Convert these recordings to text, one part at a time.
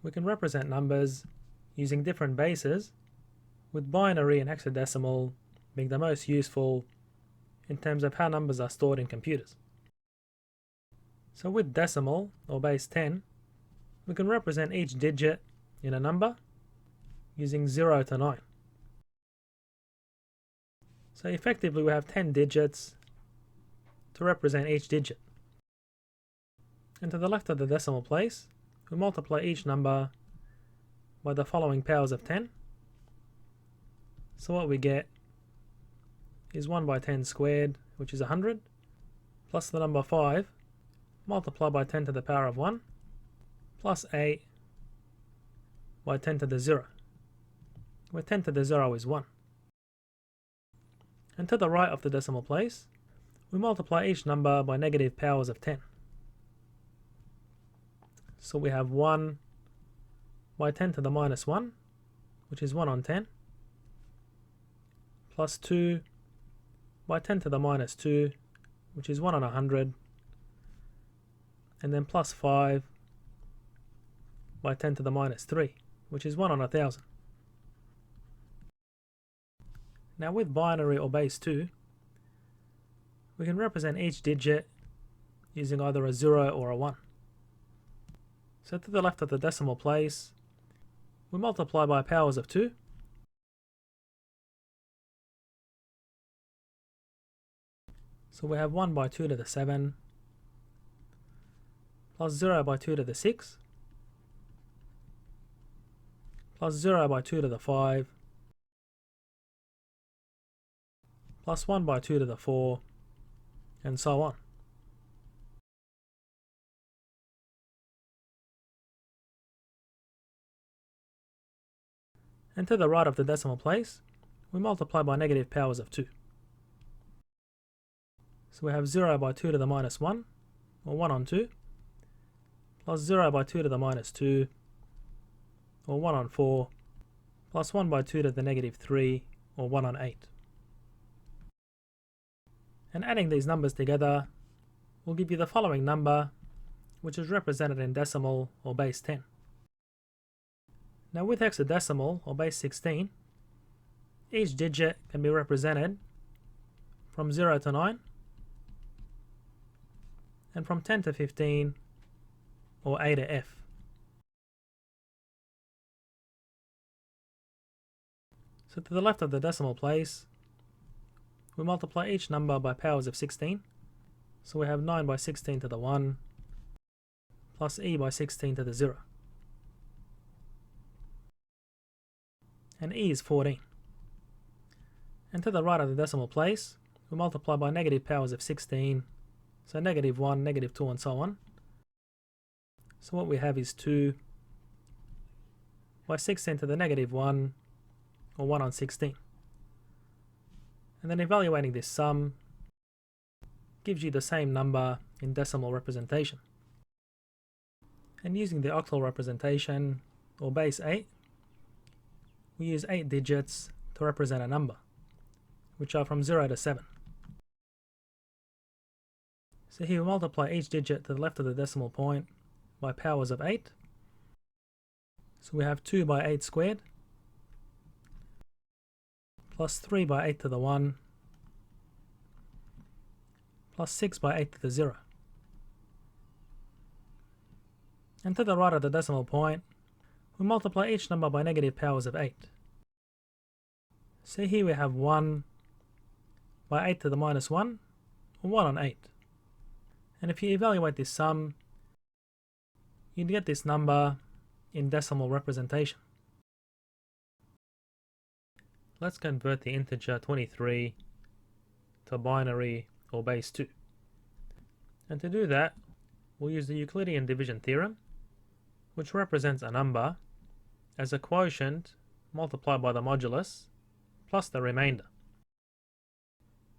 We can represent numbers using different bases, with binary and hexadecimal being the most useful in terms of how numbers are stored in computers. So with decimal, or base 10, we can represent each digit in a number using 0 to 9. So effectively we have 10 digits to represent each digit. And to the left of the decimal place, we multiply each number by the following powers of 10. So what we get is 1 by 10 squared, which is 100, plus the number 5 multiplied by 10 to the power of 1, plus 8 by 10 to the 0, where 10 to the 0 is 1. And to the right of the decimal place, we multiply each number by negative powers of 10. So we have 1 by 10 to the minus 1, which is 1 on 10, plus 2 by 10 to the minus 2, which is 1 on 100, and then plus 5 by 10 to the minus 3, which is 1 on 1000. Now with binary or base 2, we can represent each digit using either a 0 or a 1. So to the left of the decimal place, we multiply by powers of 2. So we have 1 by 2 to the 7, plus 0 by 2 to the 6, plus 0 by 2 to the 5, plus 1 by 2 to the 4, and so on. And to the right of the decimal place, we multiply by negative powers of 2. So we have 0 by 2 to the minus 1, or 1 on 2, plus 0 by 2 to the minus 2, or 1 on 4, plus 1 by 2 to the negative 3, or 1 on 8. And adding these numbers together will give you the following number, which is represented in decimal or base 10. Now with hexadecimal or base 16, each digit can be represented from 0 to 9, and from 10 to 15, or A to F. So to the left of the decimal place, we multiply each number by powers of 16. So we have 9 by 16 to the 1, plus E by 16 to the 0. And E is 14. And to the right of the decimal place, we multiply by negative powers of 16, so negative 1, negative 2, and so on. So what we have is 2 by 16 to the negative 1, or 1 on 16. And then evaluating this sum gives you the same number in decimal representation. And using the octal representation, or base 8, we use 8 digits to represent a number, which are from 0 to 7. So here we multiply each digit to the left of the decimal point by powers of 8. So we have 2 by 8 squared, plus 3 by 8 to the 1, plus 6 by 8 to the 0. And to the right of the decimal point, we multiply each number by negative powers of 8. So here we have 1 by 8 to the minus 1, or 1 on 8. And if you evaluate this sum, you'd get this number in decimal representation. Let's convert the integer 23 to binary or base 2. And to do that, we'll use the Euclidean division theorem, which represents a number as a quotient multiplied by the modulus plus the remainder.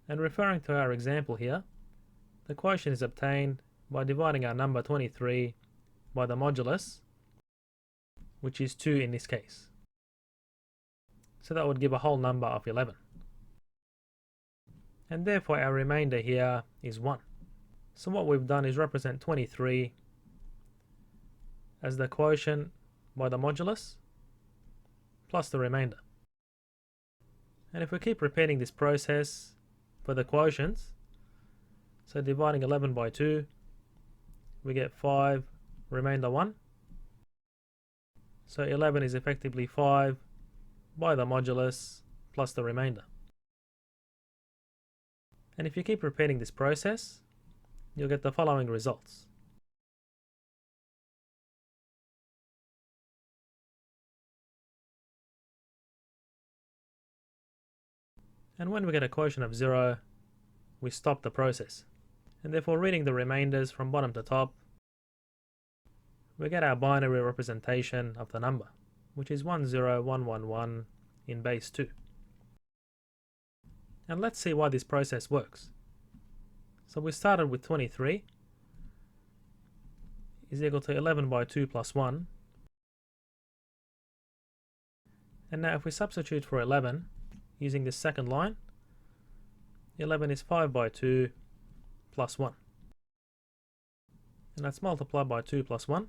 And referring to our example here, the quotient is obtained by dividing our number 23 by the modulus, which is 2 in this case. So that would give a whole number of 11. And therefore our remainder here is 1. So what we've done is represent 23 as the quotient by the modulus plus the remainder. And if we keep repeating this process for the quotients, so dividing 11 by 2, we get 5, remainder 1. So 11 is effectively 5 by the modulus plus the remainder. And if you keep repeating this process, you'll get the following results. And when we get a quotient of 0, we stop the process. And therefore, reading the remainders from bottom to top, we get our binary representation of the number, which is 10111 in base 2. And let's see why this process works. So we started with 23 is equal to 11 by 2 plus 1. And now if we substitute for 11 using this second line, 11 is 5 by 2 plus 1. And that's multiplied by 2 plus 1.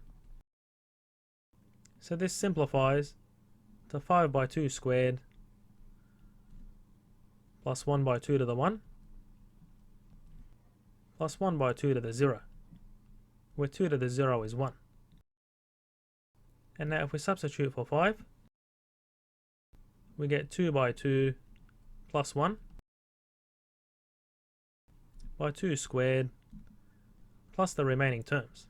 So this simplifies to 5 by 2 squared plus 1 by 2 to the 1 plus 1 by 2 to the 0, where 2 to the 0 is 1. And now if we substitute for 5, we get 2 by 2 plus 1 by 2 squared plus the remaining terms.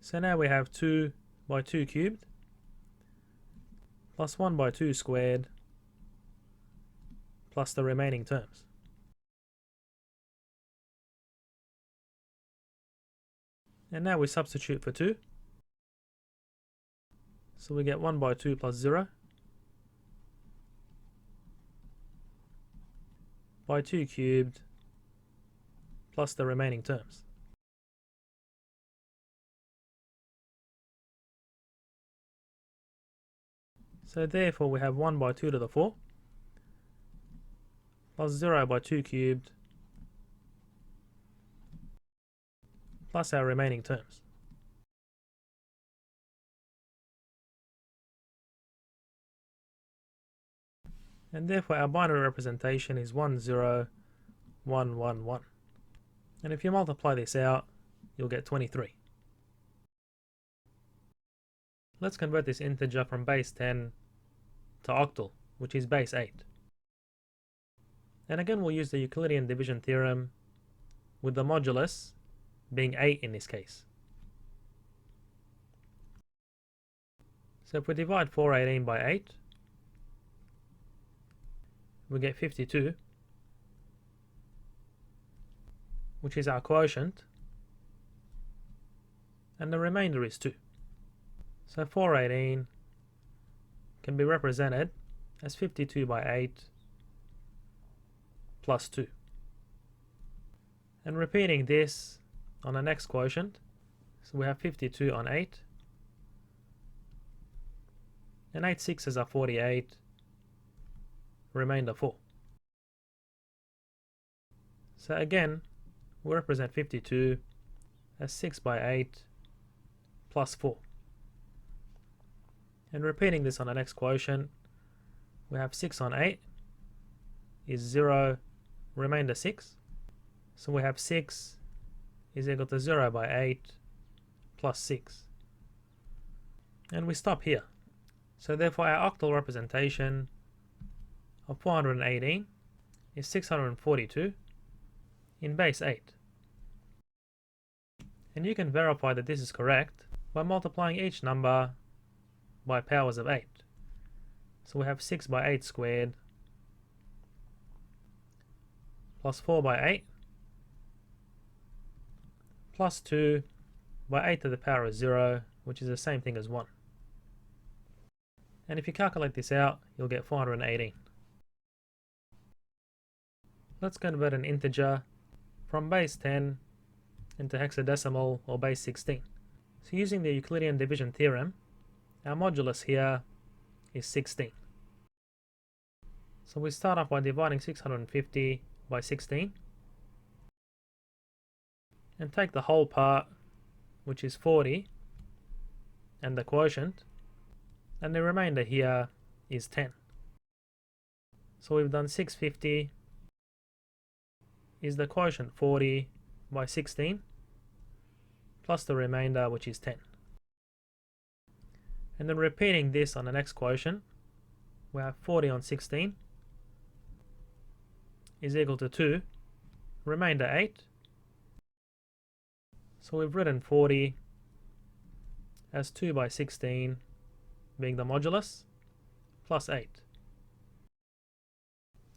So now we have 2 by 2 cubed plus 1 by 2 squared plus the remaining terms. And now we substitute for 2. So we get 1 by 2 plus 0 by 2 cubed plus the remaining terms. So therefore we have 1 by 2 to the 4 plus 0 by 2 cubed plus our remaining terms. And therefore our binary representation is 10111. And if you multiply this out, you'll get 23. Let's convert this integer from base 10 to octal, which is base 8. And again we'll use the Euclidean division theorem with the modulus being 8 in this case. So if we divide 418 by 8, we get 52, which is our quotient, and the remainder is 2. So 418 can be represented as 52 by 8 plus 2. And repeating this on the next quotient, so we have 52 on 8, and 8 sixes are 48, remainder 4. So again, we represent 52 as 6 by 8 plus 4. And repeating this on the next quotient, we have 6 on 8 is 0, remainder 6. So we have 6 is equal to 0 by 8 plus 6. And we stop here. So therefore our octal representation of 418 is 642 in base 8. And you can verify that this is correct by multiplying each number by powers of 8. So we have 6 by 8 squared plus 4 by 8 plus 2 by 8 to the power of 0, which is the same thing as 1. And if you calculate this out, you'll get 418. Let's convert an integer from base 10 into hexadecimal or base 16. So using the Euclidean division theorem, our modulus here is 16. So we start off by dividing 650 by 16 and take the whole part which is 40, and the quotient, and the remainder here is 10. So we've done 650 is the quotient 40 by 16 plus the remainder, which is 10. And then repeating this on the next quotient, we have 40 on 16 is equal to 2, remainder 8. So we've written 40 as 2 by 16 being the modulus plus 8.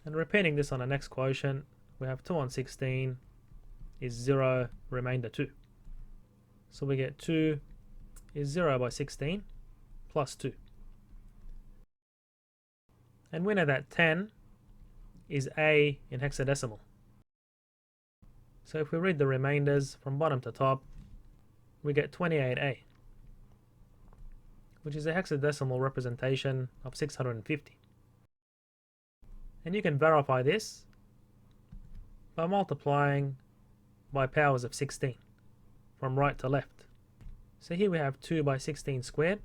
And repeating this on the next quotient, we have 2 on 16 is 0, remainder 2. So we get 2 is 0 by 16 plus 2. And we know that 10 is A in hexadecimal. So if we read the remainders from bottom to top, we get 28A, which is a hexadecimal representation of 650. And you can verify this by multiplying by powers of 16 from right to left. So here we have 2 by 16 squared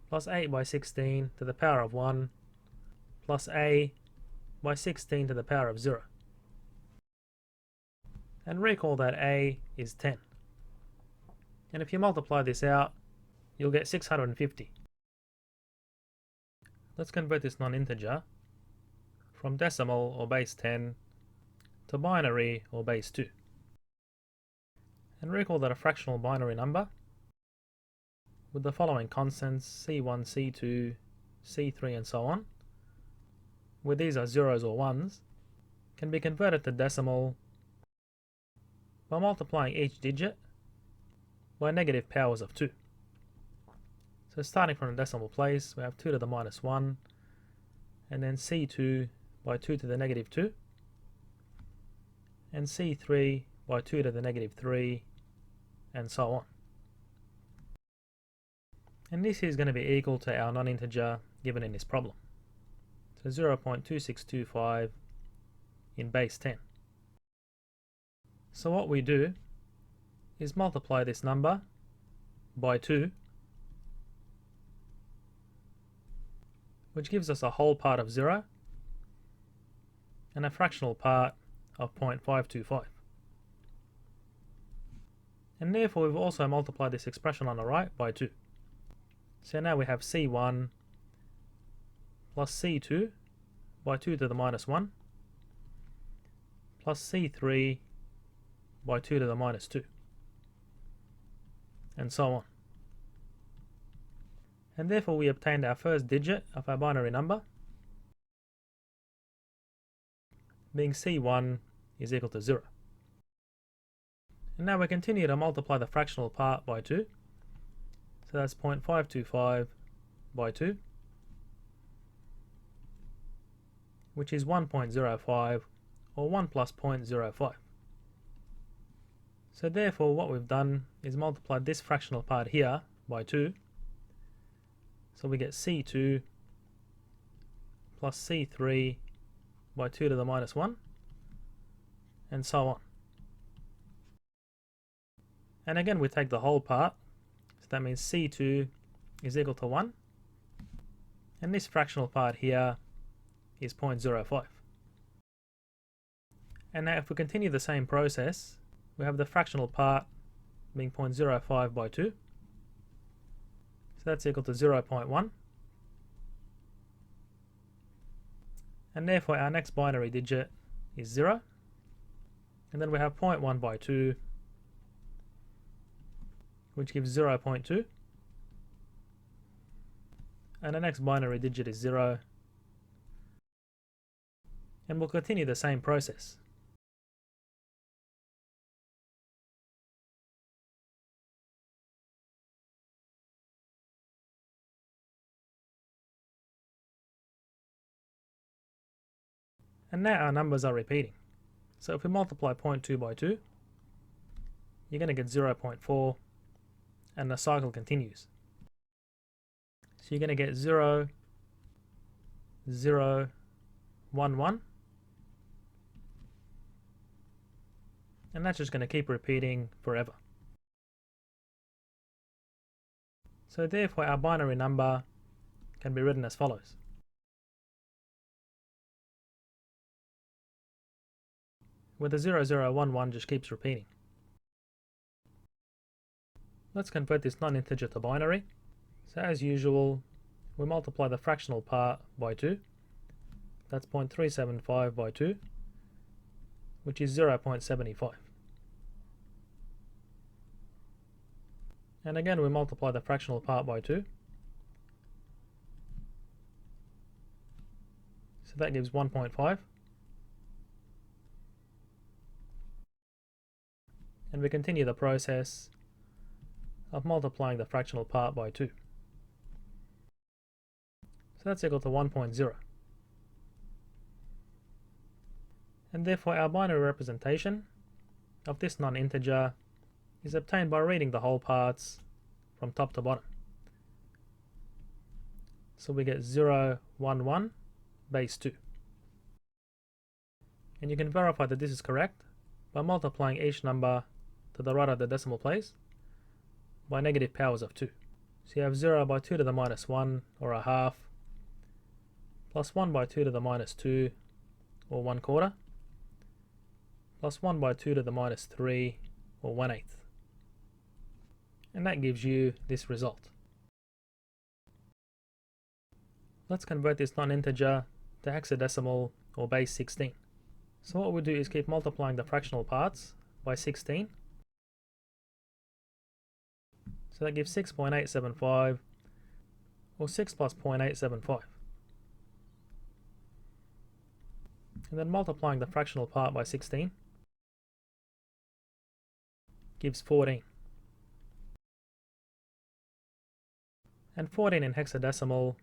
plus 8 by 16 to the power of 1 plus A by 16 to the power of 0. And recall that A is 10. And if you multiply this out, you'll get 650. Let's convert this non-integer from decimal or base 10 to binary or base 2. And recall that a fractional binary number with the following constants C1, C2, C3 and so on, where these are zeros or ones, can be converted to decimal by multiplying each digit by negative powers of 2. So starting from the decimal place, we have 2 to the minus 1, and then C2 by 2 to the negative 2, and C3 by 2 to the negative 3, and so on. And this is going to be equal to our non-integer given in this problem. So 0.2625 in base 10. So what we do is multiply this number by 2, which gives us a whole part of 0 and a fractional part of 0.525. And therefore we've also multiplied this expression on the right by 2. So now we have C1 plus C2 by 2 to the minus 1 plus C3 by 2 to the minus 2, and so on. And therefore we obtained our first digit of our binary number, being C1 is equal to 0. And now we continue to multiply the fractional part by 2. So that's 0.525 by 2, which is 1.05, or 1 plus 0.05. So therefore what we've done is multiplied this fractional part here by 2. So we get C2 plus C3 by 2 to the minus 1, and so on. And again we take the whole part, so that means C2 is equal to 1, and this fractional part here is 0.05. And now if we continue the same process, we have the fractional part being 0.05 by 2, so that's equal to 0.1, and therefore our next binary digit is 0, and then we have 0.1 by 2, which gives 0.2, and the next binary digit is 0, and we'll continue the same process. And now our numbers are repeating. So if we multiply 0.2 by 2, you're going to get 0.4, and the cycle continues. So you're going to get 0, 0, 1, 1, and that's just going to keep repeating forever. So therefore our binary number can be written as follows. Where the 0011 just keeps repeating. Let's convert this non-integer to binary. So as usual, we multiply the fractional part by 2. That's 0.375 by 2, which is 0.75. And again we multiply the fractional part by 2. So that gives 1.5. And we continue the process of multiplying the fractional part by 2. So that's equal to 1.0. And therefore our binary representation of this non-integer is obtained by reading the whole parts from top to bottom. So we get 0, 1, 1 base 2. And you can verify that this is correct by multiplying each number to the right of the decimal place by negative powers of 2. So you have 0 by 2 to the minus 1, or a half, plus 1 by 2 to the minus 2, or 1/4, plus 1 by 2 to the minus 3, or 1/8. And that gives you this result. Let's convert this non-integer to hexadecimal, or base 16. So what we do is keep multiplying the fractional parts by 16. So that gives 6.875, or 6 plus 0.875. And then multiplying the fractional part by 16 gives 14. And 14 in hexadecimal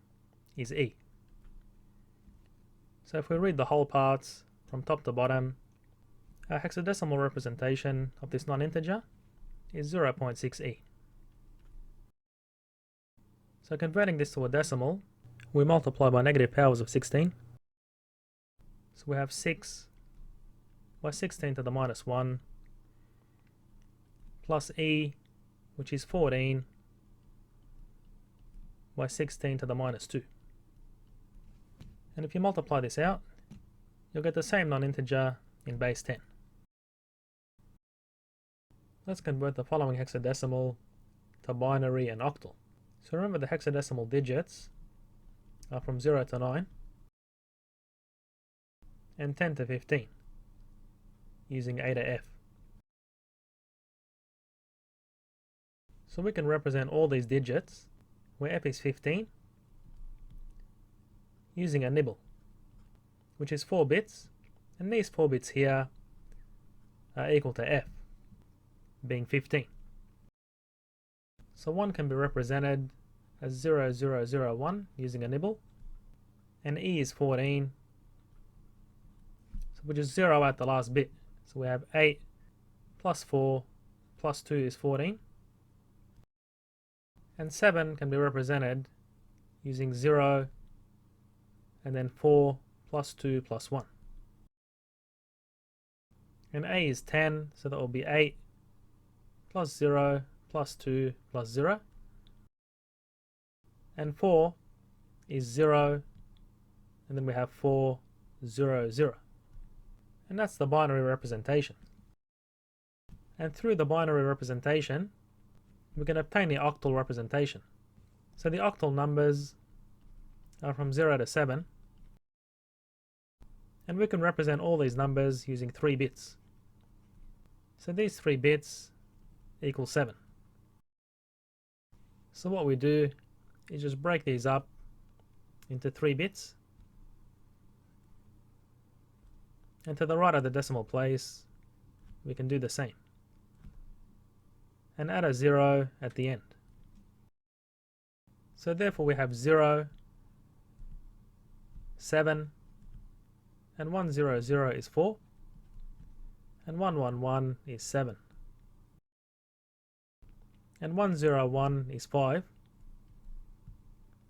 is E. So if we read the whole parts from top to bottom, our hexadecimal representation of this non-integer is 0.6E. So converting this to a decimal, we multiply by negative powers of 16. So we have 6 by 16 to the minus 1 plus E, which is 14 by 16 to the minus 2. And if you multiply this out, you'll get the same non-integer in base 10. Let's convert the following hexadecimal to binary and octal. So remember, the hexadecimal digits are from 0 to 9 and 10 to 15 using A to F. So we can represent all these digits where F is 15 using a nibble, which is 4 bits, and these 4 bits here are equal to F, being 15. So 1 can be represented as 0001 using a nibble, and E is 14, so we just zero out the last bit. So we have 8 plus 4 plus 2 is 14, and 7 can be represented using 0 and then 4 plus 2 plus 1. And A is 10, so that will be 8 plus 0 plus 2 plus 0. And 4 is 0, and then we have 4, 0, 0. And that's the binary representation. And through the binary representation, we can obtain the octal representation. So the octal numbers are from 0 to 7, and we can represent all these numbers using 3 bits. So these 3 bits equal 7. So what we do is just break these up into 3 bits, and to the right of the decimal place we can do the same and add a 0 at the end. So therefore we have 0, 7, and 100 is 4, and 111 is 7, and 101 is 5.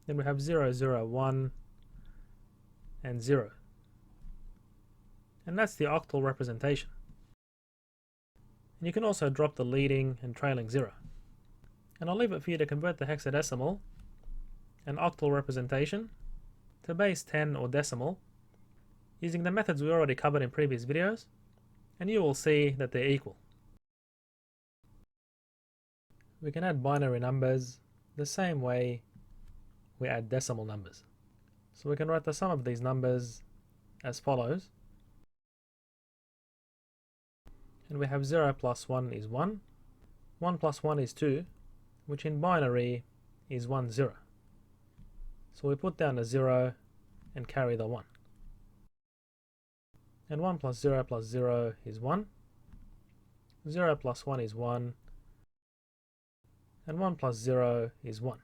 Then we have 001 and 0. And that's the octal representation. And you can also drop the leading and trailing 0. And I'll leave it for you to convert the hexadecimal and octal representation to base 10 or decimal using the methods we already covered in previous videos, and you will see that they're equal. We can add binary numbers the same way we add decimal numbers. So we can write the sum of these numbers as follows. And we have 0 plus 1 is 1, 1 plus 1 is 2, which in binary is 1, 0. So we put down a 0 and carry the 1. And 1 plus 0 is 1, 0 plus 1 is 1, and 1 plus 0 is 1.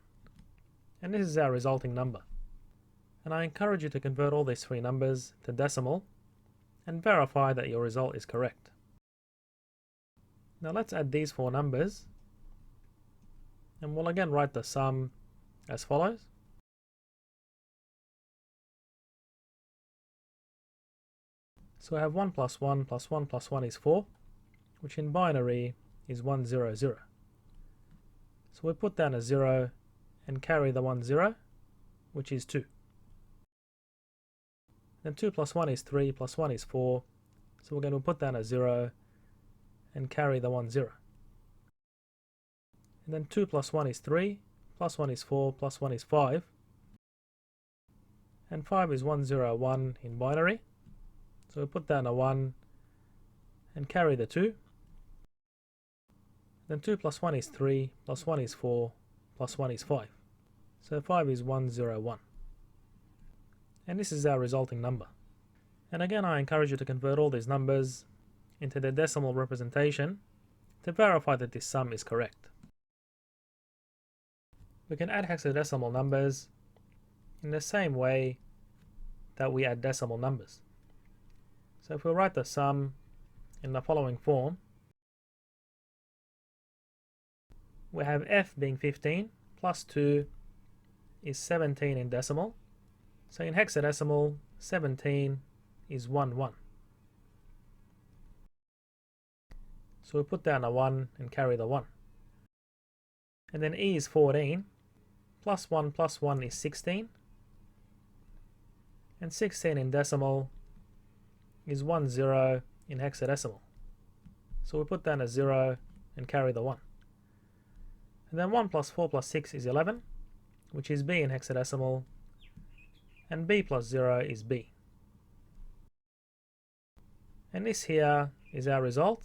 And this is our resulting number. And I encourage you to convert all these three numbers to decimal and verify that your result is correct. Now let's add these four numbers, and we'll again write the sum as follows. So I have 1 plus 1 plus 1 plus 1 is 4, which in binary is 1, 0, 0. So we put down a 0 and carry the 1, 0, which is 2. Then 2 plus 1 is 3 plus 1 is 4, so we're going to put down a 0 and carry the 1, 0. And then 2 plus 1 is 3, plus 1 is 4, plus 1 is 5. And 5 is 1, 0, 1 in binary. So we put down a 1 and carry the 2. Then 2 plus 1 is 3, plus 1 is 4, plus 1 is 5. So 5 is 1, 0, 1. And this is our resulting number. And again, I encourage you to convert all these numbers into their decimal representation to verify that this sum is correct. We can add hexadecimal numbers in the same way that we add decimal numbers. So if we write the sum in the following form, we have f being 15 plus 2 is 17 in decimal. So in hexadecimal, 17 is 1, 1. So we put down a 1 and carry the 1. And then e is 14, plus 1 is 16. And 16 in decimal is 1, 0 in hexadecimal. So we put down a 0 and carry the 1. And then 1 plus 4 plus 6 is 11, which is b in hexadecimal. And b plus 0 is b. And this here is our result.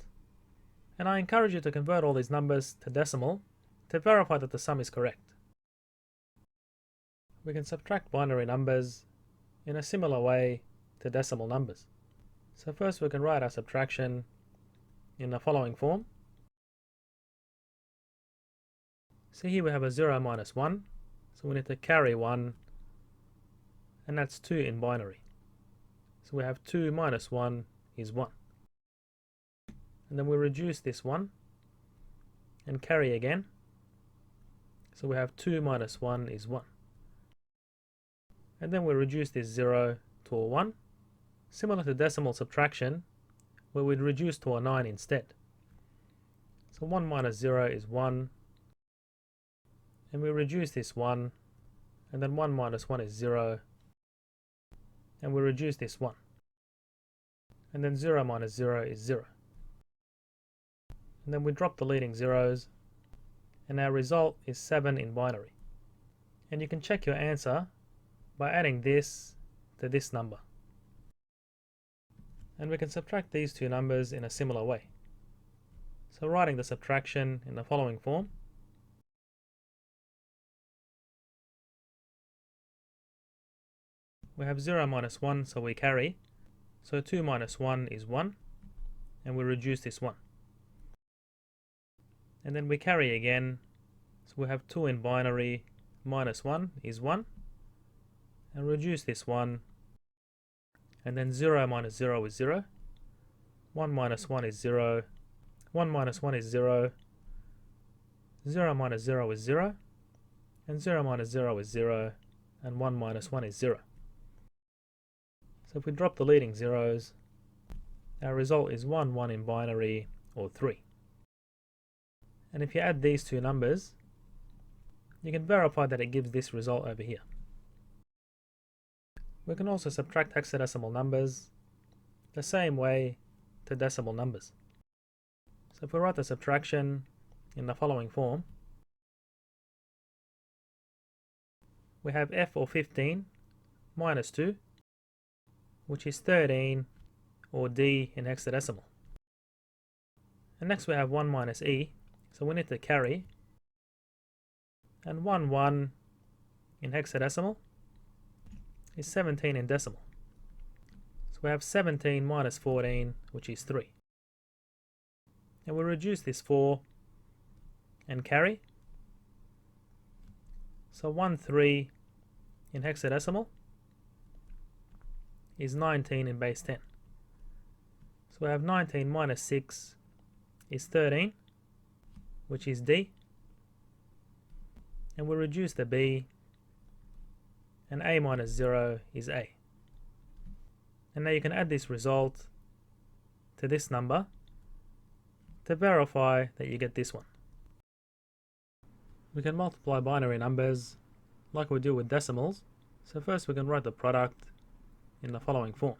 And I encourage you to convert all these numbers to decimal to verify that the sum is correct. We can subtract binary numbers in a similar way to decimal numbers. So first we can write our subtraction in the following form. So here we have a 0 minus 1, so we need to carry 1, and that's 2 in binary. So we have 2 minus 1 is 1. And then we reduce this 1 and carry again. So we have 2 minus 1 is 1. And then we reduce this 0 to a 1, similar to decimal subtraction, where we'd reduce to a 9 instead. So 1 minus 0 is 1, and we reduce this 1, and then 1 minus 1 is 0, and we reduce this 1. And then 0 minus 0 is 0. And then we drop the leading zeros, and our result is 7 in binary. And you can check your answer by adding this to this number. And we can subtract these two numbers in a similar way. So writing the subtraction in the following form. We have 0 minus 1, so we carry. So 2 minus 1 is 1, and we reduce this 1. And then we carry again, so we have 2 in binary, minus 1 is 1, and reduce this 1, and then 0 minus 0 is 0, 1 minus 1 is 0, 1 minus 1 is 0, 0 minus 0 is 0, and 0 minus 0 is 0, and 1 minus 1 is 0. So if we drop the leading zeros, our result is 1, 1 in binary, or 3. And if you add these two numbers, you can verify that it gives this result over here. We can also subtract hexadecimal numbers the same way to decimal numbers. So if we write the subtraction in the following form, we have f, or 15, minus 2, which is 13, or d in hexadecimal. And next we have 1 minus e, so we need to carry, and 1 in hexadecimal is 17 in decimal. So we have 17 minus 14, which is 3. And we reduce this 4 and carry. So 13 in hexadecimal is 19 in base 10. So we have 19 minus 6 is 13, which is d. And we reduce the b, and a minus 0 is a. And now you can add this result to this number to verify that you get this one. We can multiply binary numbers like we do with decimals. So first we can write the product in the following form.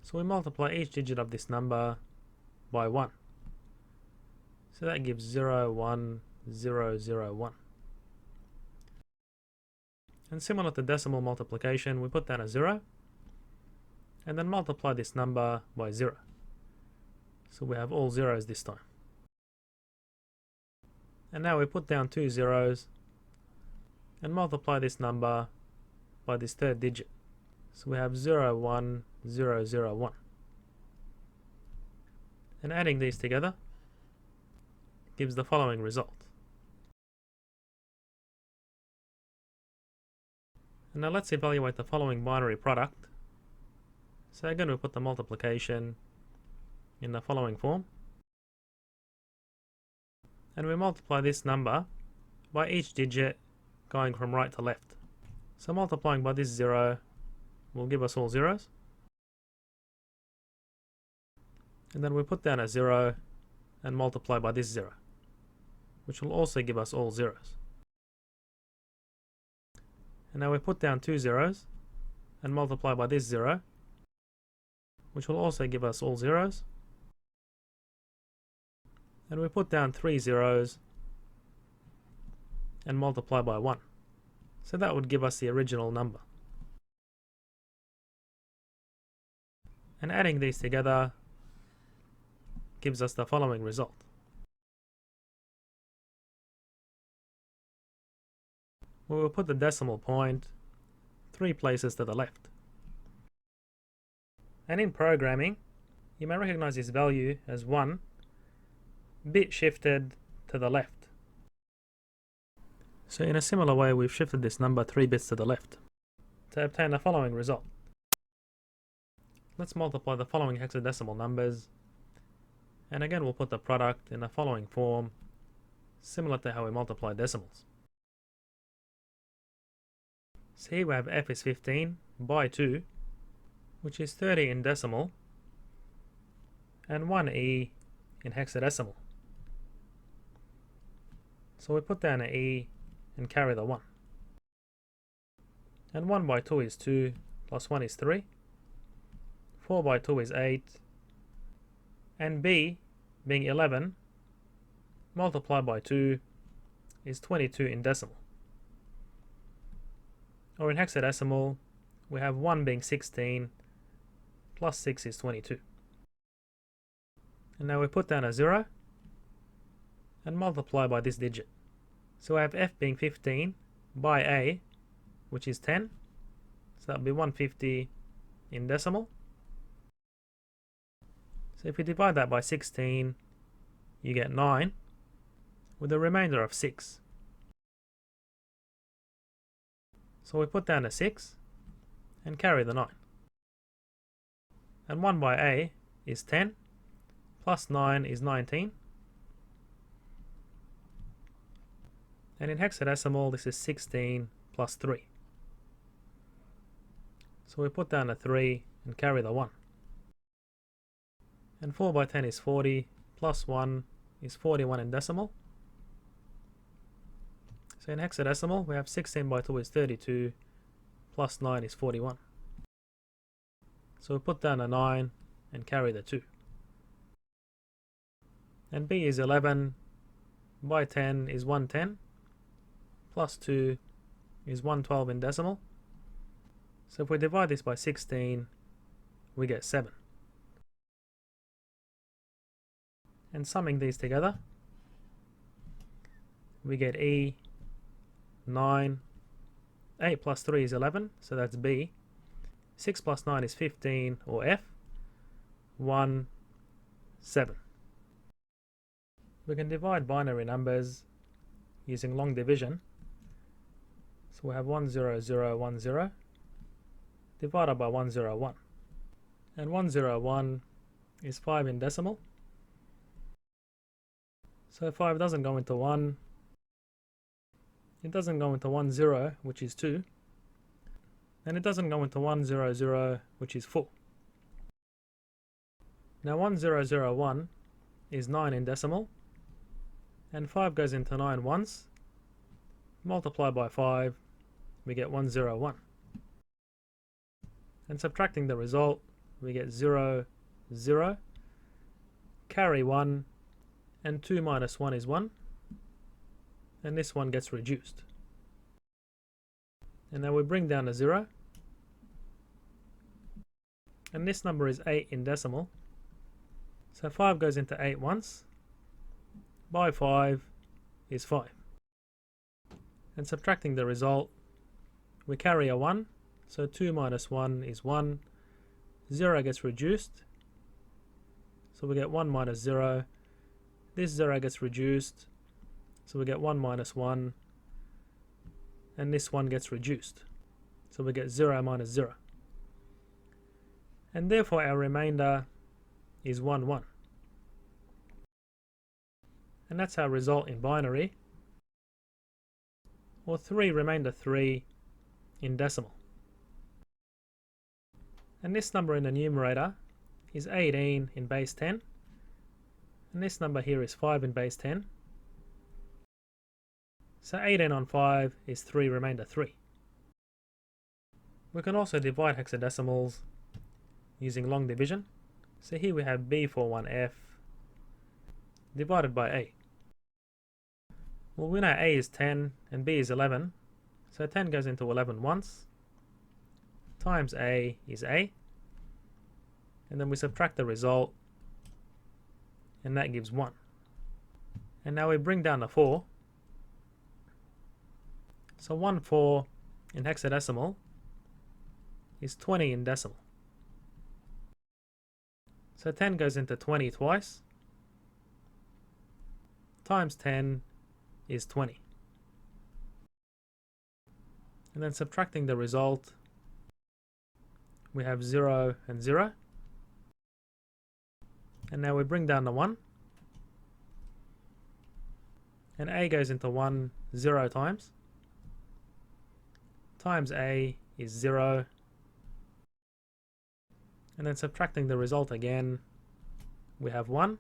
So we multiply each digit of this number by 1. So that gives 0, 1, 0, 0, 1. And similar to decimal multiplication, we put down a 0 and then multiply this number by 0. So we have all zeros this time. And now we put down 2 zeros and multiply this number by this third digit. So we have 0, 1, 0, 0, 1. And adding these together gives the following result. And now let's evaluate the following binary product. So again we put the multiplication in the following form. And we multiply this number by each digit going from right to left. So multiplying by this 0 will give us all zeros. And then we put down a 0 and multiply by this 0, which will also give us all zeros. And now we put down 2 zeros and multiply by this 0, which will also give us all zeros. And we put down 3 zeros and multiply by 1. So that would give us the original number. And adding these together gives us the following result. We will put the decimal point 3 places to the left. And in programming, you may recognize this value as 1 bit shifted to the left. So in a similar way, we've shifted this number 3 bits to the left to obtain the following result. Let's multiply the following hexadecimal numbers, and again we'll put the product in the following form, similar to how we multiply decimals. So here we have f is 15 by 2, which is 30 in decimal, and 1e in hexadecimal. So we put down an e and carry the 1. And 1 by 2 is 2, plus 1 is 3. 4 by 2 is 8. And b, being 11, multiplied by 2 is 22 in decimal. Or in hexadecimal, we have 1 being 16, plus 6 is 22. And now we put down a 0 and multiply by this digit. So I have f being 15 by a, which is 10. So that would be 150 in decimal. So if we divide that by 16, you get 9, with a remainder of 6. So we put down a 6 and carry the 9. And 1 by a is 10, plus 9 is 19. And in hexadecimal, this is 16 plus 3. So we put down a 3 and carry the 1. And 4 by 10 is 40, plus 1 is 41 in decimal. So in hexadecimal, we have 16 by 2 is 32, plus 9 is 41. So we put down a 9 and carry the 2. And B is 11 by 10 is 110, plus 2 is 112 in decimal. So if we divide this by 16, we get 7. And summing these together, we get E 9, 8 plus 3 is 11, so that's B. 6 plus 9 is 15, or F. 1, 7. We can divide binary numbers using long division. So we have 10010 divided by 101. And 101 is 5 in decimal. So 5 doesn't go into 1. It doesn't go into 10, which is 2. And it doesn't go into 100, which is 4. Now 1001 is 9 in decimal. And 5 goes into 9 once. Multiply by 5, we get 101. And subtracting the result, we get 0, 0. Carry 1, and 2 minus 1 is 1. And this one gets reduced. And now we bring down a 0. And this number is 8 in decimal. So 5 goes into 8 once. By 5 is 5. And subtracting the result, we carry a 1. So 2 minus 1 is 1. 0 gets reduced. So we get 1 minus 0. This 0 gets reduced. So we get 1 minus 1. And this 1 gets reduced. So we get 0 minus 0. And therefore our remainder is 1, 1. And that's our result in binary. Or 3 remainder 3 in decimal. And this number in the numerator is 18 in base 10. And this number here is 5 in base 10. So 18 on 5 is 3 remainder 3. We can also divide hexadecimals using long division. So here we have B41F divided by A. Well, we know A is 10 and B is 11. So 10 goes into 11 once. Times A is A. And then we subtract the result. And that gives 1. And now we bring down the 4. So 1 4 in hexadecimal is 20 in decimal. So 10 goes into 20 twice. Times 10 is 20. And then subtracting the result, we have 0 and 0. And now we bring down the 1. And A goes into 1 0 times. Times A is 0. And then subtracting the result again, we have 1.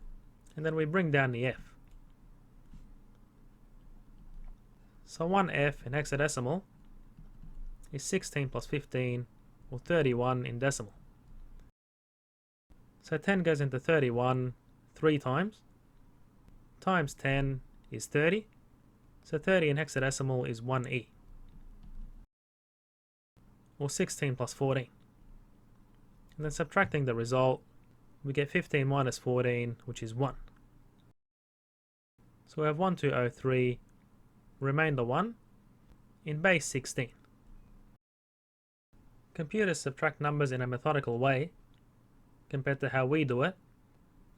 And then we bring down the F. So 1F in hexadecimal is 16 plus 15, or 31 in decimal. So 10 goes into 31 3 times. Times 10 is 30. So 30 in hexadecimal is 1E. Or 16 plus 14. And then subtracting the result, we get 15 minus 14, which is 1. So we have 1203, remainder 1, in base 16. Computers subtract numbers in a methodical way compared to how we do it,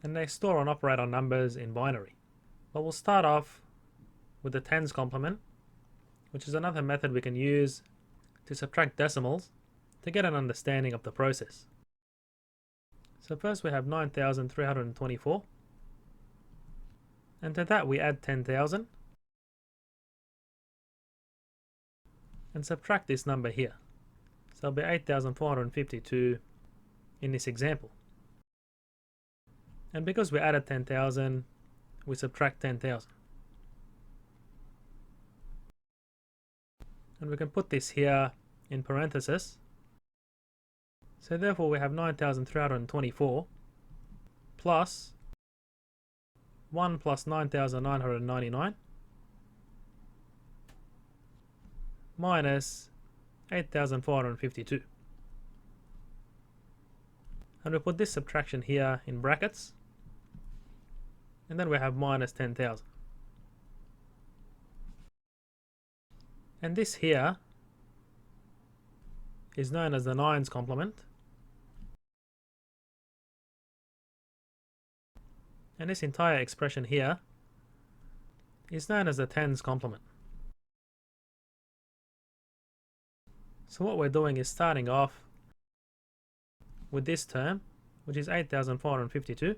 and they store and operate on numbers in binary. But we'll start off with the tens complement, which is another method we can use to subtract decimals to get an understanding of the process. So first we have 9,324, and to that we add 10,000 and subtract this number here. So it'll be 8,452 in this example. And because we added 10,000, we subtract 10,000. And we can put this here in parentheses. So therefore we have 9,324 plus 1 plus 9,999 minus 8,452. And we put this subtraction here in brackets. And then we have minus 10,000. And this here is known as the 9's complement. And this entire expression here is known as the 10's complement. So what we're doing is starting off with this term, which is 8,452.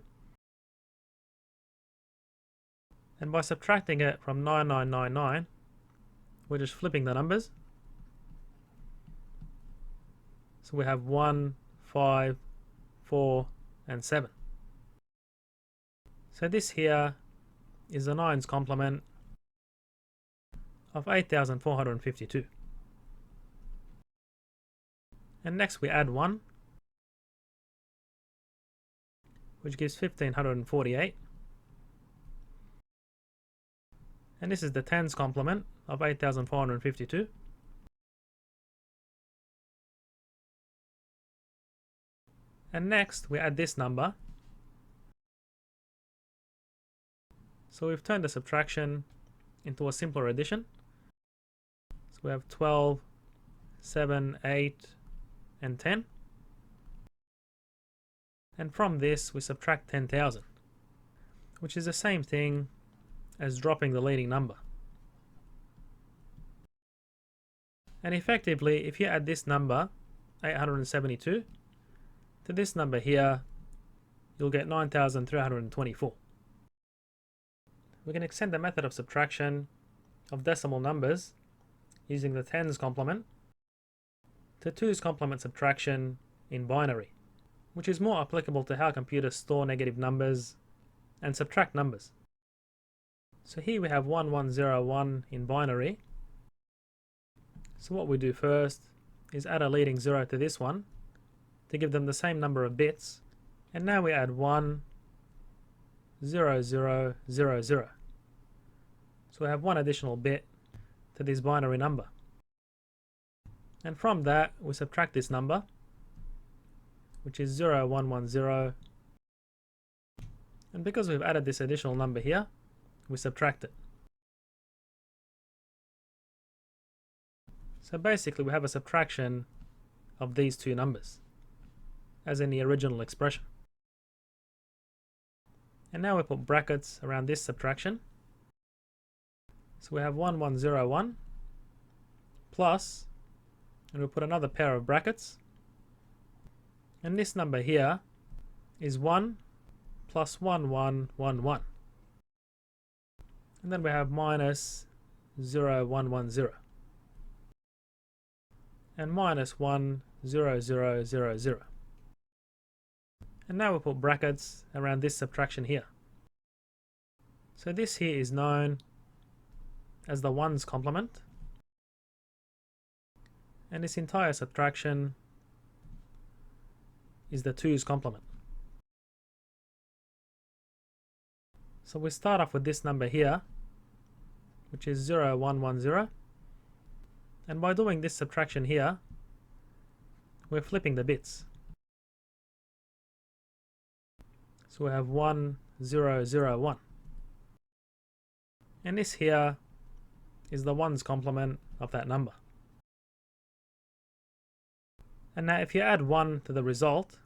And by subtracting it from 9999, we're just flipping the numbers. So we have 1, 5, 4, and 7. So this here is the 9's complement of 8,452. And next we add 1, which gives 1,548. And this is the 10's complement of 8,452. And next we add this number. So we've turned the subtraction into a simpler addition. So we have 12, 7, 8, and 10. And from this we subtract 10,000, which is the same thing as dropping the leading number. And effectively, if you add this number, 872, to this number here, you'll get 9,324. We can extend the method of subtraction of decimal numbers using the 10's complement to 2's complement subtraction in binary, which is more applicable to how computers store negative numbers and subtract numbers. So here we have 1101 in binary. So what we do first is add a leading 0 to this one to give them the same number of bits. And now we add 1, 0, 0, 0, 0. So we have one additional bit to this binary number. And from that we subtract this number, which is 0, 1, 1, 0. And because we've added this additional number here, we subtract it. So basically we have a subtraction of these two numbers, as in the original expression. And now we put brackets around this subtraction. So we have 1101 plus, and we put another pair of brackets. And this number here is 1 plus 1, 1, 1, 1. And then we have minus 0, 1, 1, 0. And minus 1, 0, 0, 0, 0. And now we put brackets around this subtraction here. So this here is known as the 1's complement. And this entire subtraction is the 2's complement. So we start off with this number here, which is 0, 1, 1, 0. And by doing this subtraction here, we're flipping the bits. So we have 1, 0, 0, 1. And this here is the 1's complement of that number. And now if you add 1 to the result,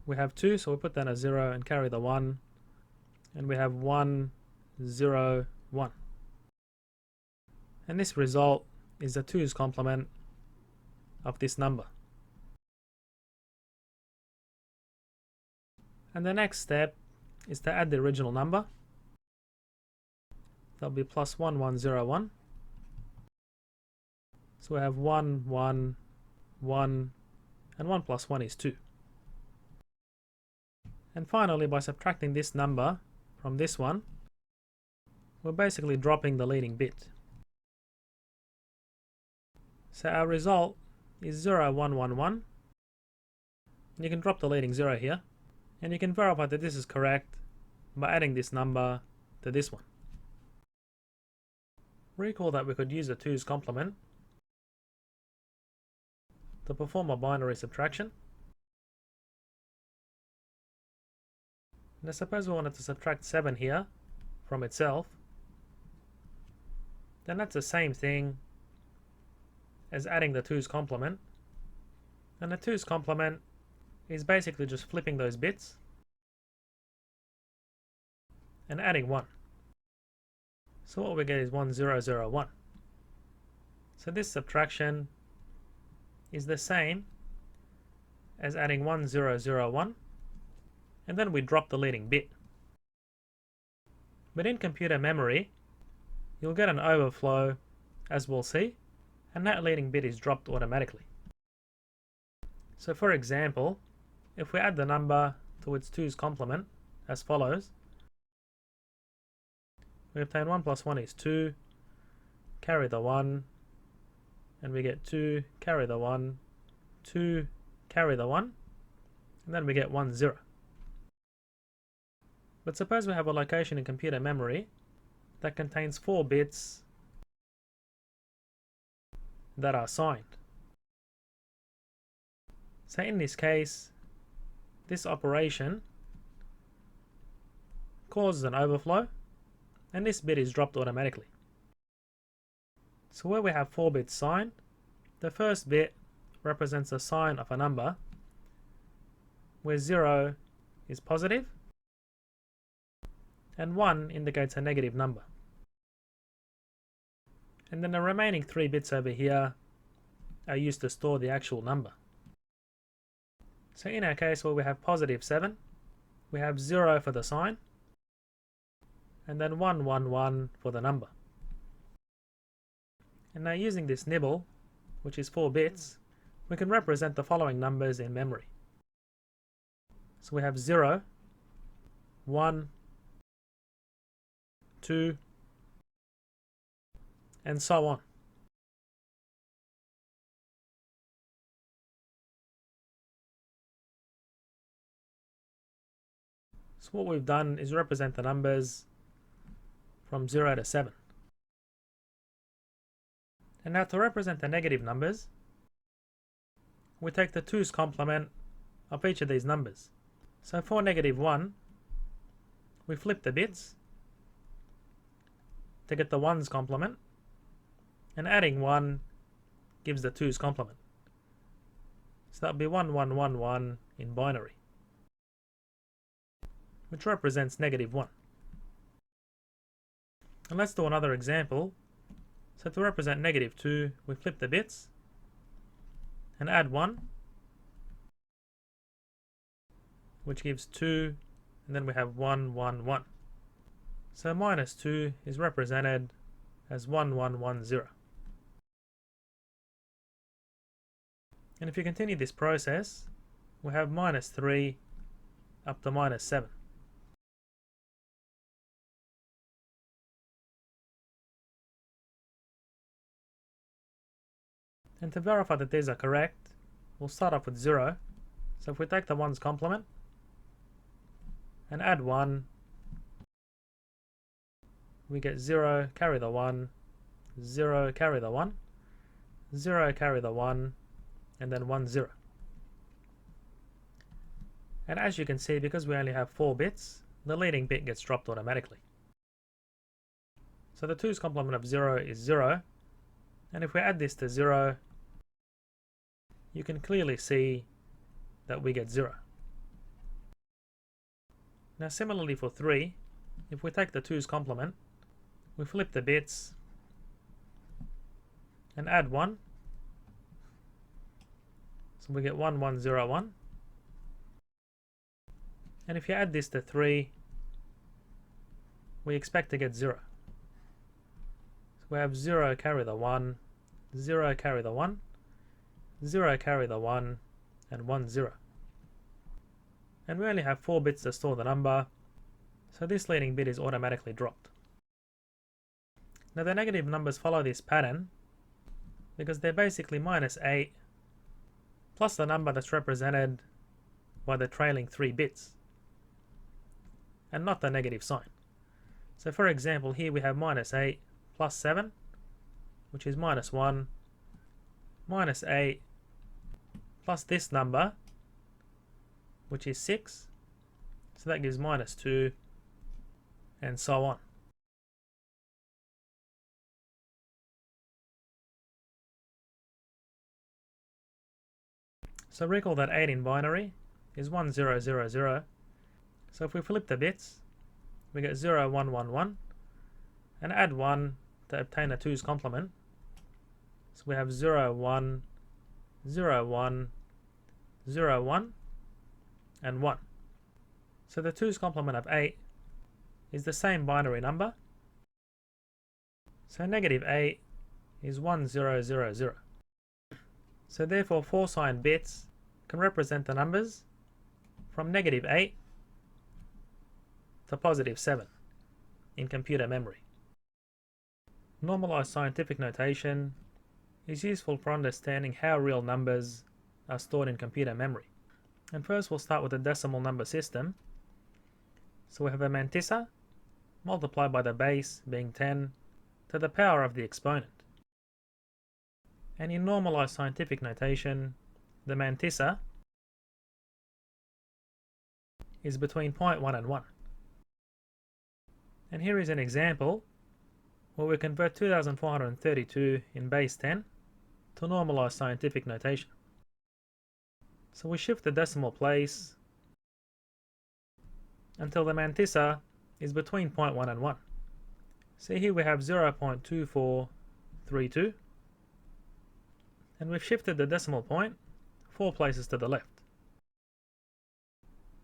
we have 2, so we put down a 0 and carry the 1. And we have 1, 0, 1. And this result is the 2's complement of this number. And the next step is to add the original number. That'll be plus 1, 1, 0, 1. So we have 1, 1, 1, and 1 plus 1 is 2. And finally, by subtracting this number from this one, we're basically dropping the leading bit. So our result is 0, 1, 1, 1. And you can drop the leading 0 here. And you can verify that this is correct by adding this number to this one. Recall that we could use the 2's complement to perform a binary subtraction. Now suppose we wanted to subtract 7 here from itself, then that's the same thing as adding the 2's complement. And the 2's complement is basically just flipping those bits and adding 1. So what we get is 1, 0, 0, 1. So this subtraction is the same as adding 1, 0, 0, 1, and then we drop the leading bit. But in computer memory, you'll get an overflow, as we'll see, and that leading bit is dropped automatically. So for example, if we add the number to its 2's complement as follows, we obtain 1 plus 1 is 2, carry the 1, and we get 2, carry the 1, 2, carry the 1, and then we get 1, 0. But suppose we have a location in computer memory that contains 4 bits that are signed. So in this case, this operation causes an overflow, and this bit is dropped automatically. So where we have 4 bits signed, the first bit represents a sign of a number where 0 is positive and 1 indicates a negative number. And then the remaining 3 bits over here are used to store the actual number. So in our case where we have positive 7, we have 0 for the sign, and then 1, 1, 1 for the number. And now using this nibble, which is 4 bits, we can represent the following numbers in memory. So we have 0, 1, 2, and so on. So what we've done is represent the numbers from 0 to 7. And now to represent the negative numbers, we take the 2's complement of each of these numbers. So for negative 1, we flip the bits to get the 1's complement, and adding 1 gives the 2's complement. So that would be 1, 1, 1, 1 in binary, which represents negative 1. And let's do another example. So to represent negative 2, we flip the bits and add 1, which gives 2, and then we have 1, 1, 1. So minus 2 is represented as 1, 1, 1, 0. And if you continue this process, we have minus 3 up to minus 7. And to verify that these are correct, we'll start off with 0. So if we take the 1's complement and add 1, we get 0, carry the 1, 0, carry the 1, 0, carry the 1, and then 1, 0. And as you can see, because we only have 4 bits, the leading bit gets dropped automatically. So the 2's complement of 0 is 0, and if we add this to 0, you can clearly see that we get 0. Now similarly for 3, if we take the 2's complement, we flip the bits and add 1, so we get 1, 1, 0, 1. And if you add this to 3, we expect to get 0. So we have 0, carry the 1, 0, carry the 1, 0, carry the 1, and 1, 0. and we only have 4 bits to store the number, so this leading bit is automatically dropped. Now the negative numbers follow this pattern because they're basically -8 plus the number that's represented by the trailing 3 bits, and not the negative sign. So for example, here we have -8 plus 7, which is -1, -8 plus this number, which is 6, so that gives -2, and so on. So recall that 8 in binary is 1 0 0 0. So if we flip the bits, we get 0 1 1 1, and add 1 to obtain a 2's complement. So we have 0 1 0 1 0 1 and 1. So the 2's complement of 8 is the same binary number. So -8 is 1 0 0 0. So therefore 4 signed bits can represent the numbers from -8 to +7 in computer memory. Normalized scientific notation is useful for understanding how real numbers are stored in computer memory. And first we'll start with the decimal number system. So we have a mantissa multiplied by the base, being 10, to the power of the exponent. And in normalized scientific notation, the mantissa is between 0.1 and 1. And here is an example where we convert 2432 in base 10 to normalized scientific notation. So we shift the decimal place until the mantissa is between 0.1 and 1. See, here we have 0.2432, and we've shifted the decimal point 4 places to the left.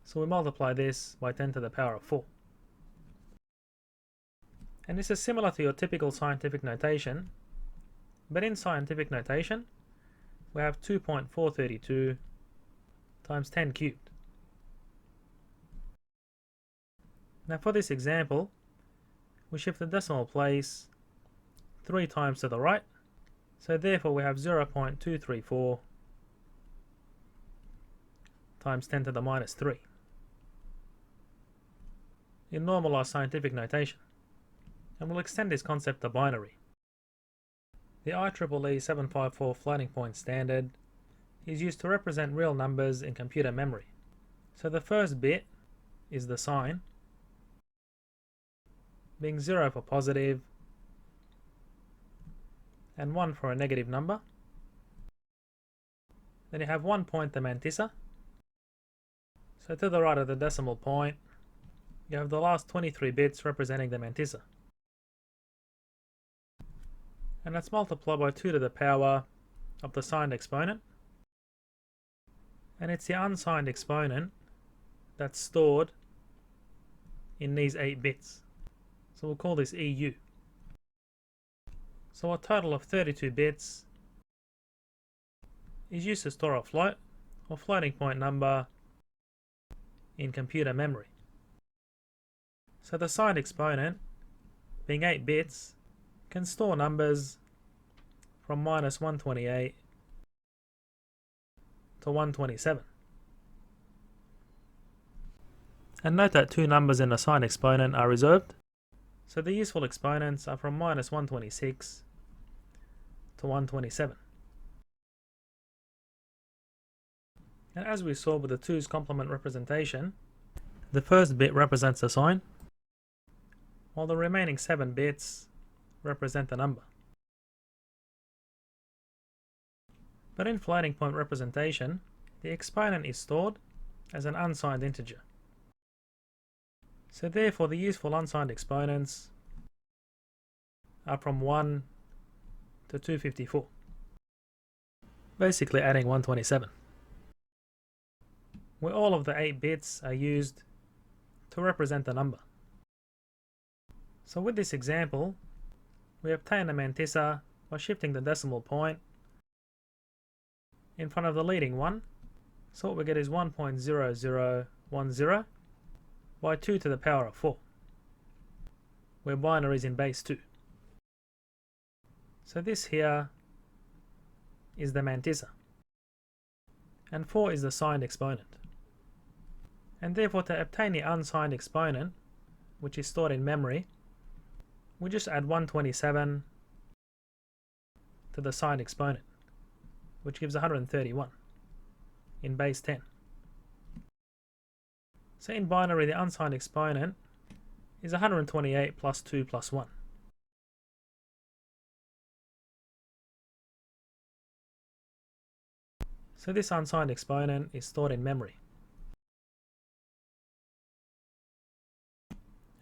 So we multiply this by 10 to the power of 4. And this is similar to your typical scientific notation, but in scientific notation we have 2.432 times 10 cubed. Now for this example, we shift the decimal place 3 times to the right, so therefore we have 0.234 times 10 to the -3 in normalized scientific notation. And we'll extend this concept to binary. The IEEE 754 floating point standard is used to represent real numbers in computer memory. So the first bit is the sign, being 0 for positive and 1 for a negative number. Then you have 1 point, the mantissa. So to the right of the decimal point, you have the last 23 bits representing the mantissa. And that's multiplied by 2 to the power of the signed exponent. And it's the unsigned exponent that's stored in these 8 bits. So we'll call this EU. So a total of 32 bits is used to store a float or floating point number in computer memory. So the signed exponent, being 8 bits, can store numbers from -128 to 127. And note that 2 numbers in the signed exponent are reserved, so the useful exponents are from -126 to 127. And as we saw with the 2's complement representation, the first bit represents the sign, while the remaining 7 bits represent the number. But in floating point representation, the exponent is stored as an unsigned integer. So therefore the useful unsigned exponents are from 1 to 254, basically adding 127, where all of the 8 bits are used to represent the number. So with this example, we obtain a mantissa by shifting the decimal point in front of the leading one. So what we get is 1.00 10 by 2 to the power of 4, where binary is in base 2. So this here is the mantissa, and 4 is the signed exponent. And therefore, to obtain the unsigned exponent, which is stored in memory, we just add 127 to the signed exponent, which gives 131 in base 10. So in binary, the unsigned exponent is 128 plus 2 plus 1. So this unsigned exponent is stored in memory.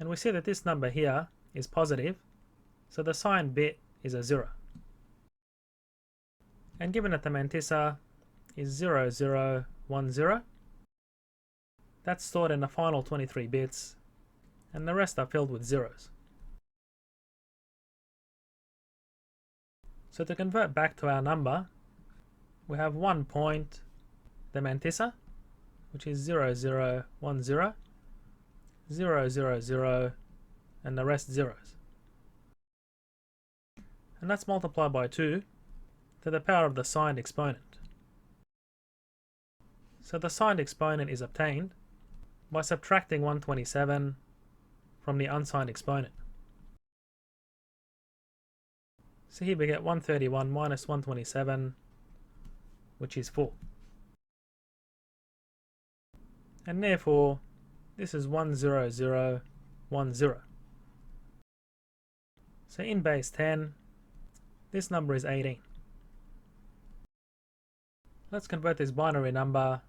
And we see that this number here is positive, so the signed bit is a 0. And given that the mantissa is 0010, that's stored in the final 23 bits, and the rest are filled with zeros. So to convert back to our number, we have 1 point, the mantissa, which is 0010, 000, and the rest zeros. And that's multiplied by 2 to the power of the signed exponent. So the signed exponent is obtained by subtracting 127 from the unsigned exponent. So here we get 131 minus 127, which is 4. And therefore, this is 10010. So in base 10, this number is 18. Let's convert this binary number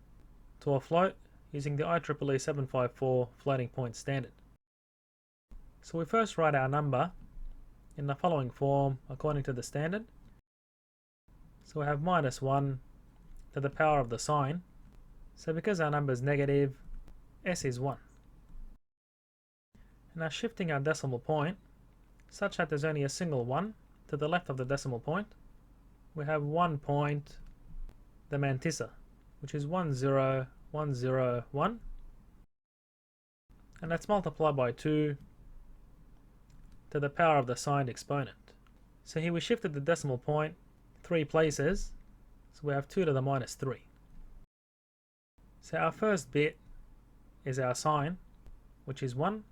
to a float using the IEEE 754 floating point standard. So we first write our number in the following form according to the standard. So we have minus 1 to the power of the sign. So because our number is negative, s is 1. And now shifting our decimal point such that there's only a single 1 to the left of the decimal point, we have 1 point, the mantissa, which is 10101, and that's multiplied by 2 to the power of the signed exponent. So here we shifted the decimal point 3 places, so we have 2 to the minus 3. So our first bit is our sign, which is 1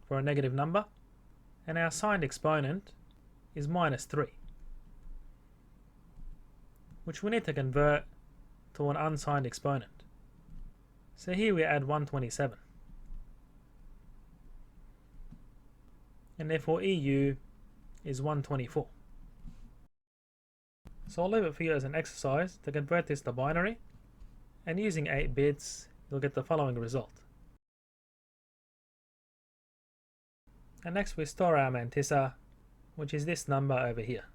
for a negative number, and our signed exponent is minus 3, which we need to convert to an unsigned exponent. So here we add 127, and therefore EU is 124. So I'll leave it for you as an exercise to convert this to binary, and using 8 bits you'll get the following result. And next we store our mantissa, which is this number over here.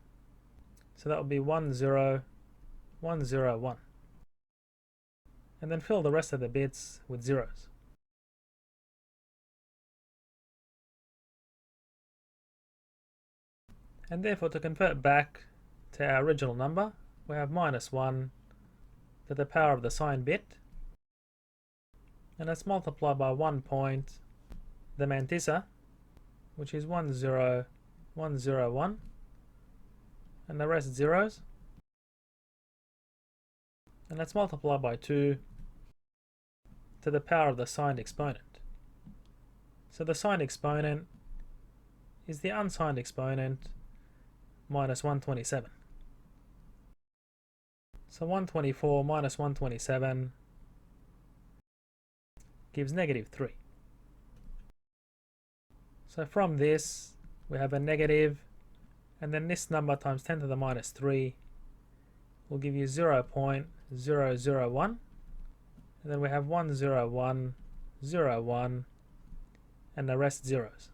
So that will be 10101. And then fill the rest of the bits with zeros. And therefore, to convert back to our original number, we have minus 1 to the power of the signed bit, and that's multiplied by 1 point, the mantissa, which is 10101, and the rest zeros, and that's multiplied by 2 to the power of the signed exponent. So the signed exponent is the unsigned exponent minus 127. So 124 minus 127 gives negative 3. So from this we have a negative, and then this number times 10 to the minus 3 will give you 0.001, and then we have 10101, and the rest zeros.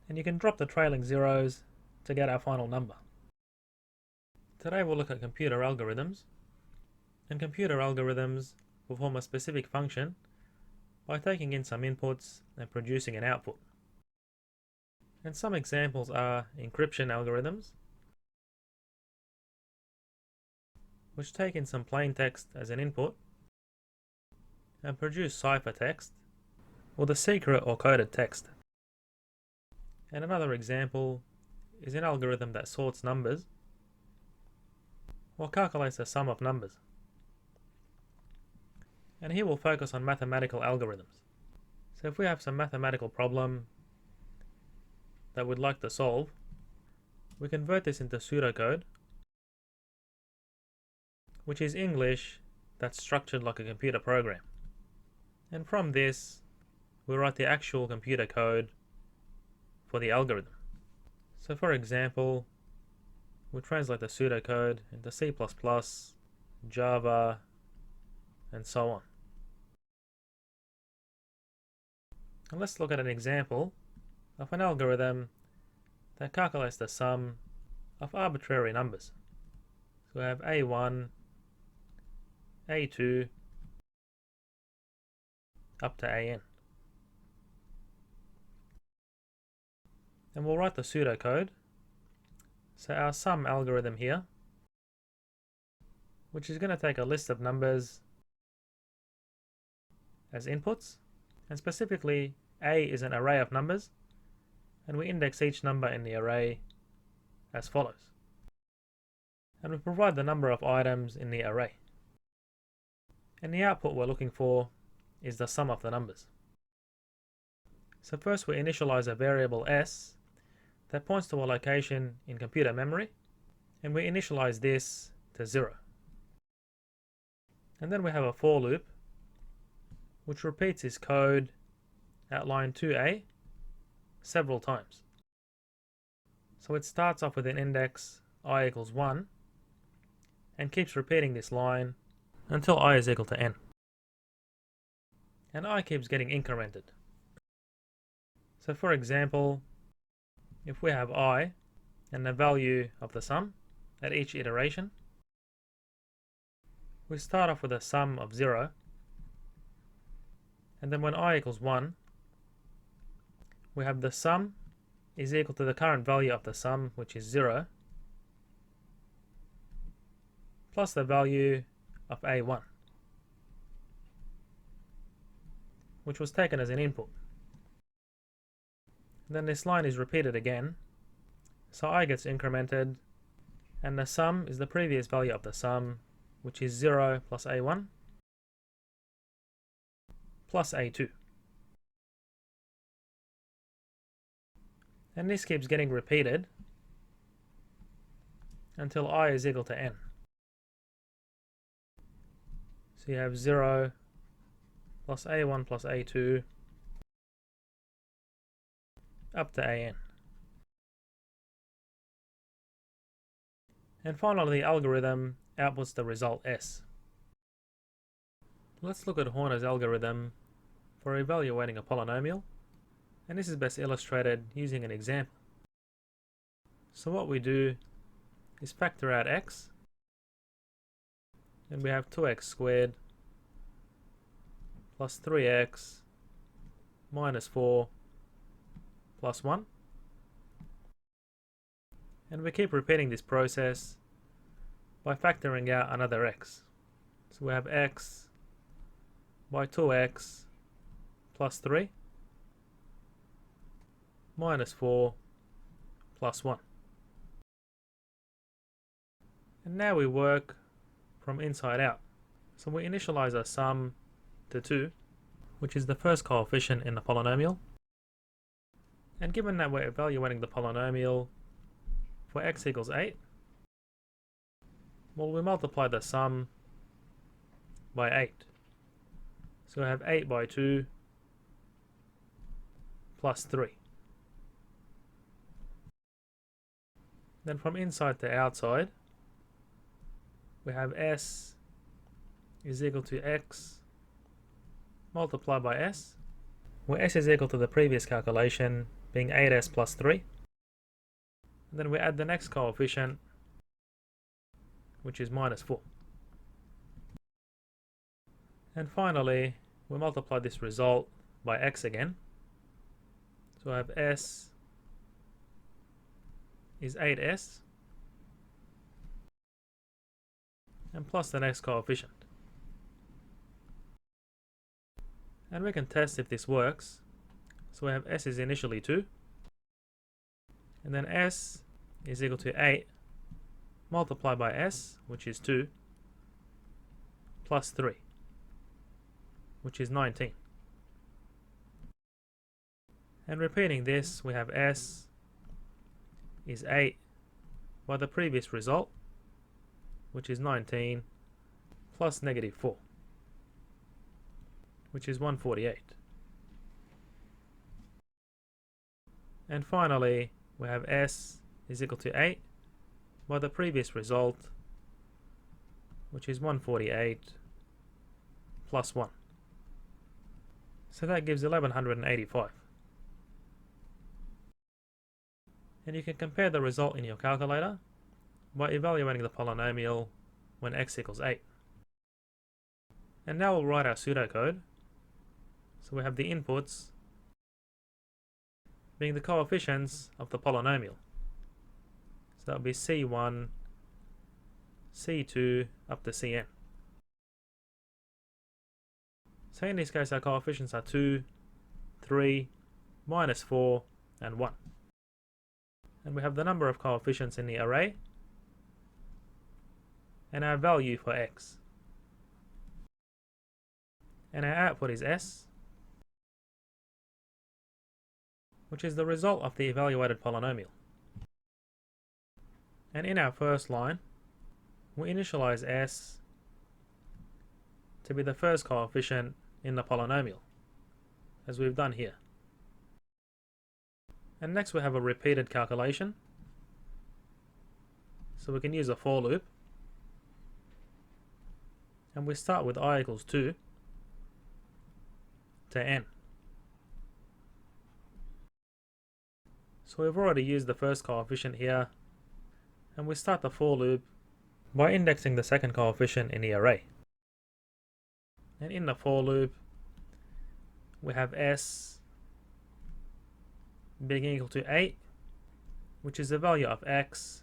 And you can drop the trailing zeros to get our final number. Today we'll look at computer algorithms, and computer algorithms perform a specific function by taking in some inputs and producing an output. And some examples are encryption algorithms, which take in some plain text as an input and produce ciphertext, or the secret or coded text. And another example is an algorithm that sorts numbers or calculates the sum of numbers. And here we'll focus on mathematical algorithms. So if we have some mathematical problem that we'd like to solve, we convert this into pseudocode, which is English that's structured like a computer program. And from this, we write the actual computer code for the algorithm. So for example, we translate the pseudocode into C++, Java, and so on. And let's look at an example of an algorithm that calculates the sum of arbitrary numbers. So we have A1, A2, up to AN. And we'll write the pseudocode. So our sum algorithm here, which is going to take a list of numbers as inputs, and specifically A is an array of numbers, and we index each number in the array as follows. And we provide the number of items in the array. And the output we're looking for is the sum of the numbers. So first we initialize a variable s that points to a location in computer memory, and we initialize this to 0. And then we have a for loop which repeats this code at line 2a several times. So it starts off with an index I equals 1 and keeps repeating this line until I is equal to n. And I keeps getting incremented. So for example, if we have I and the value of the sum at each iteration, we start off with a sum of 0, and then when I equals 1, we have the sum is equal to the current value of the sum, which is 0, plus the value of A1, which was taken as an input. Then this line is repeated again, so I gets incremented, and the sum is the previous value of the sum, which is 0 plus A1 plus A2. And this keeps getting repeated until I is equal to n. So you have 0 plus A1 plus A2 up to AN. And finally, the algorithm outputs the result S. Let's look at Horner's algorithm for evaluating a polynomial, and this is best illustrated using an example. So what we do is factor out x, and we have 2x squared plus 3x minus 4 plus 1. And we keep repeating this process by factoring out another x. So we have x by 2x plus 3 minus 4 plus 1. And now we work from inside out. So we initialize our sum to 2, which is the first coefficient in the polynomial. And given that we're evaluating the polynomial for x equals 8, well, we multiply the sum by 8. So we have 8 by 2 plus 3. Then from inside to outside, we have s is equal to x multiplied by s, where s is equal to the previous calculation being 8s plus 3. And then we add the next coefficient, which is minus 4. And finally, we multiply this result by x again. So I have s is 8s and plus the next coefficient. And we can test if this works. So we have s is initially 2, and then s is equal to 8 multiplied by s, which is 2, plus 3, which is 19. And repeating this, we have s is 8 by the previous result, which is 19, plus negative 4, which is 148. And finally, we have s is equal to 8 by the previous result, which is 148 plus 1. So that gives 1185. And you can compare the result in your calculator by evaluating the polynomial when x equals 8. And now we'll write our pseudocode. So we have the inputs being the coefficients of the polynomial. So that would be C1, C2 up to Cn. So in this case our coefficients are 2, 3, minus 4, and 1. And we have the number of coefficients in the array and our value for x. And our output is s, which is the result of the evaluated polynomial. And in our first line, we initialize s to be the first coefficient in the polynomial, as we've done here. And next we have a repeated calculation. So we can use a for loop. And we start with I equals 2 to n. So we've already used the first coefficient here, and we start the for loop by indexing the second coefficient in the array. And in the for loop, we have s being equal to 8, which is the value of x,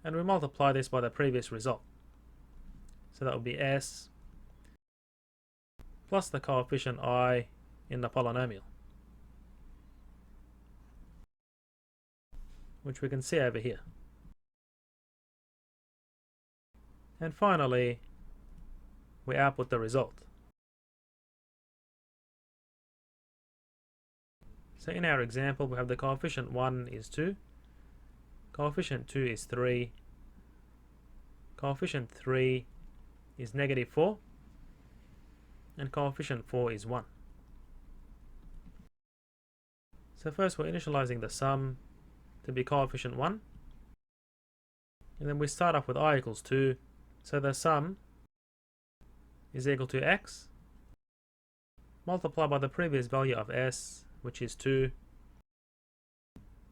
and we multiply this by the previous result. So that would be s plus the coefficient I in the polynomial, which we can see over here. And finally, we output the result. So in our example, we have the coefficient 1 is 2, coefficient 2 is 3, coefficient 3 is negative 4, and coefficient 4 is 1. So first we're initializing the sum to be coefficient 1, and then we start off with I equals 2, so the sum is equal to x multiplied by the previous value of s, which is 2,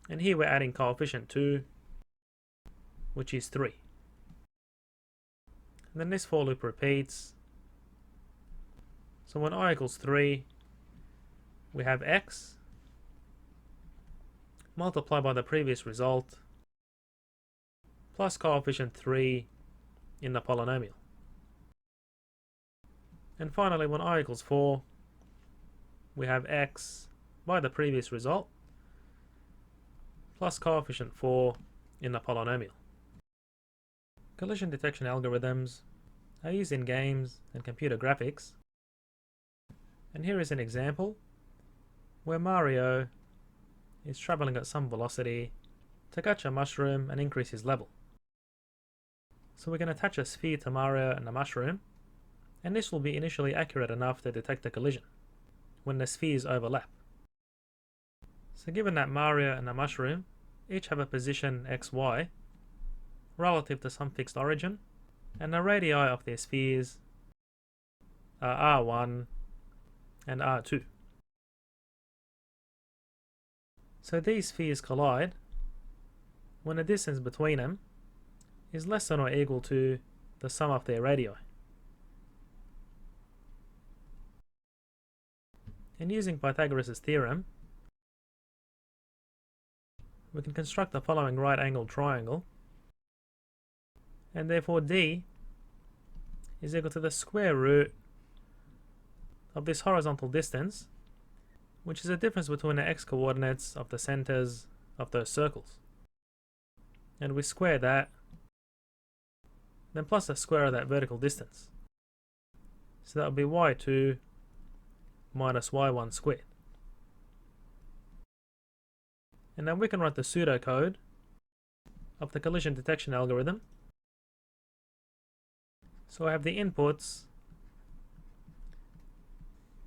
and here we're adding coefficient 2, which is 3. And then this for loop repeats. So when I equals 3, we have x multiplied by the previous result plus coefficient 3 in the polynomial. And finally, when I equals 4, we have x by the previous result plus coefficient 4 in the polynomial. Collision detection algorithms are used in games and computer graphics. And here is an example where Mario is traveling at some velocity to catch a mushroom and increase his level. So we can attach a sphere to Mario and the mushroom, and this will be initially accurate enough to detect a collision when the spheres overlap. So given that Mario and the mushroom each have a position xy relative to some fixed origin, and the radii of their spheres are r1 and r2. So these spheres collide when the distance between them is less than or equal to the sum of their radii. And using Pythagoras' theorem, we can construct the following right-angled triangle, and therefore D is equal to the square root of this horizontal distance, which is the difference between the x-coordinates of the centers of those circles. And we square that, then plus the square of that vertical distance. So that would be y2 minus y1 squared. And now we can write the pseudocode of the collision detection algorithm. So I have the inputs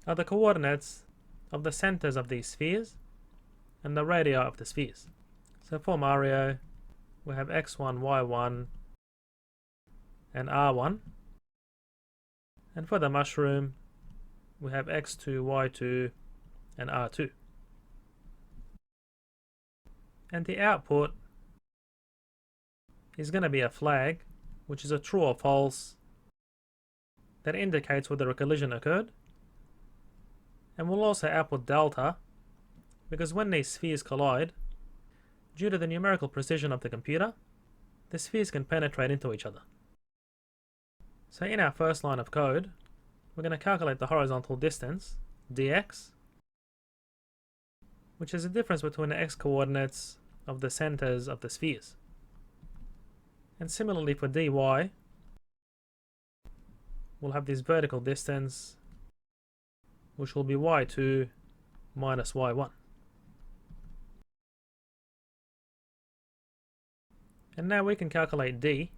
are the coordinates of the centers of these spheres and the radii of the spheres. So for Mario, we have x1, y1, and r1. And for the mushroom, we have x2, y2, and r2. And the output is going to be a flag, which is a true or false, that indicates whether a collision occurred. And we'll also output delta, because when these spheres collide, due to the numerical precision of the computer, the spheres can penetrate into each other. So in our first line of code, we're going to calculate the horizontal distance, dx, which is the difference between the x-coordinates of the centers of the spheres. And similarly for dy, we'll have this vertical distance, which will be y2 minus y1. And now we can calculate d,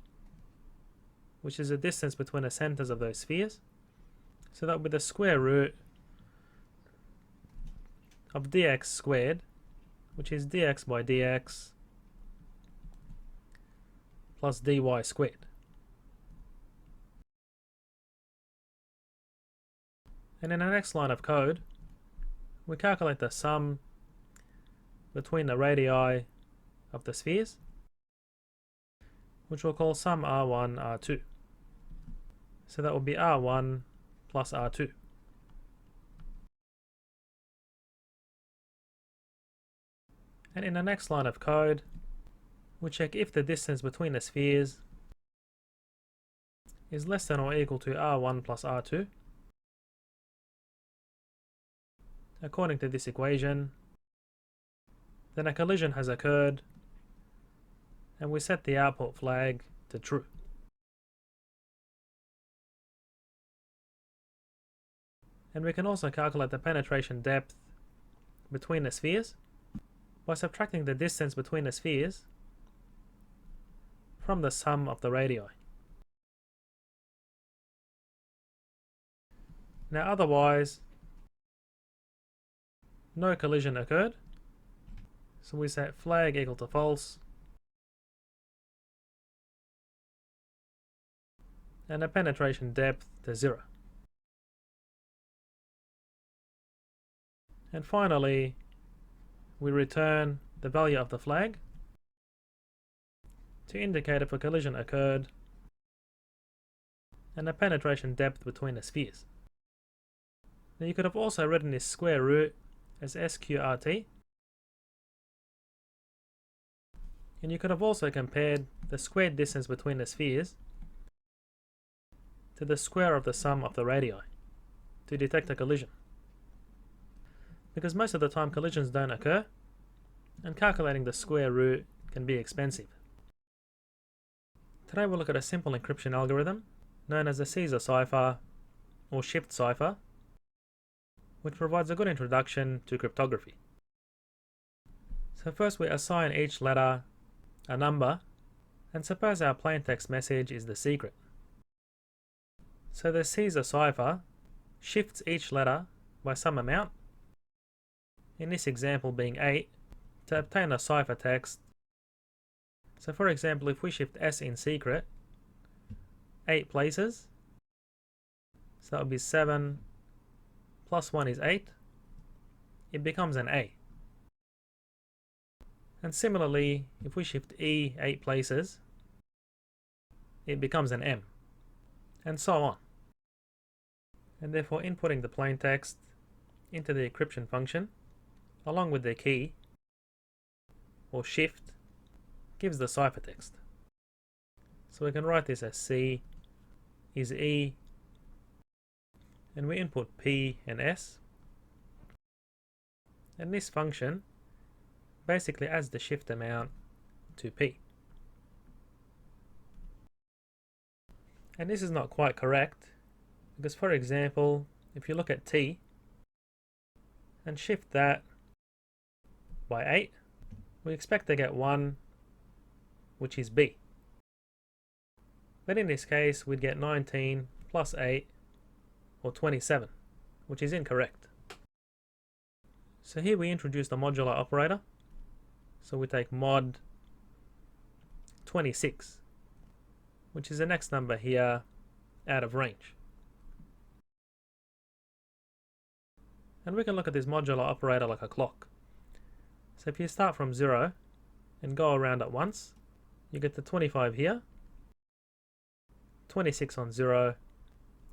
which is the distance between the centers of those spheres. So that will be the square root of dx squared, which is dx by dx plus dy squared. And in the next line of code, we calculate the sum between the radii of the spheres, which we'll call sum r1, r2. So that will be r1 plus r2. And in the next line of code, we check if the distance between the spheres is less than or equal to r1 plus r2. According to this equation, then a collision has occurred, and we set the output flag to true. And we can also calculate the penetration depth between the spheres by subtracting the distance between the spheres from the sum of the radii. Now otherwise, no collision occurred, so we set flag equal to false, and the penetration depth to 0. And finally, we return the value of the flag to indicate if a collision occurred and the penetration depth between the spheres. Now you could have also written this square root as sqrt, and you could have also compared the squared distance between the spheres to the square of the sum of the radii to detect a collision. Because most of the time collisions don't occur, and calculating the square root can be expensive. Today we'll look at a simple encryption algorithm known as the Caesar cipher or shift cipher, which provides a good introduction to cryptography. So first we assign each letter a number, and suppose our plaintext message is the secret. So the Caesar cipher shifts each letter by some amount, in this example being 8, to obtain a ciphertext. So for example, if we shift S in secret 8 places, so that would be 7 plus 1 is 8, it becomes an A. And similarly, if we shift E 8 places, it becomes an M, and so on. And therefore inputting the plaintext into the decryption function along with the key or shift gives the ciphertext. So we can write this as C is E and we input p and s, and this function basically adds the shift amount to p. And this is not quite correct, because for example, if you look at t and shift that by 8, we expect to get 1, which is b. But in this case, we'd get 19 plus 8, or 27, which is incorrect. So here we introduce the modular operator. So we take mod 26, which is the next number here out of range. And we can look at this modular operator like a clock. So if you start from 0 and go around at once, you get the 25 here, 26 on 0,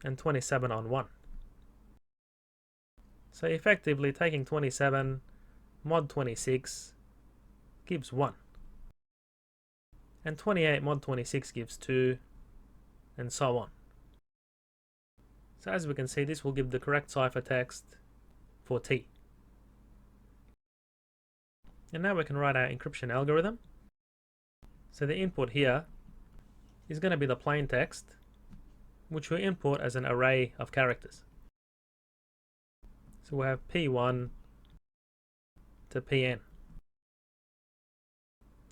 and 27 on 1. So effectively taking 27 mod 26 gives 1. And 28 mod 26 gives 2, and so on. So as we can see, this will give the correct ciphertext for T. And now we can write our encryption algorithm. So the input here is going to be the plain text, which we import as an array of characters. So we have P1 to Pn.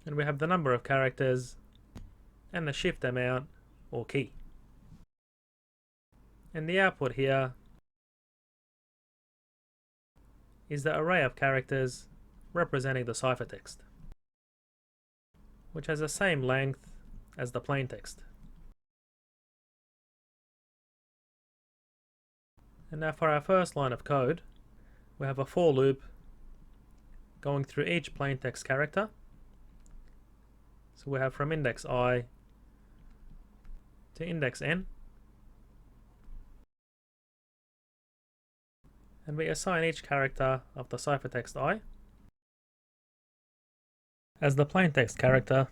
And we have the number of characters and the shift amount or key. And the output here is the array of characters representing the ciphertext, which has the same length as the plain text. And now for our first line of code, we have a for loop going through each plain text character. So we have from index I to index n, and we assign each character of the ciphertext I as the plain text character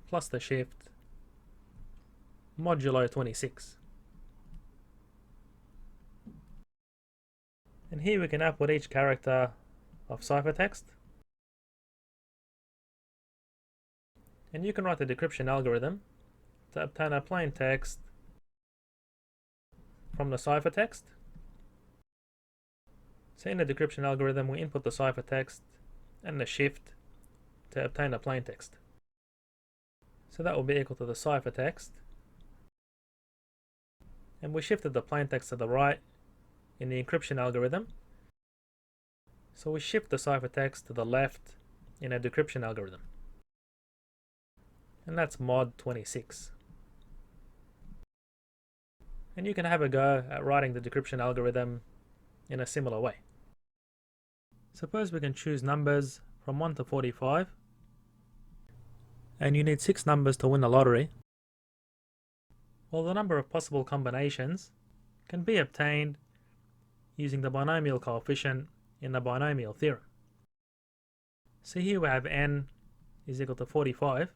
plus the shift modulo 26. And here we can output each character of ciphertext. And you can write the decryption algorithm to obtain a plain text from the ciphertext. So in the decryption algorithm, we input the ciphertext and the shift to obtain a plain text. So that will be equal to the ciphertext. And we shifted the plain text to the right in the encryption algorithm. So we shift the ciphertext to the left in a decryption algorithm. And that's mod 26. And you can have a go at writing the decryption algorithm in a similar way. Suppose we can choose numbers from 1 to 45, and you need 6 numbers to win the lottery. Well, the number of possible combinations can be obtained using the binomial coefficient in the binomial theorem. So here we have n is equal to 45.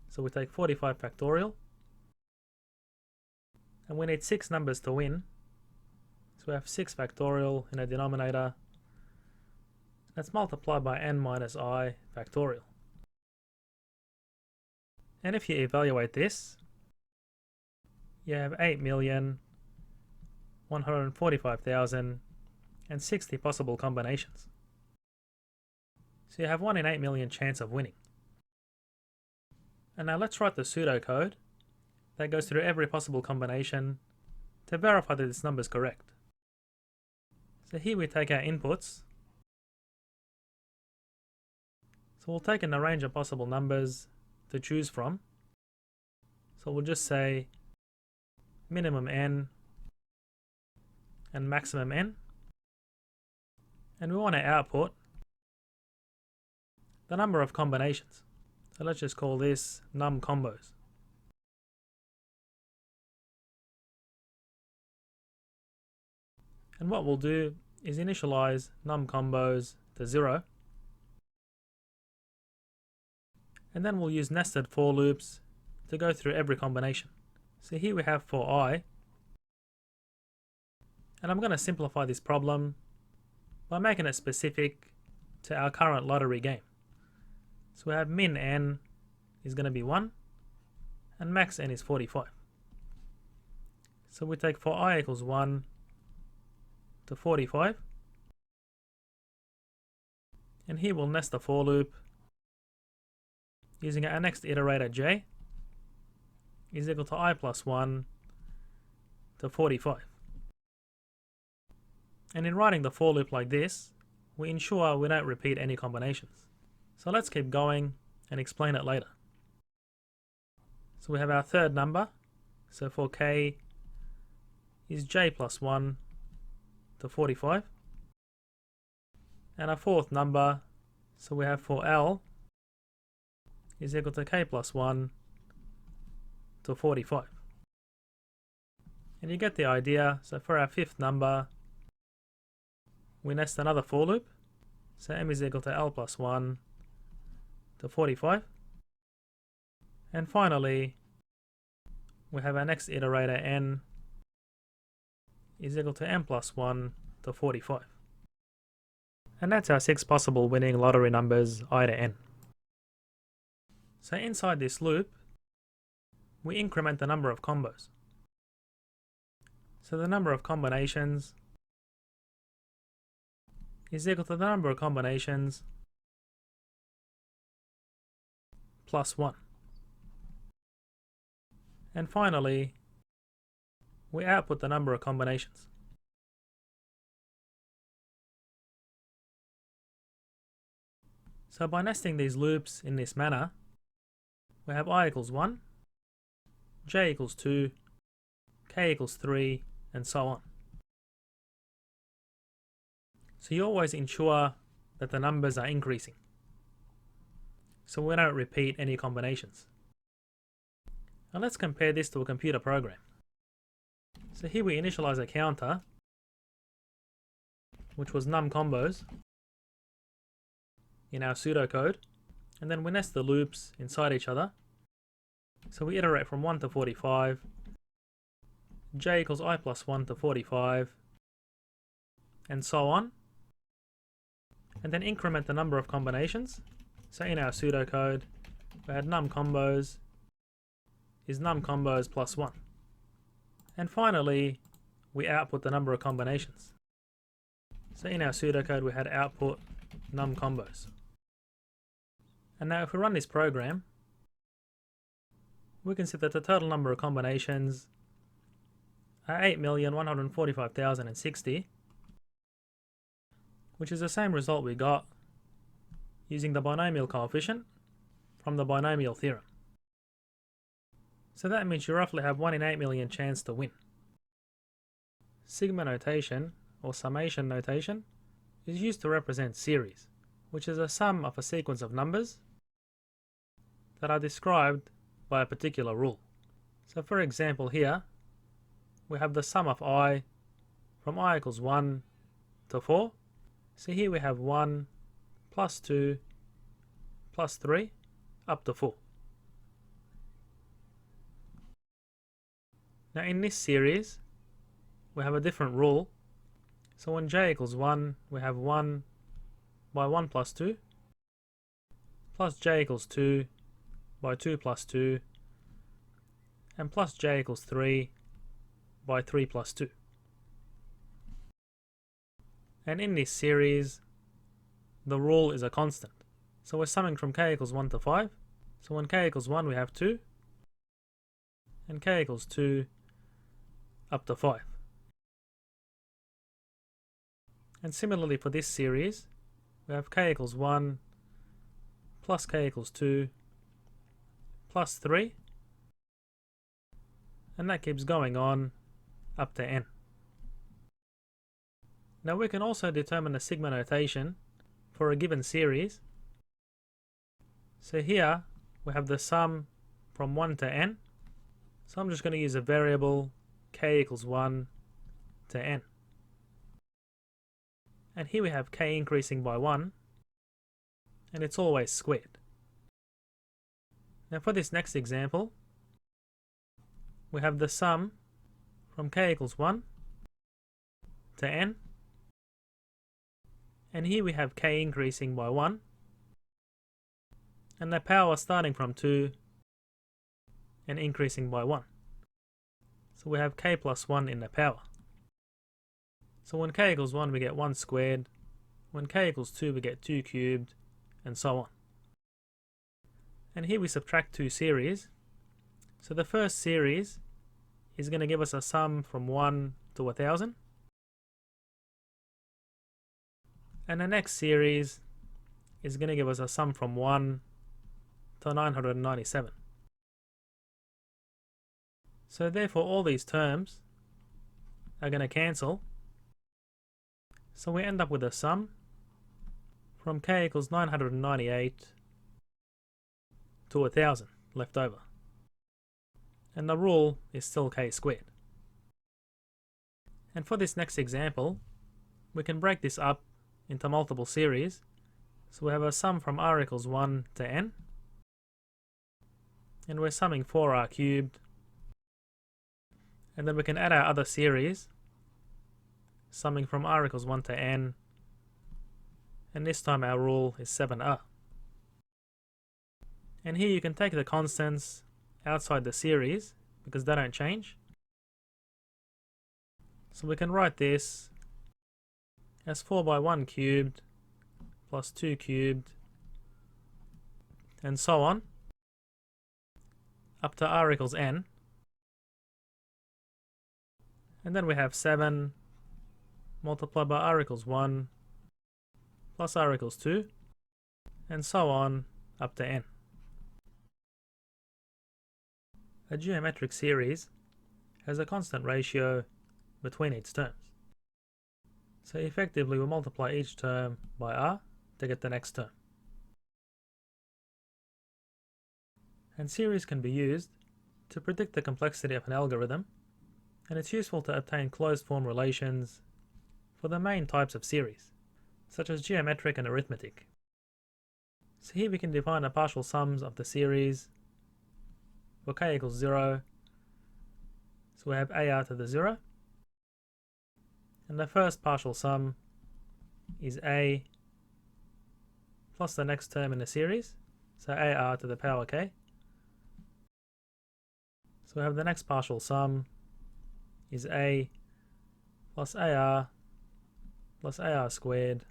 So we take 45 factorial, and we need 6 numbers to win. So we have 6 factorial in a denominator. That's multiplied by n minus I factorial. And if you evaluate this, you have 8,145,060 possible combinations. So you have 1 in 8 million chance of winning. And now let's write the pseudocode that goes through every possible combination to verify that this number is correct. So here we take our inputs. So we'll take in the range of possible numbers to choose from. So we'll just say minimum n and maximum n. And we want to output the number of combinations. So let's just call this num combos. And what we'll do is initialize num combos to 0. And then we'll use nested for loops to go through every combination. So here we have for I, and I'm going to simplify this problem by making it specific to our current lottery game. So we have min n is going to be 1 and max n is 45. So we take for I equals 1 to 45, and here we'll nest the for loop using our next iterator j is equal to I plus 1 to 45. And in writing the for loop like this, we ensure we don't repeat any combinations. So let's keep going and explain it later. So we have our third number, so for k is j plus 1 to 45. And our fourth number, so we have for L is equal to k plus 1 to 45. And you get the idea. So for our fifth number, we nest another for loop. So m is equal to L plus 1 to 45. And finally, we have our next iterator n is equal to m plus 1 to 45. And that's our 6 possible winning lottery numbers I to n. So inside this loop, we increment the number of combos. So the number of combinations is equal to the number of combinations plus 1. And finally, we output the number of combinations. So by nesting these loops in this manner, we have I equals 1, j equals 2, k equals 3, and so on. So you always ensure that the numbers are increasing, so we don't repeat any combinations. Now let's compare this to a computer program. So here we initialize a counter, which was num combos in our pseudocode, and then we nest the loops inside each other. So we iterate from 1 to 45, j equals I plus 1 to 45, and so on, and then increment the number of combinations. So in our pseudocode, we had num combos is num combos plus 1. And finally, we output the number of combinations. So in our pseudocode, we had output num combos. And now if we run this program, we can see that the total number of combinations are 8,145,060, which is the same result we got using the binomial coefficient from the binomial theorem. So that means you roughly have 1 in 8 million chance to win. Sigma notation, or summation notation, is used to represent series, which is a sum of a sequence of numbers that are described by a particular rule. So for example here, we have the sum of I from I equals 1 to 4. So here we have 1 plus 2 plus 3 up to 4. Now in this series, we have a different rule. So when j equals 1, we have 1 by 1 plus 2, plus j equals 2 by 2 plus 2, and plus j equals 3 by 3 plus 2. And in this series, the rule is a constant. So we're summing from k equals 1 to 5. So when k equals 1, we have 2, and k equals 2 up to 5. And similarly for this series, we have k equals 1 plus k equals 2 plus 3, and that keeps going on up to n. Now we can also determine the sigma notation for a given series. So here we have the sum from 1 to n. So I'm just going to use a variable k equals 1 to n. And here we have k increasing by 1, and it's always squared. Now for this next example, we have the sum from k equals 1 to n, and here we have k increasing by 1, and the power starting from 2 and increasing by 1. So we have k plus 1 in the power. So when k equals 1 we get 1 squared, when k equals 2 we get 2 cubed, and so on. And here we subtract two series. So the first series is going to give us a sum from 1 to 1000. And the next series is going to give us a sum from 1 to 997. So therefore all these terms are going to cancel. So we end up with a sum from k equals 998 to 1000 left over. And the rule is still k squared. And for this next example, we can break this up into multiple series. So we have a sum from r equals 1 to n, and we're summing 4r cubed, and then we can add our other series, summing from r equals 1 to n, and this time our rule is 7r. And here you can take the constants outside the series because they don't change. So we can write this as 4 by 1 cubed plus 2 cubed, and so on, up to r equals n. And then we have 7 multiplied by r equals 1 plus r equals 2, and so on up to n. A geometric series has a constant ratio between its terms. So effectively we multiply each term by r to get the next term. And series can be used to predict the complexity of an algorithm, and it's useful to obtain closed form relations for the main types of series, such as geometric and arithmetic. So here we can define the partial sums of the series for k equals 0. So we have ar to the 0, and the first partial sum is a plus the next term in the series, so ar to the power k. So we have the next partial sum is a plus ar squared,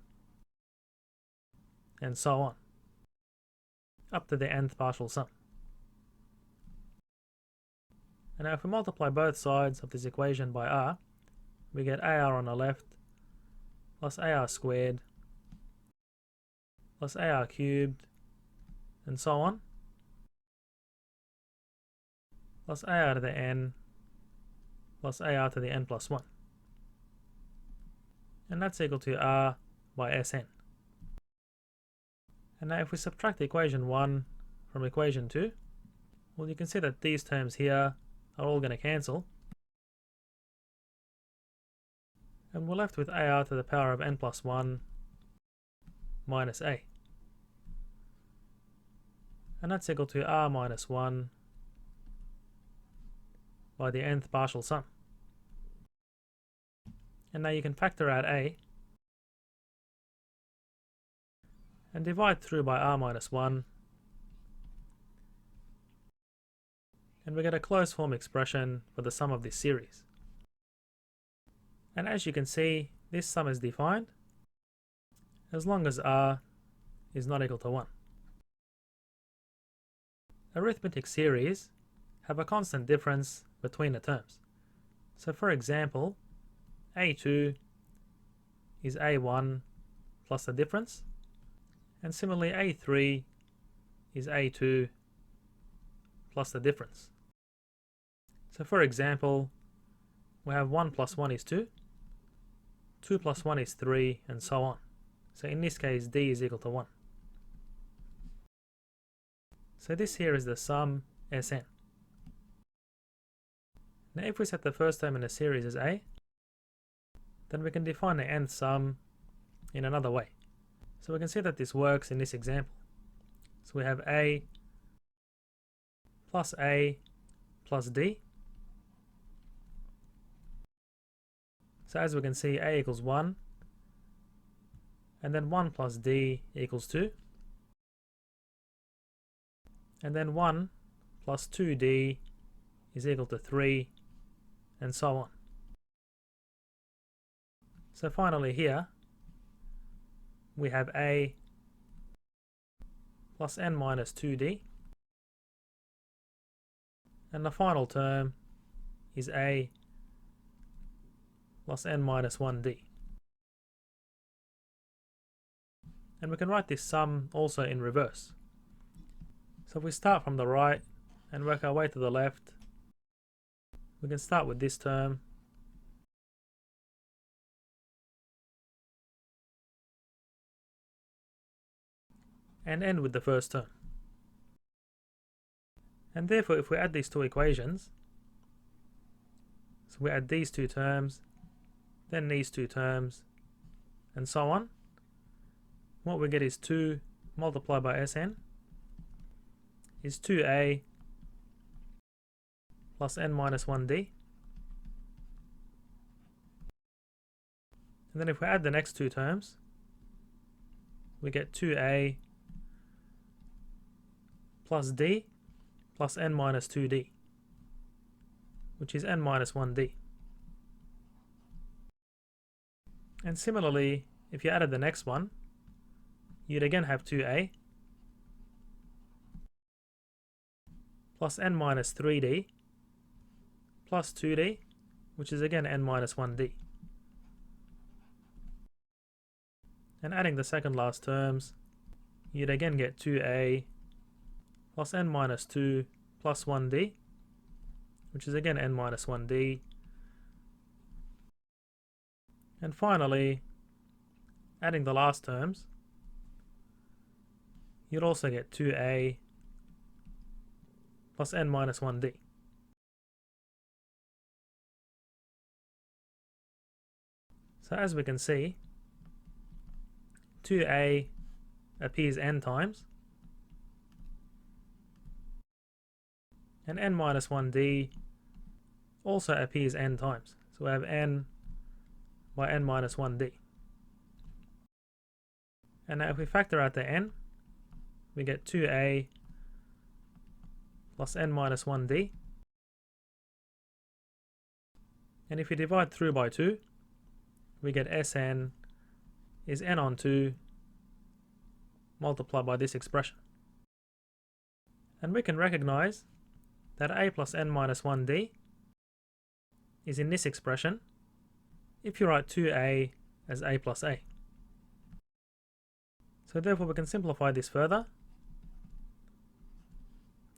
and so on, up to the nth partial sum. And now if we multiply both sides of this equation by r, we get ar on the left plus ar squared plus ar cubed, and so on, plus ar to the n plus ar to the n plus 1. And that's equal to r by Sn. And now if we subtract equation 1 from equation 2, well, you can see that these terms here are all going to cancel, and we're left with ar to the power of n plus 1 minus a, and that's equal to r minus 1 by the nth partial sum. And now you can factor out a and divide through by r minus 1, and we get a closed form expression for the sum of this series. And as you can see, this sum is defined as long as r is not equal to 1. Arithmetic series have a constant difference between the terms. So for example, a2 is a1 plus the difference, and similarly a3 is a2 plus the difference. So for example, we have 1 plus 1 is 2, 2 plus 1 is 3, and so on. So in this case, d is equal to 1. So this here is the sum Sn. Now if we set the first term in the series as a, then we can define the nth sum in another way. So we can see that this works in this example. So we have a plus d So as we can see, a equals 1, and then 1 plus d equals 2, and then 1 plus 2d is equal to 3, and so on. So finally here, we have a plus n minus 2d, and the final term is a plus n minus 1d. And we can write this sum also in reverse. So if we start from the right and work our way to the left, we can start with this term, and end with the first term. And therefore, if we add these two equations, so we add these two terms, then these two terms, and so on, what we get is 2 multiplied by Sn is 2a plus n minus 1d. And then if we add the next two terms, we get 2a plus d plus n minus 2d, which is n minus 1d. And similarly, if you added the next one, you'd again have 2a plus n minus 3d plus 2d, which is again n minus 1d. And adding the second last terms, you'd again get 2a plus n minus 2 plus 1d, which is again n minus 1d. And finally, adding the last terms, you'd also get 2a plus n minus 1d. So as we can see, 2a appears n times, and n minus 1d also appears n times. So we have n by n minus 1d. And now if we factor out the n, we get 2a plus n minus 1d. And if we divide through by 2, we get Sn is n on 2 multiplied by this expression. And we can recognize that a plus n minus 1d is in this expression if you write 2a as a plus a. So therefore we can simplify this further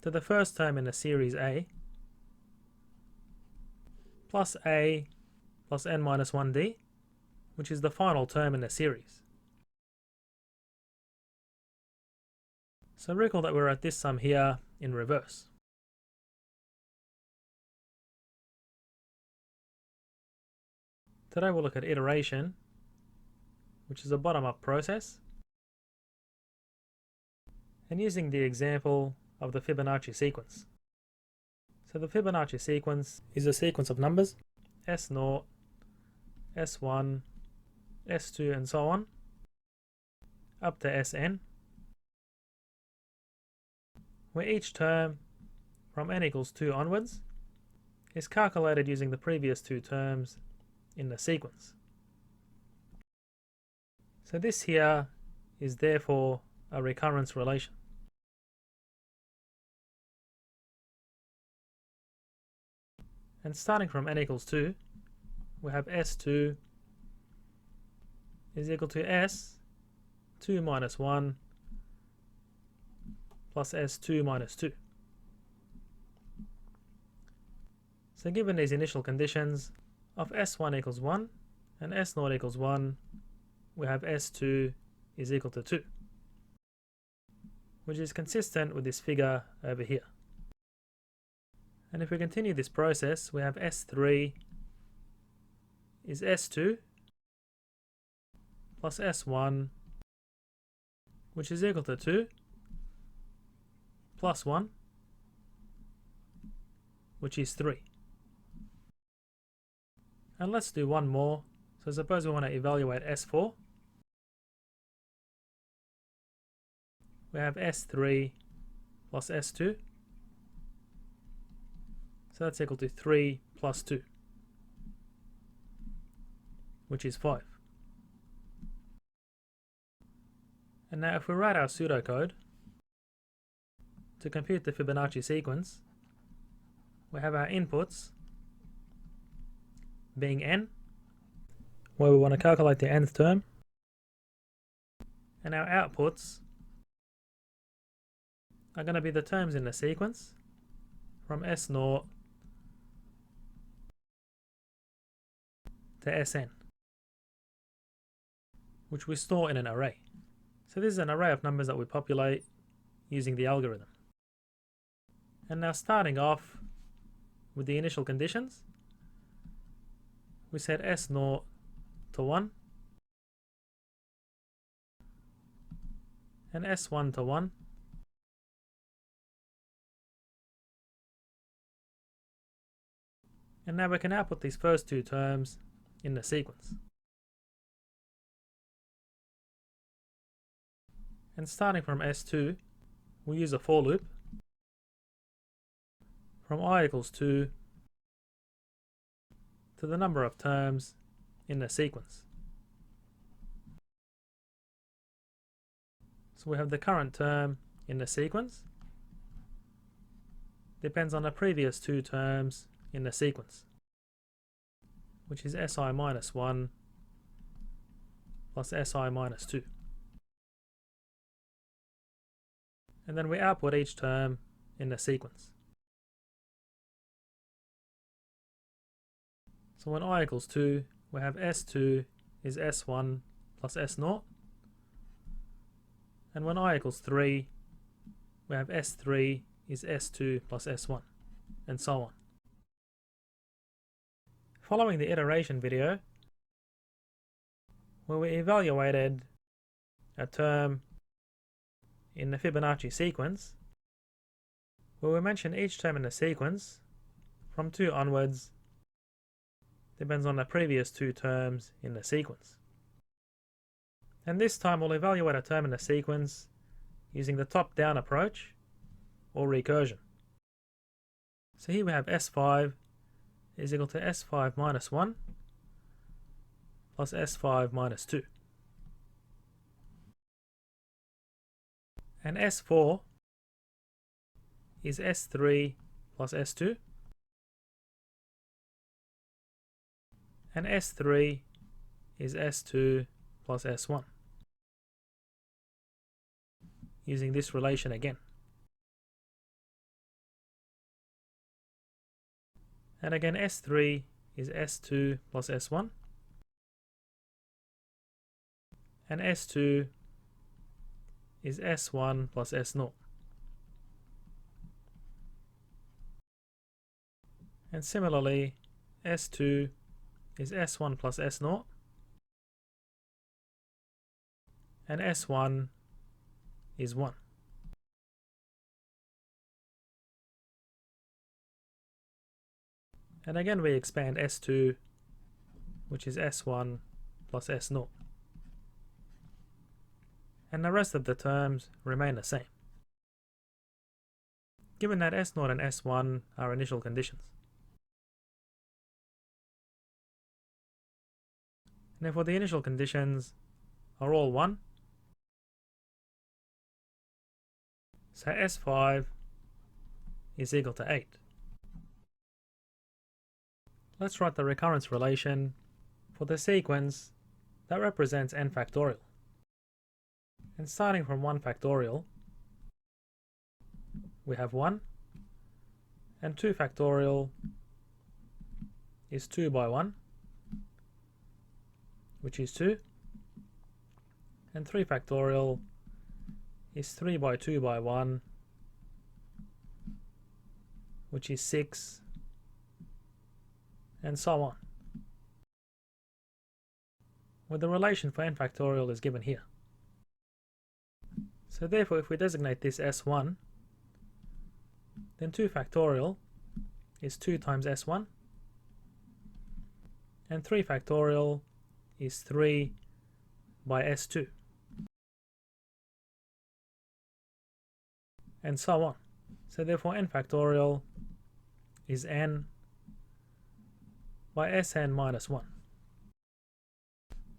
to the first term in the series a plus a plus n minus 1d, which is the final term in the series. So recall that we're at this sum here in reverse. Today we'll look at iteration, which is a bottom-up process, and using the example of the Fibonacci sequence. So the Fibonacci sequence is a sequence of numbers S0, S1, S2 and so on up to Sn, where each term from n equals 2 onwards is calculated using the previous two terms in the sequence. So this here is therefore a recurrence relation. And starting from n equals 2, we have S2 is equal to S2 minus 1 plus S2 minus 2. So given these initial conditions of S1 equals 1 and S0 equals 1, we have S2 is equal to 2, which is consistent with this figure over here. And if we continue this process, we have S3 is S2 plus S1, which is equal to 2 plus 1, which is 3. And let's do one more. So suppose we want to evaluate S4. We have S3 plus S2. So that's equal to 3 plus 2, which is 5. And now if we write our pseudocode to compute the Fibonacci sequence, we have our inputs being n, where we want to calculate the nth term, and our outputs are going to be the terms in the sequence from S0 to Sn, which we store in an array. So this is an array of numbers that we populate using the algorithm. And now starting off with the initial conditions, we set S0 to 1 and S1 to 1 and now we can output these first two terms in the sequence. And starting from S2, we use a for loop from I equals 2 to the number of terms in the sequence. So we have the current term in the sequence depends on the previous two terms in the sequence, which is Si minus 1 plus Si minus 2. And then we output each term in the sequence. So when I equals 2, we have S2 is S1 plus S0. And when I equals 3, we have S3 is S2 plus S1, and so on. Following the iteration video, where we evaluated a term in the Fibonacci sequence, where we mention each term in the sequence from 2 onwards depends on the previous two terms in the sequence. And this time we'll evaluate a term in the sequence using the top-down approach or recursion. So here we have S5 is equal to S5 minus 1 plus S5 minus 2. And S4 is S3 plus S2. And S3 is S2 plus S1, using this relation again. And again, S3 is S2 plus S1, and S2 is S1 plus S0. And similarly, S2 is S1 plus S0, and S1 is 1. And again we expand S2, which is S1 plus S0. And the rest of the terms remain the same, given that S0 and S1 are initial conditions. And therefore the initial conditions are all 1. So S5 is equal to 8. Let's write the recurrence relation for the sequence that represents n factorial. And starting from 1 factorial, we have 1, and 2 factorial is 2 by 1, which is 2, and 3 factorial is 3 by 2 by 1, which is 6, and so on, where the relation for n factorial is given here. So therefore if we designate this S1, then 2 factorial is 2 times S1, And 3 factorial is 3 by s2. And so on. So therefore n factorial is n by Sn minus 1.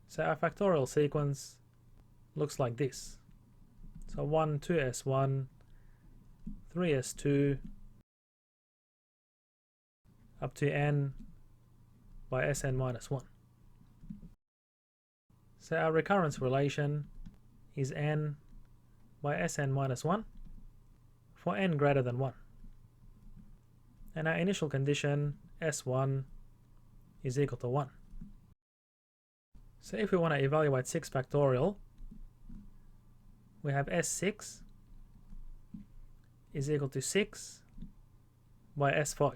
So our factorial sequence looks like this. So 1, 2s1, 3s2, up to n by Sn minus 1. So our recurrence relation is n by Sn minus 1 for n greater than 1. And our initial condition s1 is equal to 1. So if we want to evaluate 6 factorial, we have s6 is equal to 6 by s5.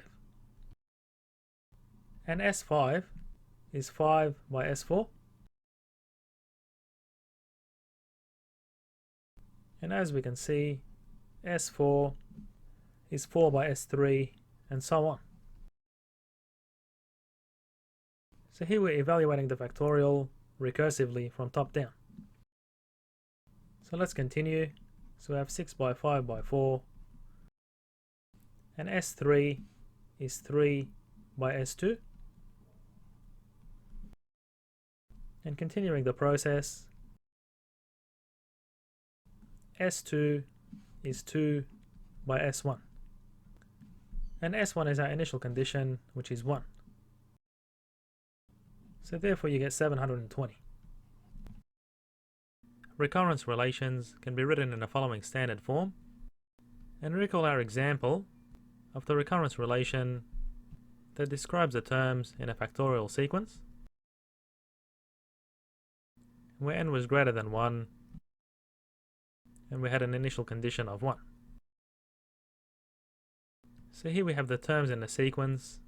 And s5 is 5 by s4. And as we can see, s4 is 4 by s3, and so on. So here we're evaluating the factorial recursively from top down. So let's continue. So we have 6 by 5 by 4, and s3 is 3 by s2. And continuing the process, s2 is 2 by s1. And s1 is our initial condition, which is 1. So therefore you get 720. Recurrence relations can be written in the following standard form. And recall our example of the recurrence relation that describes the terms in a factorial sequence, where n was greater than 1 and we had an initial condition of 1. So here we have the terms in the sequence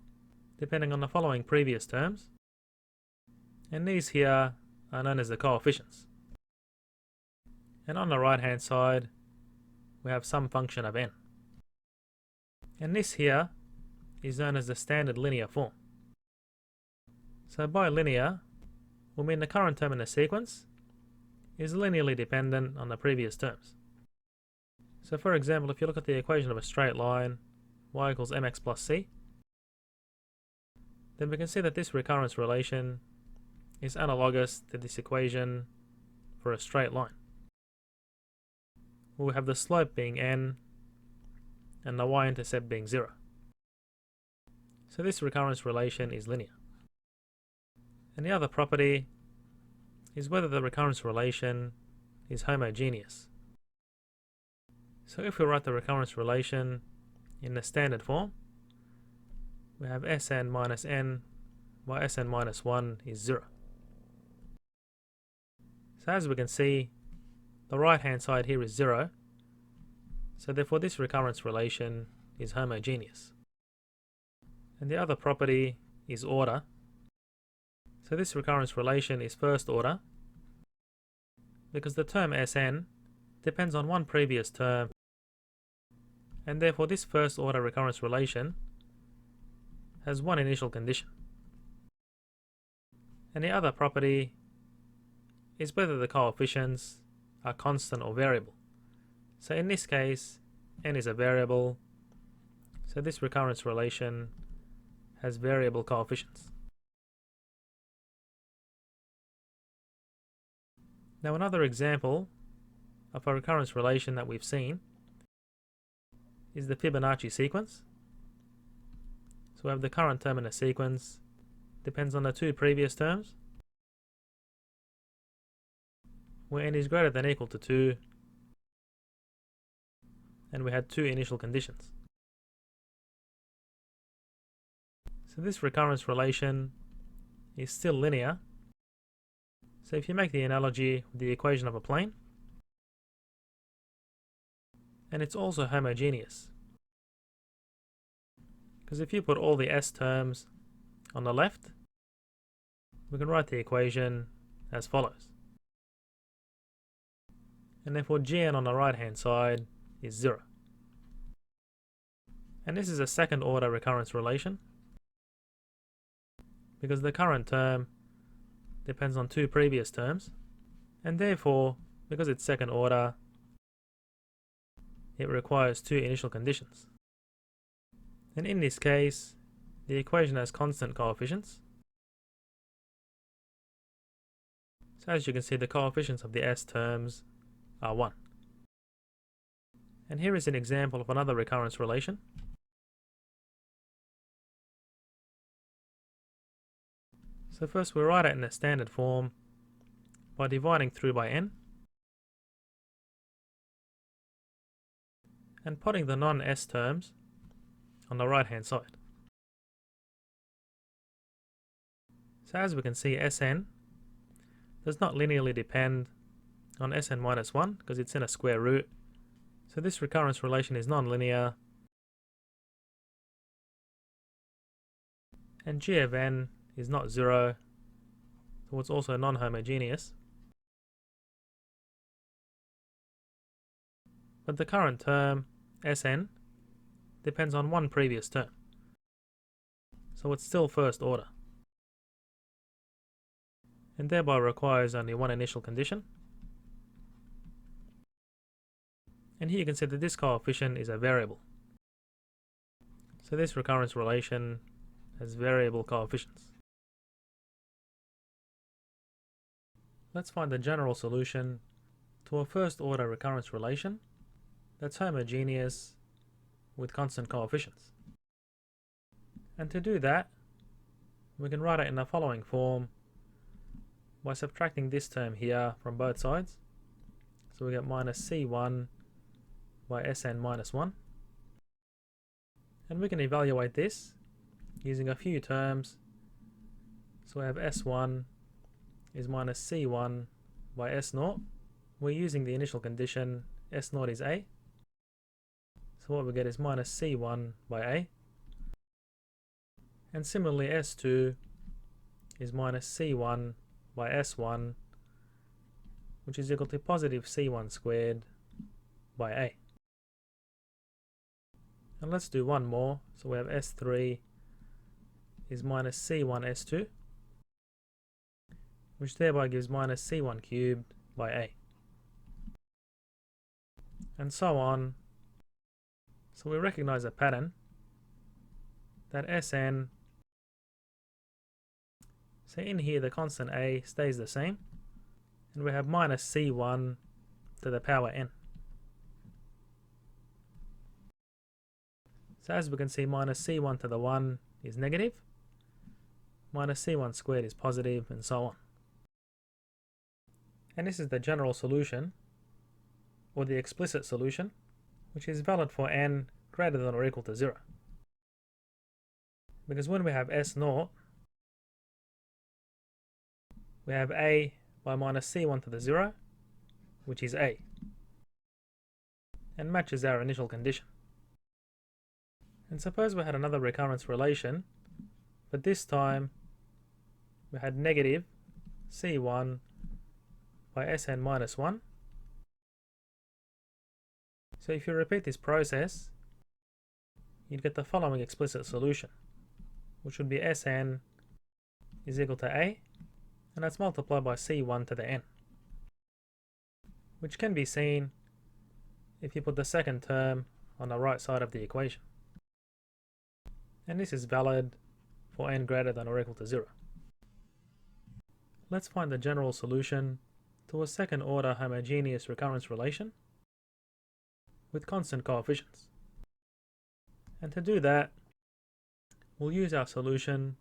depending on the following previous terms, and these here are known as the coefficients. And on the right hand side we have some function of n, and this here is known as the standard linear form. So by linear will mean the current term in the sequence is linearly dependent on the previous terms. So for example, if you look at the equation of a straight line, y equals mx plus c, then we can see that this recurrence relation is analogous to this equation for a straight line. We have the slope being n and the y-intercept being 0. So this recurrence relation is linear. And the other property is whether the recurrence relation is homogeneous. So if we write the recurrence relation in the standard form, we have Sn minus n by Sn minus 1 is 0. So as we can see, the right hand side here is 0, so therefore this recurrence relation is homogeneous. And the other property is order. So this recurrence relation is first order because the term Sn depends on one previous term, and therefore this first order recurrence relation has one initial condition. And the other property is whether the coefficients are constant or variable. So in this case, n is a variable, so this recurrence relation has variable coefficients. Now another example of a recurrence relation that we've seen is the Fibonacci sequence. So we have the current term in a sequence depends on the two previous terms, where n is greater than or equal to 2, and we had two initial conditions. So this recurrence relation is still linear. So if you make the analogy with the equation of a plane, and it's also homogeneous, because if you put all the s terms on the left, we can write the equation as follows. And therefore Gn on the right hand side is 0. And this is a second order recurrence relation, because the current term depends on two previous terms, and therefore, because it's second order, it requires two initial conditions. And in this case, the equation has constant coefficients. So as you can see, the coefficients of the s terms are 1. And here is an example of another recurrence relation. So first we write it in a standard form by dividing through by n and putting the non-s terms on the right hand side. So as we can see, Sn does not linearly depend on Sn minus 1 because it's in a square root. So this recurrence relation is non-linear, and g of n is not 0, so it's also non-homogeneous. But the current term, Sn, depends on one previous term, so it's still first order, and thereby requires only one initial condition. And here you can see that this coefficient is a variable. So this recurrence relation has variable coefficients. Let's find the general solution to a first order recurrence relation that's homogeneous with constant coefficients. And to do that, we can write it in the following form by subtracting this term here from both sides. So we get minus c1 by Sn minus 1. And we can evaluate this using a few terms. So we have S1 is minus C1 by S0. We're using the initial condition S0 is A. So what we get is minus C1 by A. And similarly S2 is minus C1 by S1, which is equal to positive C1 squared by A. And let's do one more. So we have S3 is minus C1 S2, which thereby gives minus C1 cubed by A. And so on. So we recognize a pattern that Sn, so in here the constant A stays the same, and we have minus C1 to the power n. So as we can see, minus C1 to the 1 is negative, minus C1 squared is positive, and so on. And this is the general solution, or the explicit solution, which is valid for n greater than or equal to 0. Because when we have S0, we have A by minus C1 to the 0, which is A, and matches our initial condition. And suppose we had another recurrence relation, but this time we had negative C1 by Sn minus 1. So if you repeat this process, you'd get the following explicit solution, which would be Sn is equal to A, and that's multiplied by C1 to the n, which can be seen if you put the second term on the right side of the equation. And this is valid for n greater than or equal to 0. Let's find the general solution to a second order homogeneous recurrence relation with constant coefficients. And to do that, we'll use our solution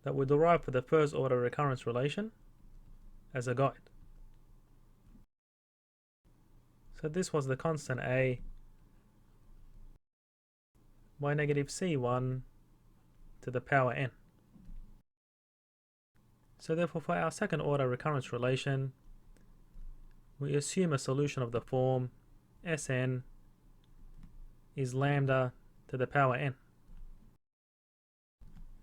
that we derived for the first order recurrence relation as a guide. So this was the constant A by negative C1 to the power n. So therefore for our second order recurrence relation, we assume a solution of the form Sn is lambda to the power n.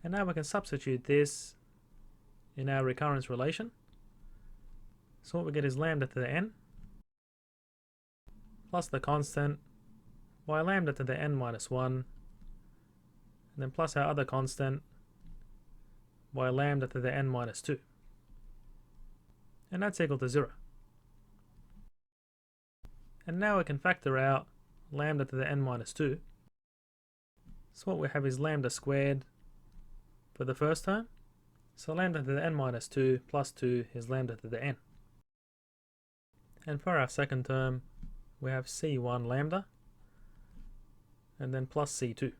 And now we can substitute this in our recurrence relation. So what we get is lambda to the n plus the constant by lambda to the n minus 1, and then plus our other constant by lambda to the n minus 2. And that's equal to 0. And now we can factor out lambda to the n minus 2. So what we have is lambda squared for the first term. So lambda to the n minus 2 plus 2 is lambda to the n. And for our second term, we have c1 lambda, and then plus c2.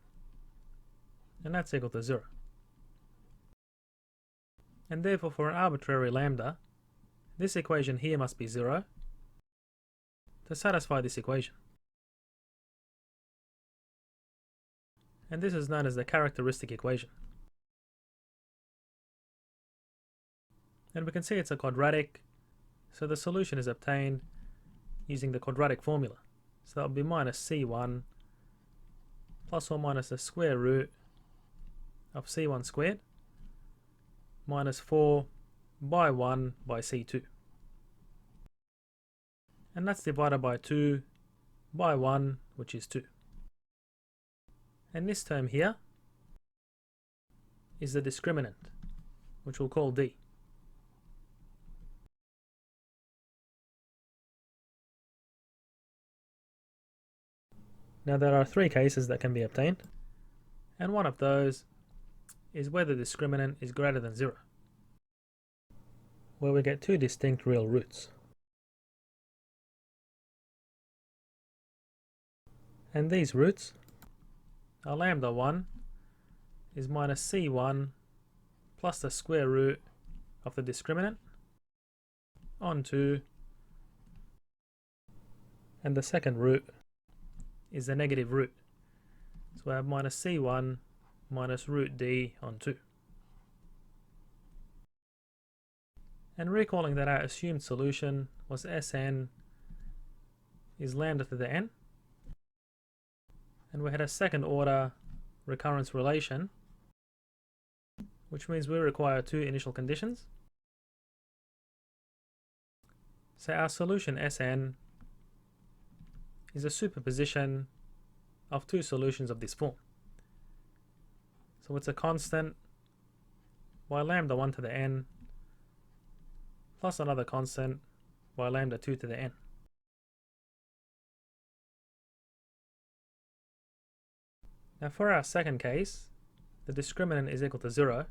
And that's equal to 0. And therefore for an arbitrary lambda, this equation here must be 0 to satisfy this equation. And this is known as the characteristic equation. And we can see it's a quadratic, so the solution is obtained using the quadratic formula. So that would be minus c1 plus or minus the square root of c1 squared minus 4 by 1 by c2. And that's divided by 2 by 1, which is 2. And this term here is the discriminant, which we'll call d. Now there are 3 cases that can be obtained, and one of those is where the discriminant is greater than 0, where we get 2 distinct real roots. And these roots are lambda 1 is minus c1 plus the square root of the discriminant on 2, and the second root is the negative root. So we have minus c1 minus root d on 2. And recalling that our assumed solution was Sn is lambda to the n, and we had a second order recurrence relation, which means we require 2 initial conditions. So our solution Sn is a superposition of 2 solutions of this form. So it's a constant by lambda 1 to the n plus another constant by lambda 2 to the n. Now for our second case, the discriminant is equal to 0.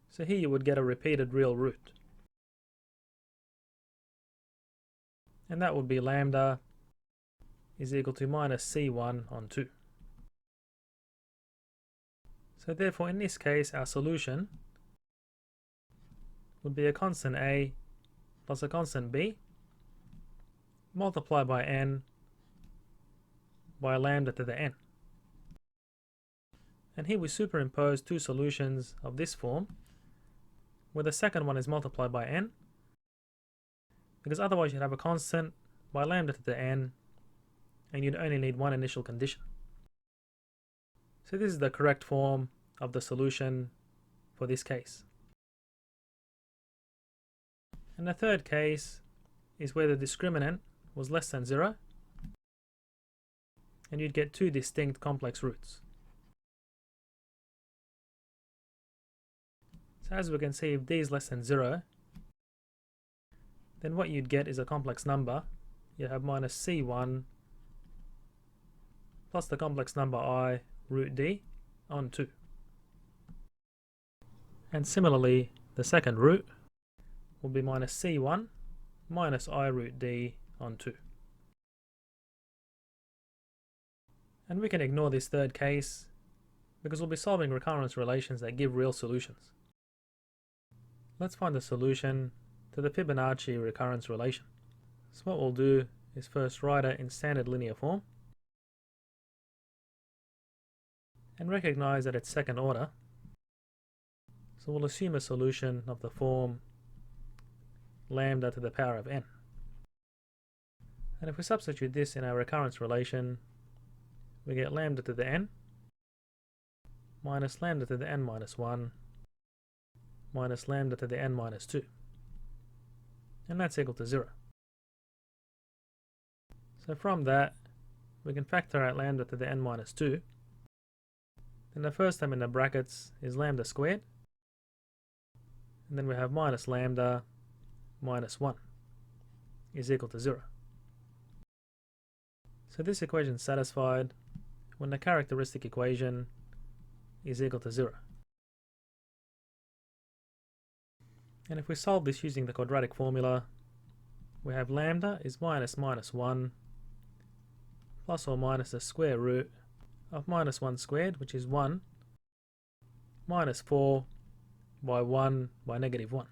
So here you would get a repeated real root. And that would be lambda is equal to minus c1 on 2. So therefore in this case our solution would be a constant a plus a constant b multiplied by n by lambda to the n. And here we superimpose 2 solutions of this form, where the second one is multiplied by n, because otherwise you'd have a constant by lambda to the n, and you'd only need 1 initial condition. So this is the correct form of the solution for this case. And the third case is where the discriminant was less than 0, and you'd get 2 distinct complex roots. So as we can see, if d is less than 0, then what you'd get is a complex number. You have minus c1 plus the complex number I root d on 2. And similarly, the second root will be minus c1 minus I root d on 2. And we can ignore this third case because we'll be solving recurrence relations that give real solutions. Let's find the solution to the Fibonacci recurrence relation. So what we'll do is first write it in standard linear form and recognize that it's second order. So we'll assume a solution of the form lambda to the power of n. And if we substitute this in our recurrence relation, we get lambda to the n minus lambda to the n minus 1 minus lambda to the n minus 2. And that's equal to 0. So from that, we can factor out lambda to the n minus 2. Then the first term in the brackets is lambda squared, and then we have minus lambda minus 1 is equal to 0. So this equation is satisfied when the characteristic equation is equal to 0. And if we solve this using the quadratic formula, we have lambda is minus 1 plus or minus the square root of minus 1 squared, which is 1, minus 4 by 1 by negative 1.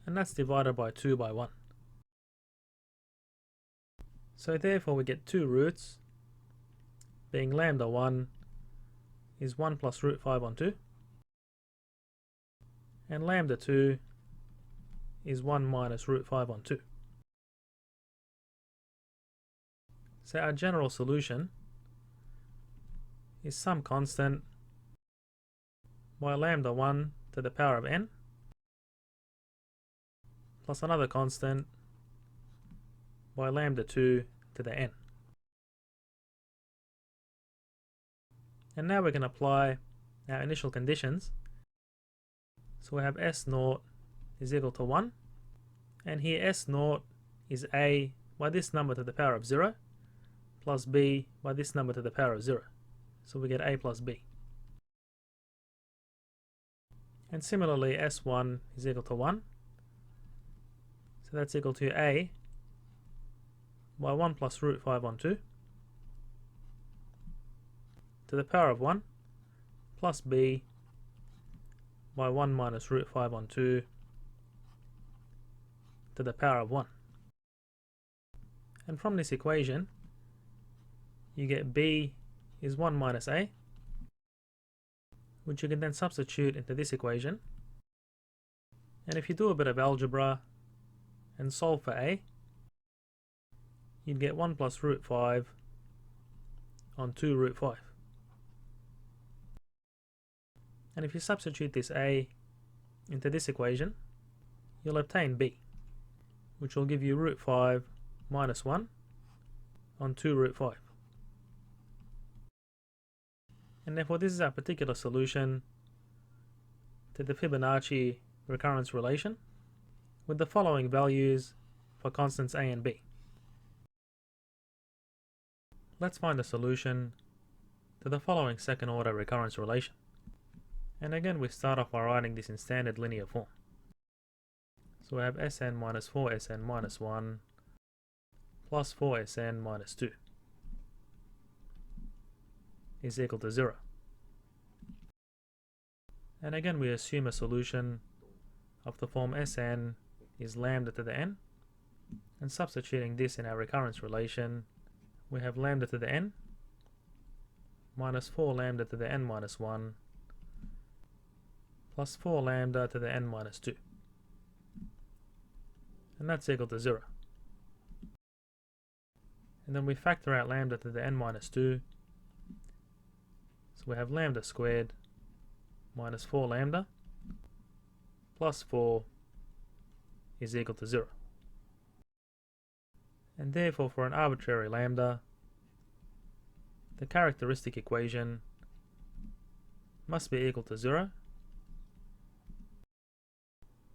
And that's divided by 2 by 1. So therefore we get two roots, being lambda 1 is 1 plus root 5 on 2, and lambda 2 is 1 minus root 5 on 2. So our general solution is some constant by lambda 1 to the power of n plus another constant by lambda 2 to the n. And now we can apply our initial conditions. So we have S0 is equal to 1, and here S0 is a by this number to the power of 0 plus b by this number to the power of 0. So we get a plus b. And similarly S1 is equal to 1, so that's equal to a by 1 plus root 5 on 2 to the power of 1 plus b by 1 minus root 5 on 2 to the power of 1. And from this equation you get b is 1 minus a, which you can then substitute into this equation. And if you do a bit of algebra and solve for a, you'd get 1 plus root 5 on 2 root 5. And if you substitute this a into this equation, you'll obtain b, which will give you root 5 minus 1 on 2 root 5. And therefore this is our particular solution to the Fibonacci recurrence relation with the following values for constants a and b. Let's find the solution to the following second order recurrence relation. And again we start off by writing this in standard linear form. So we have Sn minus 4Sn minus 1 plus 4Sn minus 2 is equal to 0. And again we assume a solution of the form Sn is lambda to the n, and substituting this in our recurrence relation, we have lambda to the n minus 4 lambda to the n minus 1 plus 4 lambda to the n minus 2, and that's equal to 0. And then we factor out lambda to the n minus 2, so we have lambda squared minus 4 lambda plus 4 is equal to 0. And therefore for an arbitrary lambda, the characteristic equation must be equal to 0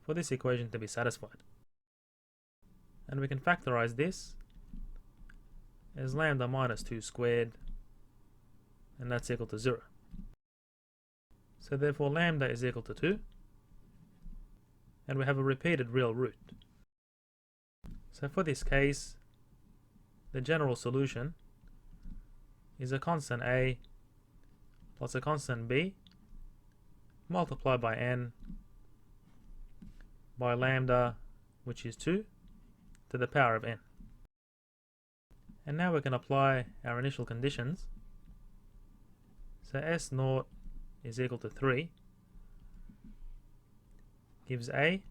for this equation to be satisfied. And we can factorize this as lambda minus 2 squared, and that's equal to 0. So therefore lambda is equal to 2, and we have a repeated real root. So for this case, the general solution is a constant a plus a constant b multiplied by n by lambda, which is 2, to the power of n. And now we can apply our initial conditions. So S0 is equal to 3 gives a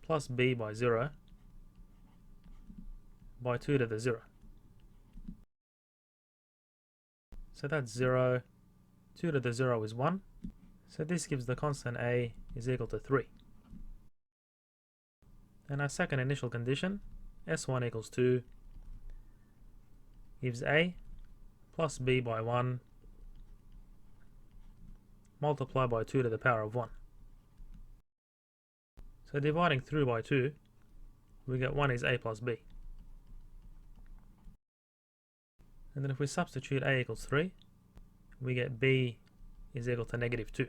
plus b by 0 by 2 to the 0. So that's 0, 2 to the 0 is 1, so this gives the constant a is equal to 3. And our second initial condition, S1 equals 2, gives a plus b by 1 multiplied by 2 to the power of 1. So dividing through by 2, we get 1 is a plus b. And then if we substitute a equals 3, we get b is equal to negative 2.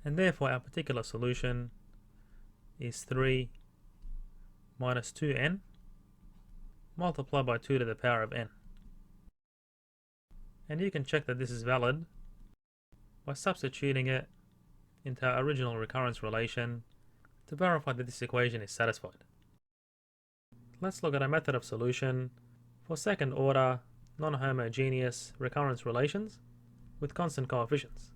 And therefore our particular solution is 3 minus 2n multiplied by 2 to the power of n. And you can check that this is valid by substituting it into our original recurrence relation to verify that this equation is satisfied. Let's look at a method of solution for second order non-homogeneous recurrence relations with constant coefficients.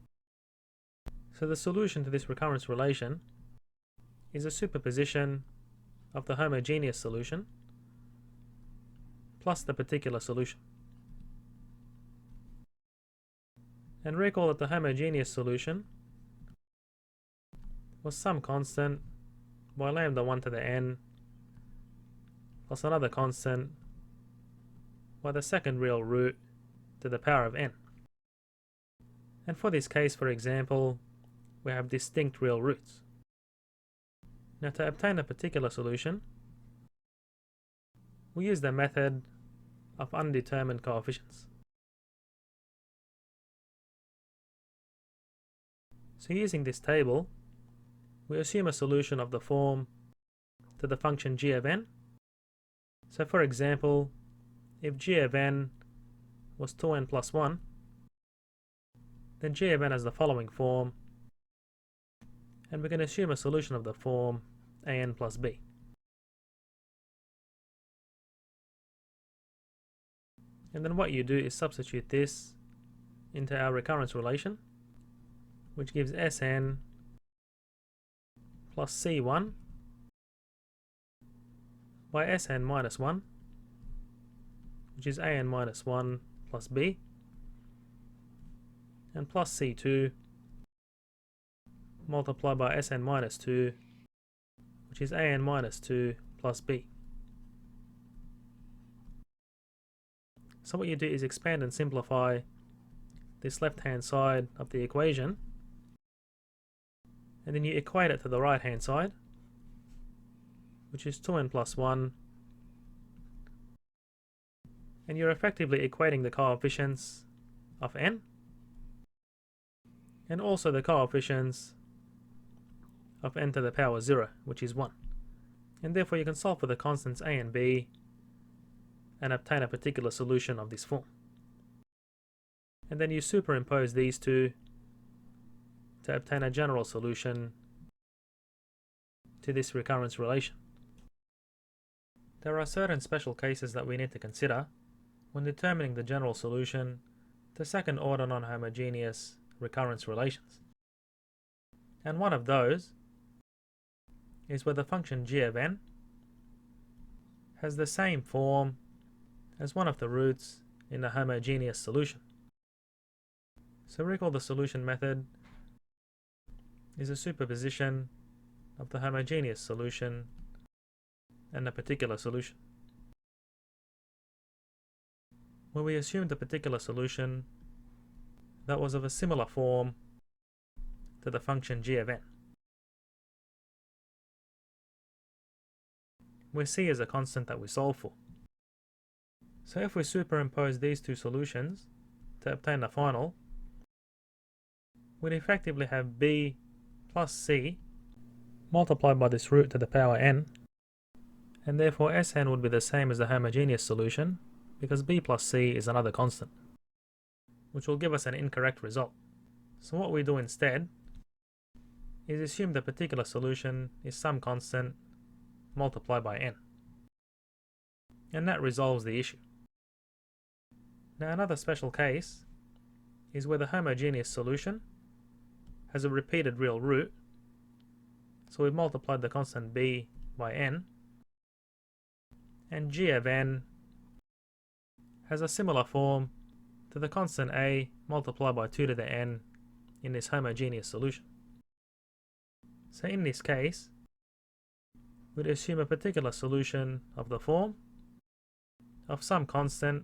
So the solution to this recurrence relation is a superposition of the homogeneous solution plus the particular solution. And recall that the homogeneous solution was some constant by lambda 1 to the n plus another constant by the second real root to the power of n. And for this case, for example, we have distinct real roots. Now to obtain a particular solution, we use the method of undetermined coefficients. So using this table, we assume a solution of the form to the function g of n. So for example, if g of n was 2n plus 1, then g of n has the following form, and we can assume a solution of the form an plus b. And then what you do is substitute this into our recurrence relation, which gives Sn plus C1 by Sn minus 1, which is An minus 1 plus b, and plus C2 multiplied by Sn minus 2, which is An minus 2 plus b. So what you do is expand and simplify this left-hand side of the equation, and then you equate it to the right-hand side, which is 2n plus 1, and you're effectively equating the coefficients of n, and also the coefficients of n to the power 0, which is 1. And therefore you can solve for the constants a and b and obtain a particular solution of this form. And then you superimpose these two to obtain a general solution to this recurrence relation. There are certain special cases that we need to consider when determining the general solution to second order non-homogeneous recurrence relations. And one of those is where the function g of n has the same form as one of the roots in the homogeneous solution. So recall the solution method is a superposition of the homogeneous solution and a particular solution, where we assumed a particular solution that was of a similar form to the function g of n, where c is a constant that we solve for. So if we superimpose these two solutions to obtain the final, we'd effectively have b plus c multiplied by this root to the power n, and therefore Sn would be the same as the homogeneous solution because b plus c is another constant, which will give us an incorrect result. So what we do instead is assume the particular solution is some constant multiplied by n, and that resolves the issue. Now another special case is where the homogeneous solution has a repeated real root, so we've multiplied the constant b by n, and g of n has a similar form to the constant a multiplied by 2 to the n in this homogeneous solution. So in this case, we'd assume a particular solution of the form of some constant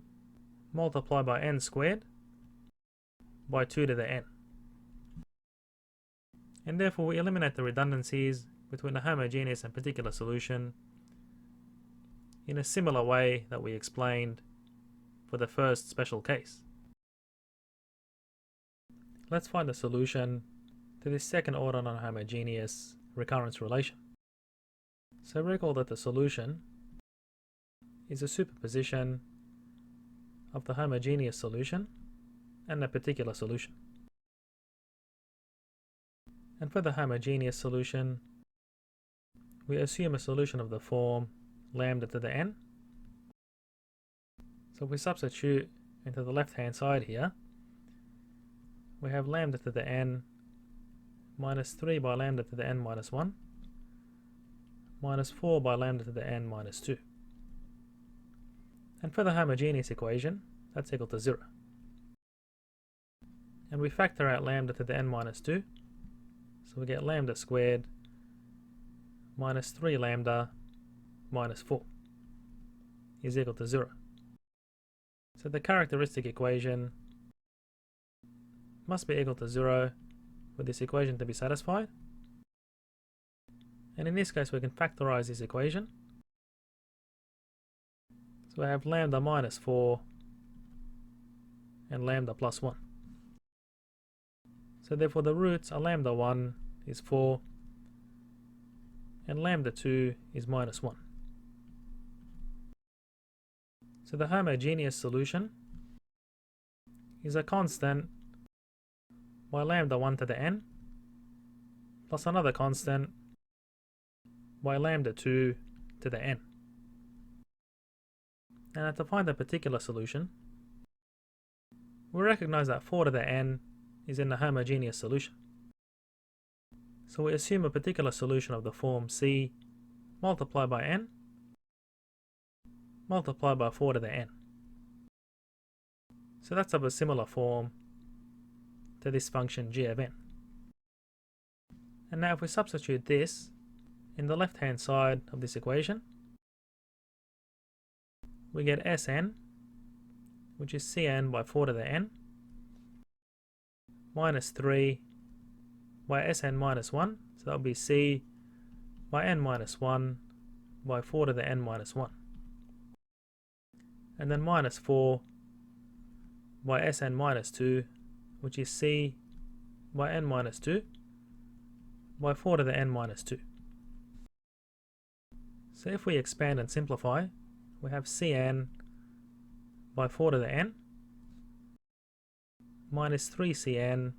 multiplied by n squared by 2 to the n. And therefore we eliminate the redundancies between the homogeneous and particular solution in a similar way that we explained for the first special case. Let's find the solution to this second order non-homogeneous recurrence relation. So recall that the solution is a superposition of the homogeneous solution and the particular solution. And for the homogeneous solution, we assume a solution of the form lambda to the n. So if we substitute into the left hand side here, we have lambda to the n minus 3 by lambda to the n minus 1 minus 4 by lambda to the n minus 2. And for the homogeneous equation, that's equal to 0. And we factor out lambda to the n minus 2, so we get lambda squared minus 3 lambda minus 4 is equal to 0. So the characteristic equation must be equal to 0 for this equation to be satisfied. And in this case we can factorize this equation. So we have lambda minus 4 and lambda plus 1. So therefore the roots are lambda 1 is 4 and lambda 2 is minus 1. So the homogeneous solution is a constant by lambda 1 to the n plus another constant by lambda 2 to the n. And to find the particular solution, we recognize that 4 to the n is in the homogeneous solution. So we assume a particular solution of the form c multiplied by n multiplied by 4 to the n. So that's of a similar form to this function g of n. And now if we substitute this in the left hand side of this equation, we get Sn, which is Cn by 4 to the n, minus 3 by Sn minus 1, so that will be C by n minus 1 by 4 to the n minus 1. And then minus 4 by Sn minus 2, which is C by n minus 2 by 4 to the n minus 2. So if we expand and simplify, we have Cn by 4 to the n minus 3Cn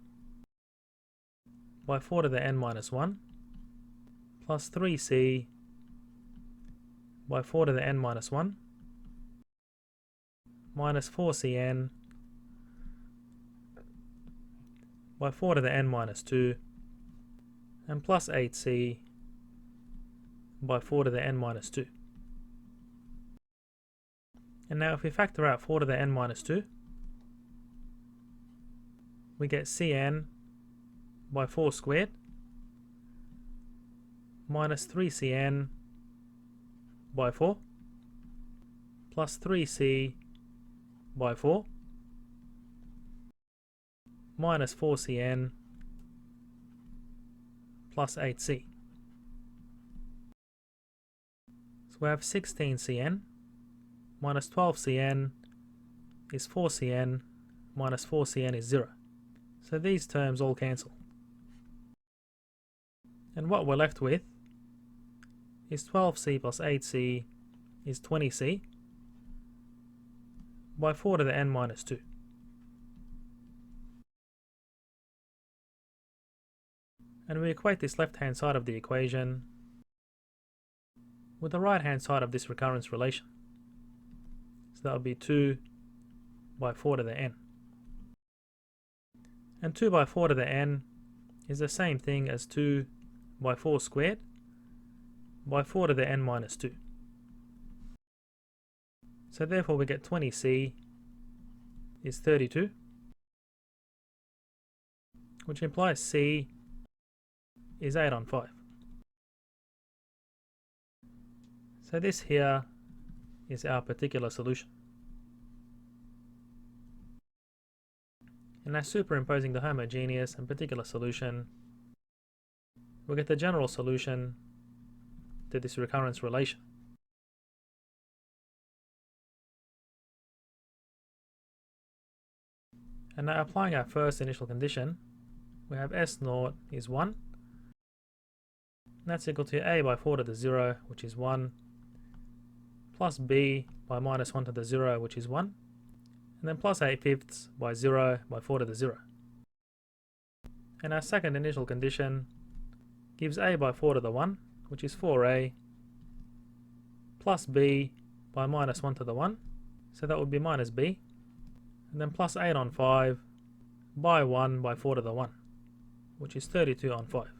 by 4 to the n minus 1 plus 3C by 4 to the n minus 1 minus 4Cn by 4 to the n minus 2 and plus 8C by 4 to the n minus 2. And now if we factor out 4 to the n minus 2, we get Cn by 4 squared minus 3Cn by 4 plus 3C by 4 minus 4Cn plus 8C. So we have 16Cn minus 12Cn is 4Cn minus 4Cn is 0. So these terms all cancel. And what we're left with is 12C plus 8C is 20C by 4 to the n minus 2. And we equate this left hand side of the equation with the right hand side of this recurrence relation. So that would be 2 by 4 to the n. And 2 by 4 to the n is the same thing as 2 by 4 squared by 4 to the n minus 2. So therefore we get 20C is 32, which implies C is 8 on 5. So this here is our particular solution. And now superimposing the homogeneous and particular solution, we get the general solution to this recurrence relation. And now applying our first initial condition, we have S0 is 1. That's equal to a by 4 to the 0, which is 1, plus b by minus 1 to the 0, which is 1, and then plus 8/5 by 0 by 4 to the 0. And our second initial condition gives a by 4 to the 1, which is 4a, plus b by minus 1 to the 1, so that would be minus b, and then plus 8 on 5 by 1 by 4 to the 1, which is 32 on 5.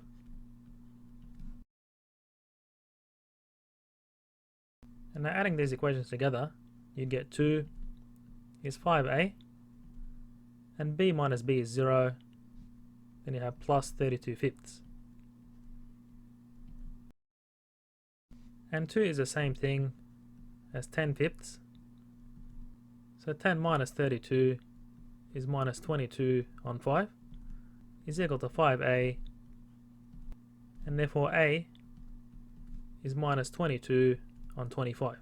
And now adding these equations together, you get 2 is 5a, and b minus b is 0, then you have plus 32/5. And 2 is the same thing as 10/5, so 10 minus 32 is minus 22 on 5, is equal to 5a, and therefore a is minus 22 on 25.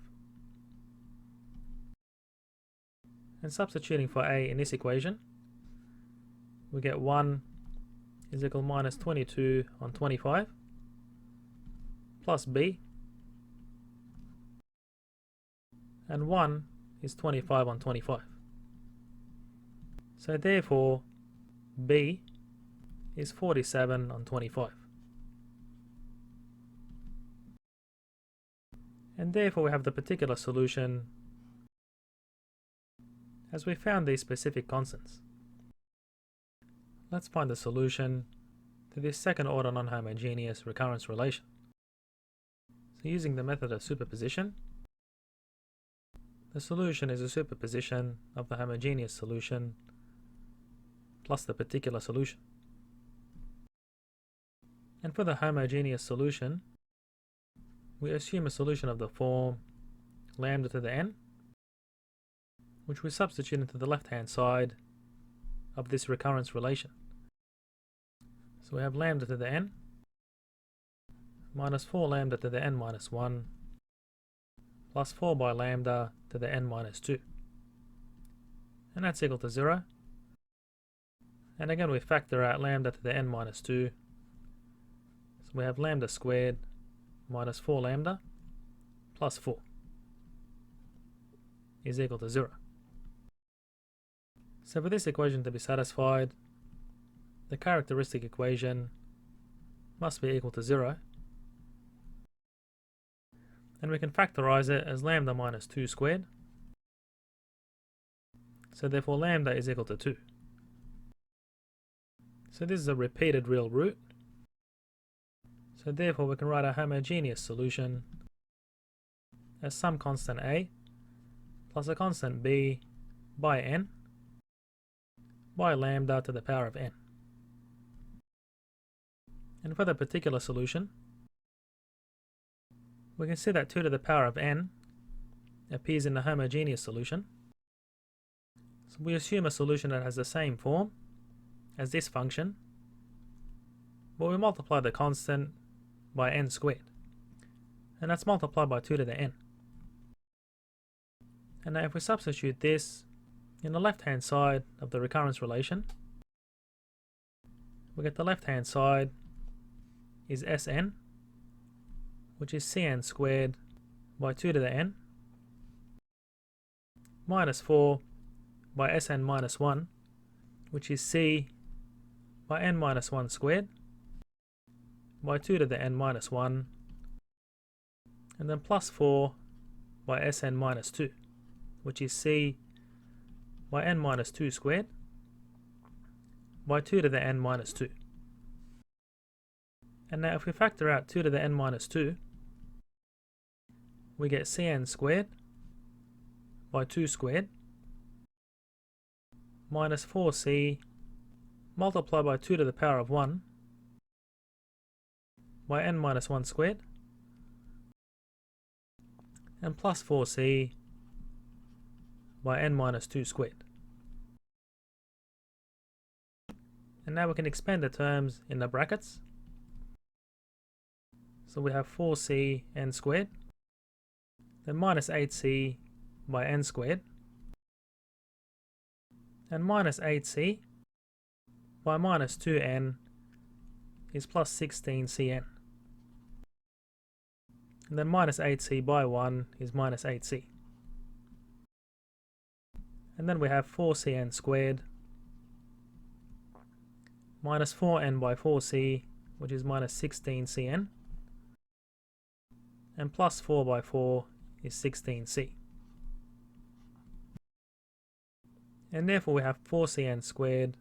And substituting for a in this equation, we get 1 is equal to minus 22 on 25, plus b, and 1 is 25 on 25. So therefore b is 47 on 25. And therefore we have the particular solution as we found these specific constants. Let's find the solution to this second order non-homogeneous recurrence relation. So using the method of superposition, the solution is a superposition of the homogeneous solution plus the particular solution. And for the homogeneous solution, we assume a solution of the form lambda to the n, which we substitute into the left-hand side of this recurrence relation. So we have lambda to the n minus 4 lambda to the n minus 1 plus 4 by lambda to the n minus 2. And that's equal to 0. And again we factor out lambda to the n minus 2. So we have lambda squared minus 4 lambda plus 4 is equal to 0. So for this equation to be satisfied, the characteristic equation must be equal to 0. And we can factorize it as lambda minus 2 squared. So therefore lambda is equal to 2. So this is a repeated real root. So therefore we can write a homogeneous solution as some constant a plus a constant b by n by lambda to the power of n. And for the particular solution, we can see that 2 to the power of n appears in the homogeneous solution. So we assume a solution that has the same form as this function, but we multiply the constant by n squared, and that's multiplied by 2 to the n. And now if we substitute this in the left hand side of the recurrence relation, we get the left hand side is Sn, which is Cn squared by 2 to the n, minus 4 by Sn minus 1, which is C by n minus 1 squared, by 2 to the n minus 1, and then plus 4 by Sn minus 2, which is C by n minus 2 squared, by 2 to the n minus 2. And now if we factor out 2 to the n minus 2, we get Cn squared by 2 squared minus 4c multiplied by 2 to the power of 1 by n minus 1 squared, and plus 4c by n minus 2 squared. And now we can expand the terms in the brackets. So we have 4c n squared, then minus 8c by n squared, and minus 8c by minus 2n is plus 16cn. And then minus 8c by 1 is minus 8c. And then we have 4cn squared minus 4n by 4c, which is minus 16cn, and plus 4 by 4 is 16c. And therefore we have 4cn squared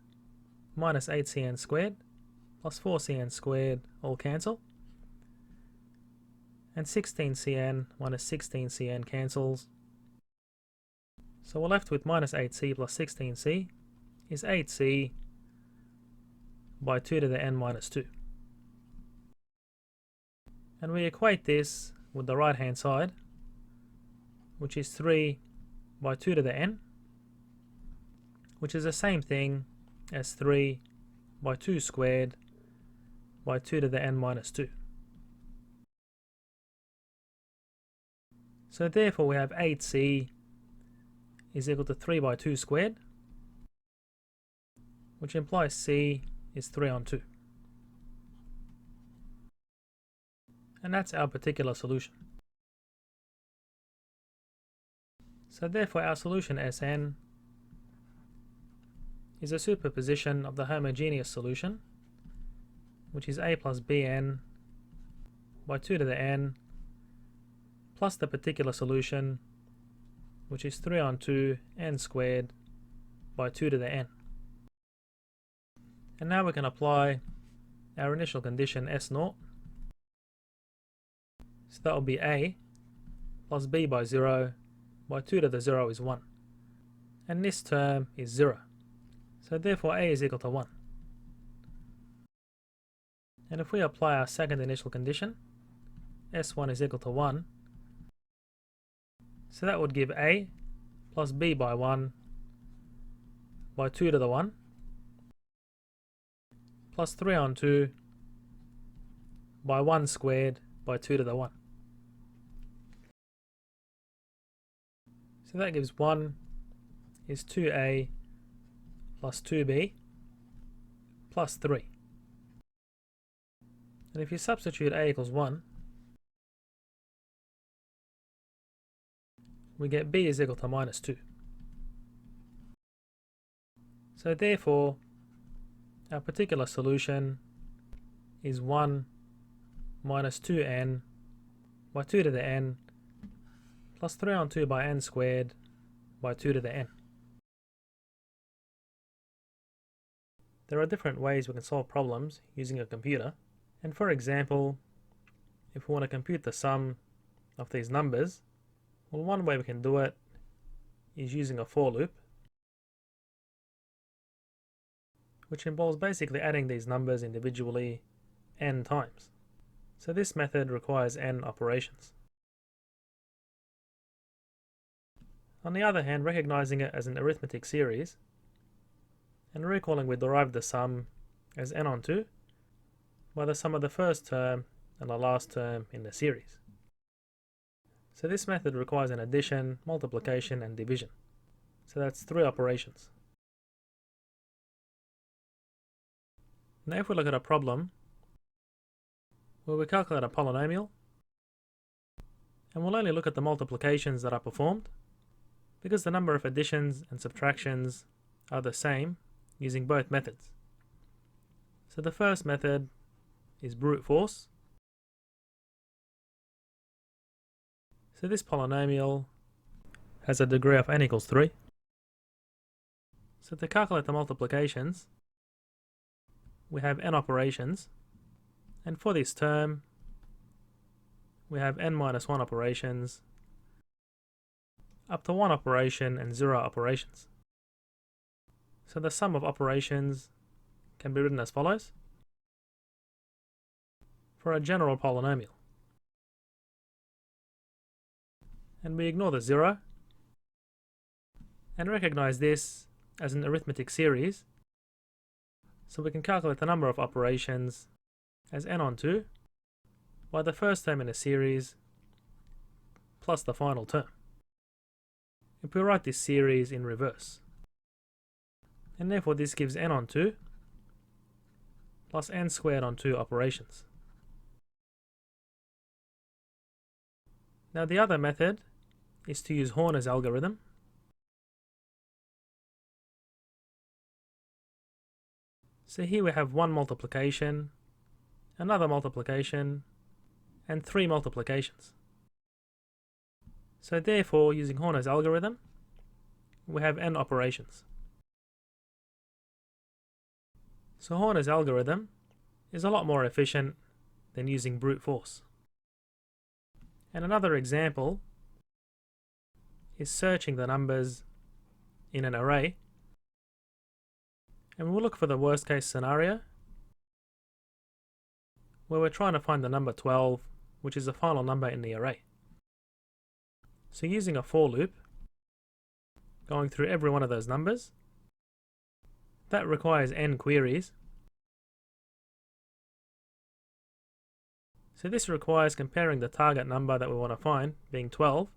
minus 8cn squared plus 4cn squared all cancel, and 16cn minus 16cn cancels. So we're left with minus 8c plus 16c is 8c by 2 to the n minus 2. And we equate this with the right hand side, which is 3 by 2 to the n, which is the same thing as 3 by 2 squared by 2 to the n minus 2. So therefore we have 8c is equal to 3 by 2 squared, which implies c is 3 on 2. And that's our particular solution. So therefore our solution Sn is a superposition of the homogeneous solution, which is a plus bn by 2 to the n plus the particular solution, which is 3 on 2 n squared by 2 to the n. And now we can apply our initial condition S0. So that will be a plus b by 0 by 2 to the 0 is 1. And this term is 0. So therefore a is equal to 1. And if we apply our second initial condition, S1 is equal to 1, so that would give a plus b by 1 by 2 to the 1 plus 3 on 2 by 1 squared by 2 to the 1. So that gives 1 is 2a plus 2b plus 3. And if you substitute a equals 1, we get b is equal to minus 2. So therefore our particular solution is 1 minus 2n by 2 to the n plus 3 on 2 by n squared by 2 to the n. There are different ways we can solve problems using a computer, and for example, if we want to compute the sum of these numbers, well, one way we can do it is using a for loop, which involves basically adding these numbers individually n times. So this method requires n operations. On the other hand, recognizing it as an arithmetic series, and recalling we derived the sum as n on 2 by the sum of the first term and the last term in the series. So this method requires an addition, multiplication, and division. So that's 3 operations. Now if we look at a problem where we calculate a polynomial, and we'll only look at the multiplications that are performed, because the number of additions and subtractions are the same using both methods. So the first method is brute force. So this polynomial has a degree of n equals 3. So to calculate the multiplications, we have n operations, and for this term we have n minus 1 operations up to 1 operation and 0 operations. So the sum of operations can be written as follows. For a general polynomial, and we ignore the 0, and recognize this as an arithmetic series, so we can calculate the number of operations as n on 2 by the first term in a series plus the final term. If we write this series in reverse, and therefore this gives n on 2 plus n squared on 2 operations. Now the other method is to use Horner's algorithm. So here we have one multiplication, another multiplication, and 3 multiplications. So therefore, using Horner's algorithm, we have n operations. So Horner's algorithm is a lot more efficient than using brute force. And another example is searching the numbers in an array, and we'll look for the worst case scenario where we're trying to find the number 12, which is the final number in the array. So using a for loop, going through every one of those numbers, that requires n queries. So this requires comparing the target number that we want to find, being 12,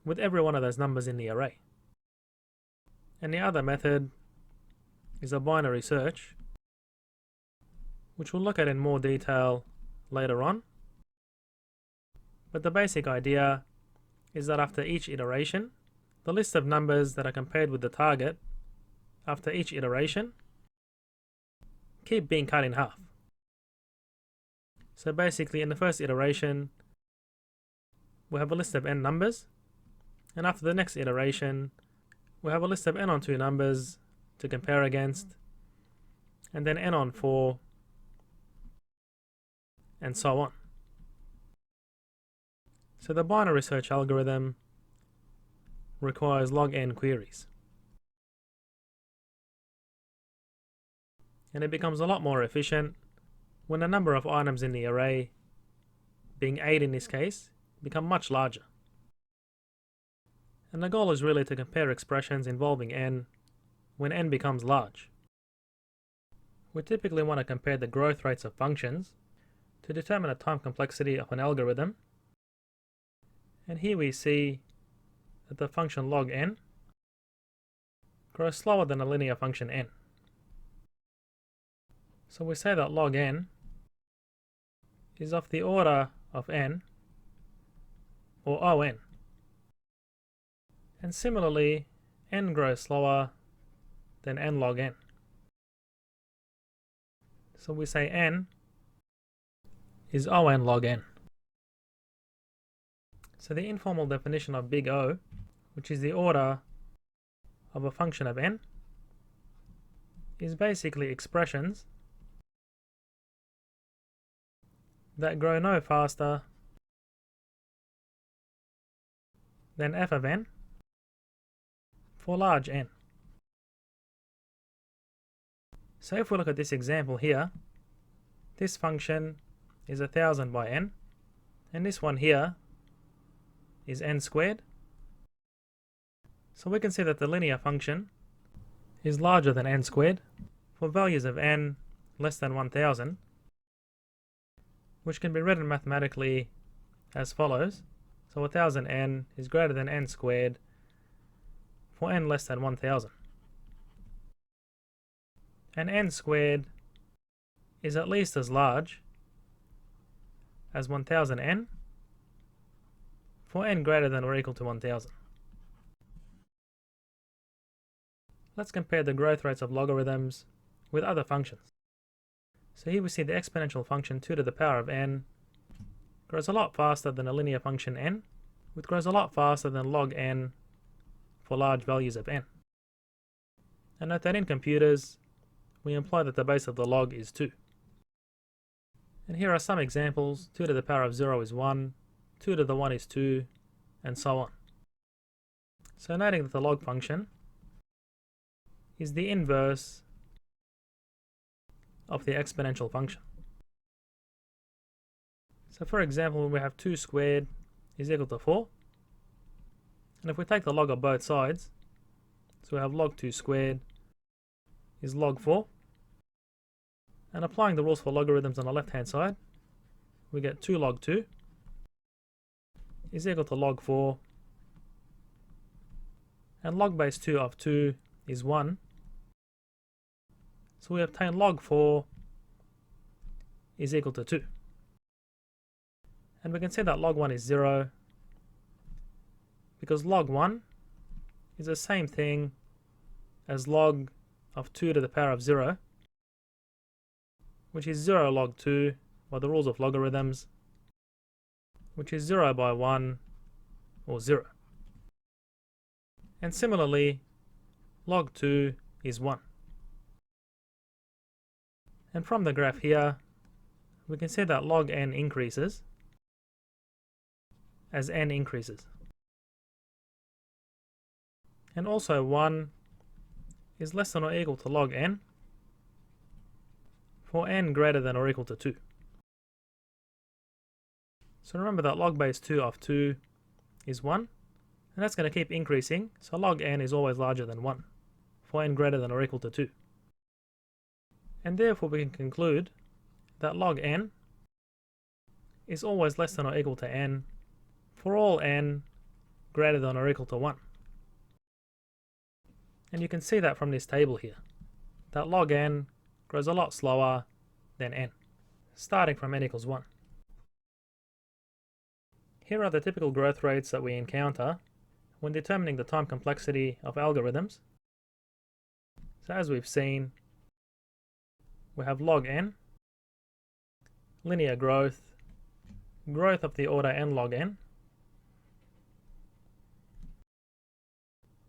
with every one of those numbers in the array. And the other method is a binary search, which we'll look at in more detail later on. But the basic idea is that after each iteration, the list of numbers that are compared with the target after each iteration keep being cut in half. So basically in the first iteration, we have a list of n numbers, and after the next iteration, we have a list of n on 2 numbers to compare against, and then n on 4, and so on. So the binary search algorithm requires log n queries. And it becomes a lot more efficient when the number of items in the array, being 8 in this case, become much larger. And the goal is really to compare expressions involving n when n becomes large. We typically want to compare the growth rates of functions to determine the time complexity of an algorithm. And here we see that the function log n grows slower than a linear function n. So we say that log n is of the order of n, or O(n). And similarly, n grows slower than n log n. So we say n is O(n) log n. So the informal definition of big O, which is the order of a function of n, is basically expressions that grow no faster than f of n for large n. So if we look at this example here, this function is 1000 by n, and this one here is n squared. So we can see that the linear function is larger than n squared for values of n less than 1000, which can be written mathematically as follows. So 1000n is greater than n squared for n less than 1000. And n squared is at least as large as 1000n for n greater than or equal to 1000. Let's compare the growth rates of logarithms with other functions. So here we see the exponential function 2 to the power of n grows a lot faster than a linear function n, which grows a lot faster than log n for large values of n. And note that in computers, we imply that the base of the log is 2. And here are some examples. 2 to the power of 0 is 1, 2 to the 1 is 2, and so on. So noting that the log function is the inverse of the exponential function. So for example, we have 2 squared is equal to 4, And if we take the log of both sides, so we have log 2 squared is log 4. And applying the rules for logarithms on the left hand side, we get 2 log 2 is equal to log 4, and log base 2 of 2 is 1. So we obtain log 4 is equal to 2. And we can say that log 1 is 0 because log 1 is the same thing as log of 2 to the power of 0, which is 0 log 2 by the rules of logarithms, which is 0 by 1 or 0. And similarly, log 2 is 1. And from the graph here, we can see that log n increases as n increases. And also 1 is less than or equal to log n for n greater than or equal to 2. So remember that log base 2 of 2 is 1, and that's going to keep increasing, so log n is always larger than 1 for n greater than or equal to 2. And therefore we can conclude that log n is always less than or equal to n for all n greater than or equal to 1. And you can see that from this table here, that log n grows a lot slower than n, starting from n equals 1. Here are the typical growth rates that we encounter when determining the time complexity of algorithms. So as we've seen, we have log n, linear growth, growth of the order n log n,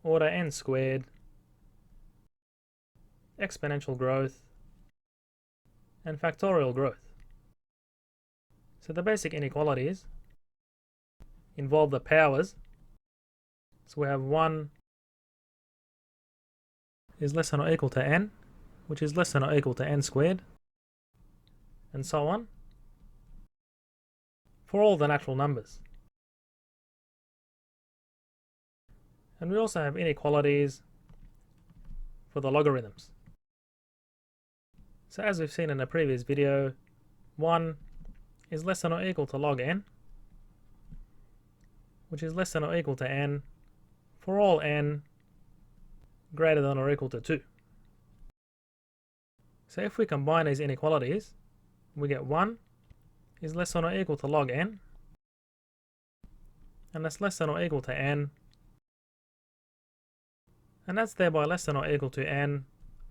order n squared, exponential growth, and factorial growth. So the basic inequalities involve the powers. So we have 1 is less than or equal to n, which is less than or equal to n squared, and so on, for all the natural numbers. And we also have inequalities for the logarithms. So as we've seen in a previous video, 1 is less than or equal to log n, which is less than or equal to n for all n greater than or equal to 2. So if we combine these inequalities, we get 1 is less than or equal to log n, and that's less than or equal to n, and that's thereby less than or equal to n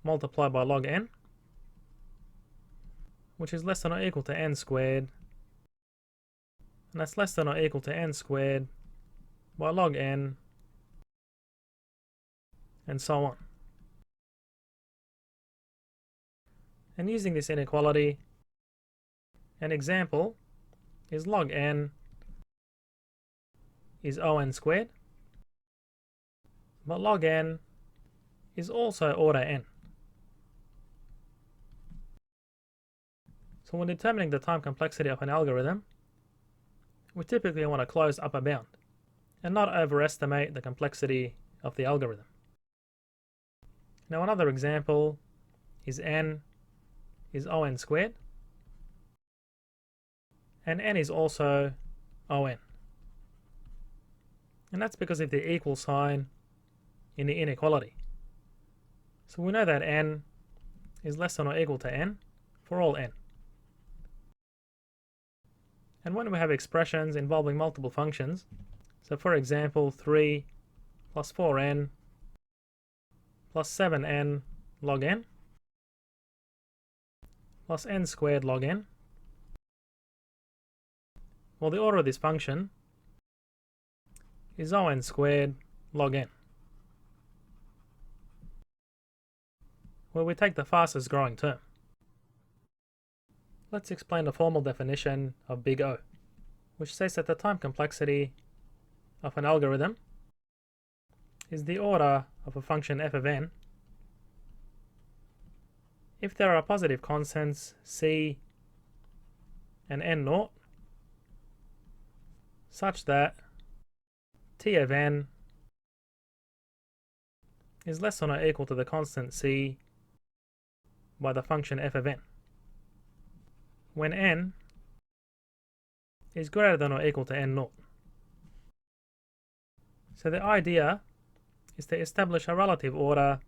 multiplied by log n, which is less than or equal to n squared, and that's less than or equal to n squared by log n, and so on. And using this inequality, an example is log n is on squared, but log n is also order n. So when determining the time complexity of an algorithm, we typically want a closed upper bound and not overestimate the complexity of the algorithm. Now another example is n is on squared, and n is also on. And that's because of the equal sign in the inequality. So we know that n is less than or equal to n for all n. And when we have expressions involving multiple functions, so for example 3 plus 4n plus 7n log n plus n squared log n, well, the order of this function is on squared log n, where we take the fastest growing term. Let's explain the formal definition of big O, which says that the time complexity of an algorithm is the order of a function f of n if there are positive constants c and n naught such that t of n is less than or equal to the constant c by the function f of n, when n is greater than or equal to n naught. So the idea is to establish a relative order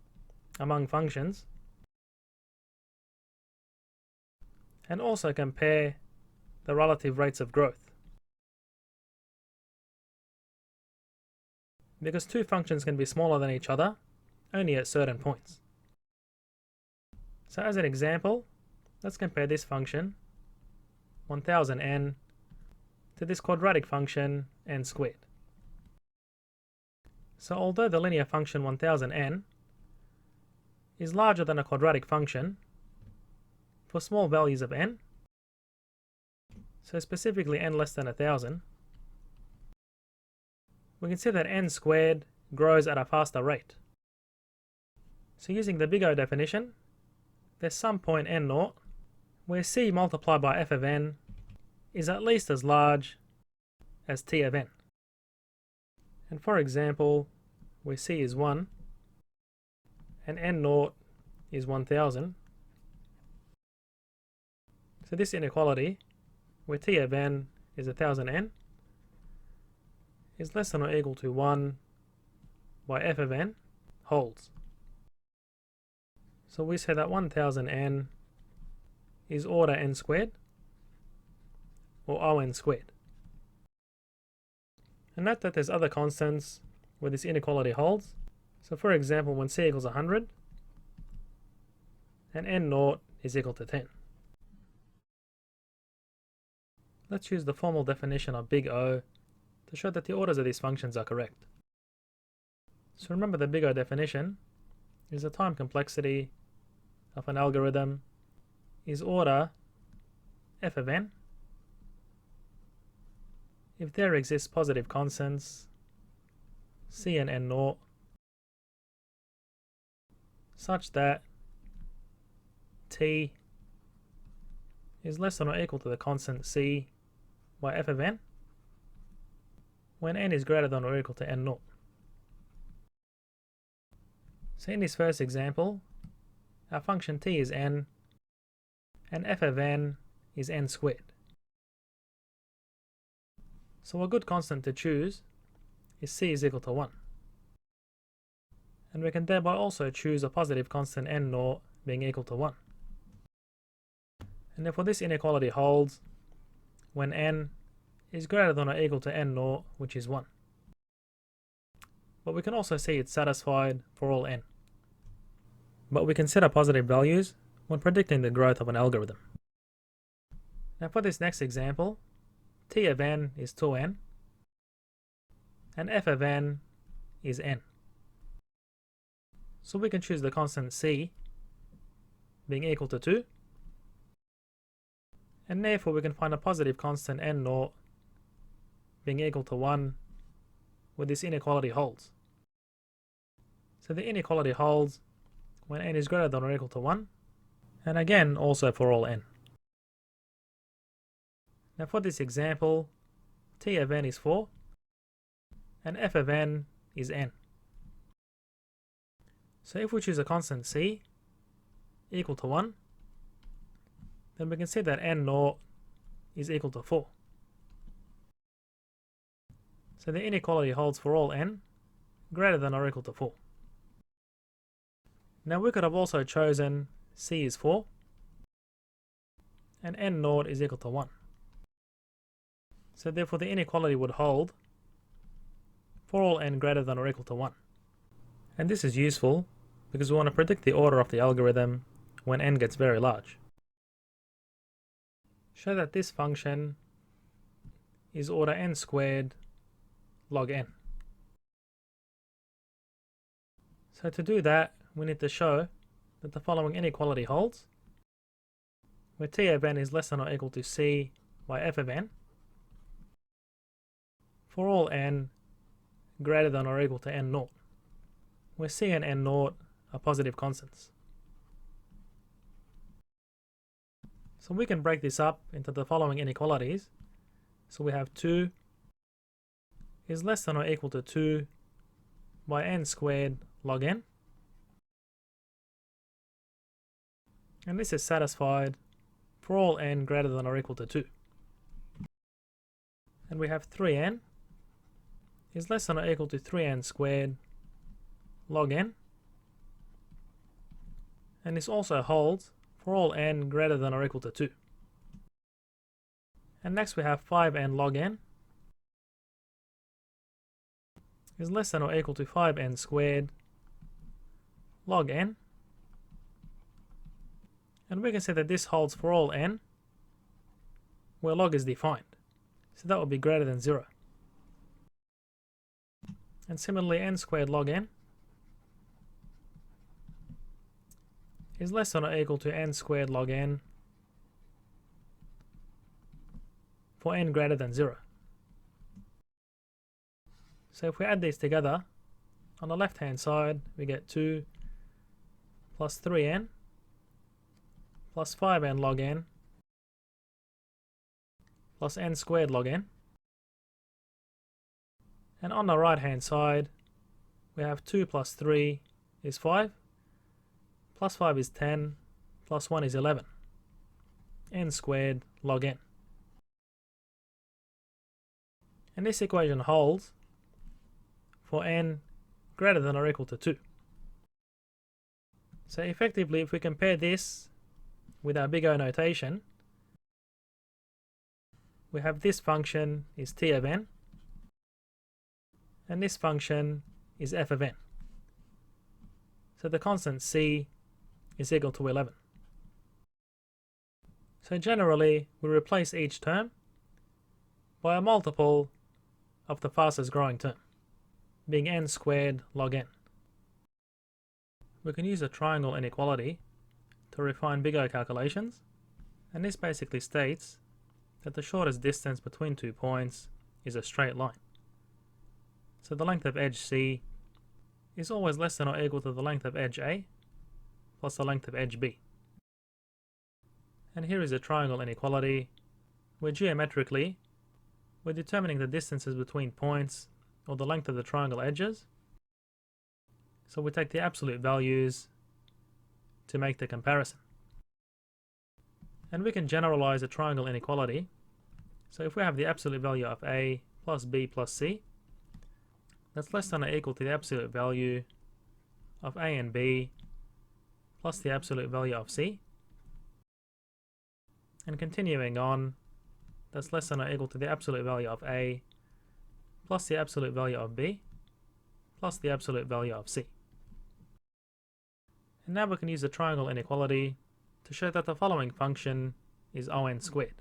among functions and also compare the relative rates of growth. Because two functions can be smaller than each other only at certain points. So as an example, let's compare this function 1000n to this quadratic function n squared. So although the linear function 1000n is larger than a quadratic function for small values of n, so specifically n less than 1000, we can see that n squared grows at a faster rate. So using the big O definition, there's some point n naught where c multiplied by f of n is at least as large as t of n. And for example, where c is 1 and n naught is 1000, so this inequality where t of n is 1000n is less than or equal to 1 by f of n holds. So we say that 1000n is order n squared or on squared. And note that there's other constants where this inequality holds. So for example, when c equals 100 and n naught is equal to 10. Let's use the formal definition of big O to show that the orders of these functions are correct. So remember, the big O definition is the time complexity of an algorithm is order f of n if there exists positive constants c and n naught such that t is less than or equal to the constant c by f of n when n is greater than or equal to n naught. So in this first example, our function t is n and f of n is n squared. So a good constant to choose is c is equal to 1. And we can thereby also choose a positive constant n naught being equal to 1. And therefore this inequality holds when n is greater than or equal to n naught, which is 1. But we can also see it's satisfied for all n. But we consider positive values when predicting the growth of an algorithm. Now for this next example, t of n is 2n and f of n is n. So we can choose the constant c being equal to 2, and therefore we can find a positive constant n naught being equal to 1 where this inequality holds. So the inequality holds when n is greater than or equal to 1, and again also for all n. Now for this example, t of n is 4 and f of n is n. So if we choose a constant c equal to 1, then we can see that n naught is equal to 4. So the inequality holds for all n greater than or equal to 4. Now we could have also chosen c is 4 and n naught is equal to 1. So therefore the inequality would hold for all n greater than or equal to 1. And this is useful because we want to predict the order of the algorithm when n gets very large. Show that this function is order n squared log n. So to do that, we need to show that the following inequality holds, where t of n is less than or equal to c by f of n for all n greater than or equal to n naught, where c and n naught are positive constants. So we can break this up into the following inequalities. So we have 2 is less than or equal to 2 by n squared log n, And this is satisfied for all n greater than or equal to 2. And we have 3n is less than or equal to 3n squared log n. And this also holds for all n greater than or equal to 2. And next we have 5n log n is less than or equal to 5n squared log n. And we can say that this holds for all n where log is defined. So that would be greater than 0. And similarly, n squared log n is less than or equal to n squared log n for n greater than 0. So if we add these together, on the left hand side we get 2 plus 3n plus 5n log n plus n squared log n. And on the right hand side we have 2 plus 3 is 5, plus 5 is 10, plus 1 is 11, n squared log n. And this equation holds for n greater than or equal to 2. So effectively, if we compare this with our big O notation, we have this function is t of n, and this function is f of n. So the constant c is equal to 11. So generally, we replace each term by a multiple of the fastest growing term, being n squared log n. We can use a triangle inequality to refine big O calculations, and this basically states that the shortest distance between 2 points is a straight line. So the length of edge C is always less than or equal to the length of edge A plus the length of edge B. And here is a triangle inequality where geometrically we're determining the distances between points or the length of the triangle edges. So we take the absolute values to make the comparison. And we can generalize a triangle inequality. So if we have the absolute value of A plus B plus C, that's less than or equal to the absolute value of A and B plus the absolute value of C. And continuing on, that's less than or equal to the absolute value of A plus the absolute value of B plus the absolute value of C. And now we can use the triangle inequality to show that the following function is On squared.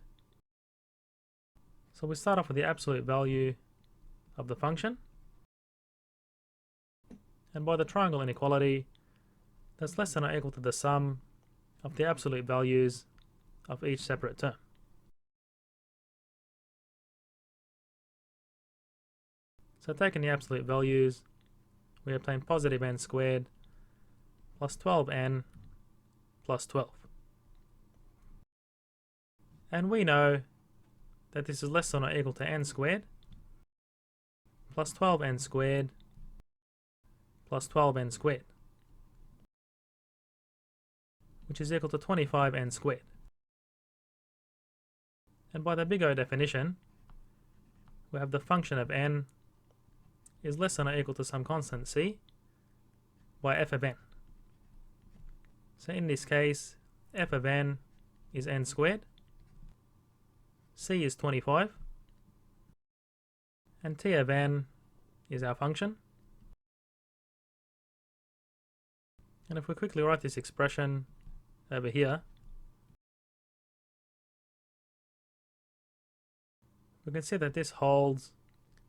So we start off with the absolute value of the function, and by the triangle inequality, that's less than or equal to the sum of the absolute values of each separate term. So taking the absolute values, we obtain positive n squared plus 12n plus 12. And we know that this is less than or equal to n squared plus 12n squared plus 12n squared, which is equal to 25n squared. And by the big O definition, we have the function of n is less than or equal to some constant c by f of n. So in this case, f of n is n squared, c is 25, and t of n is our function. And if we quickly write this expression over here, we can see that this holds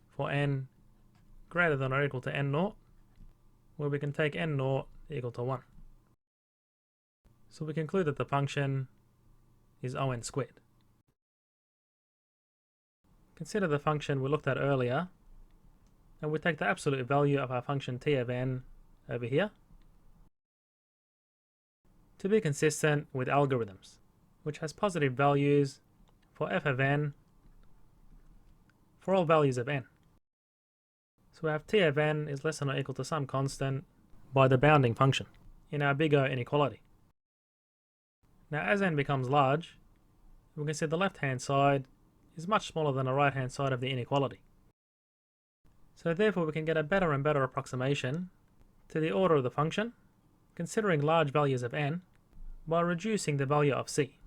for n greater than or equal to n naught, where we can take n naught equal to 1. So we conclude that the function is On squared. Consider the function we looked at earlier, and we take the absolute value of our function t of n over here to be consistent with algorithms, which has positive values for f of n for all values of n. So we have t of n is less than or equal to some constant by the bounding function in our big O inequality. Now as n becomes large, we can see the left hand side is much smaller than the right hand side of the inequality. So therefore we can get a better and better approximation to the order of the function, considering large values of n, by reducing the value of c.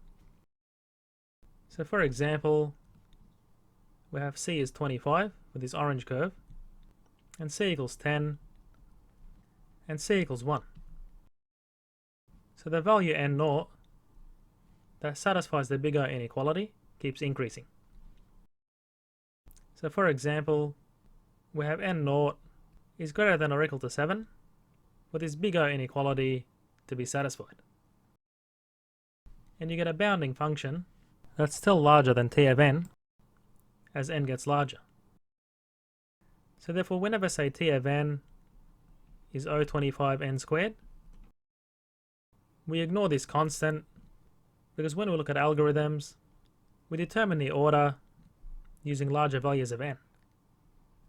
So for example, we have c is 25 with this orange curve, and c equals 10, and c equals 1. So the value n naught that satisfies the big O inequality keeps increasing. So for example, we have n naught is greater than or equal to 7 for this big O inequality to be satisfied. And you get a bounding function that's still larger than t of n as n gets larger. So therefore we never say t of n is O25n squared. We ignore this constant because when we look at algorithms, we determine the order using larger values of n.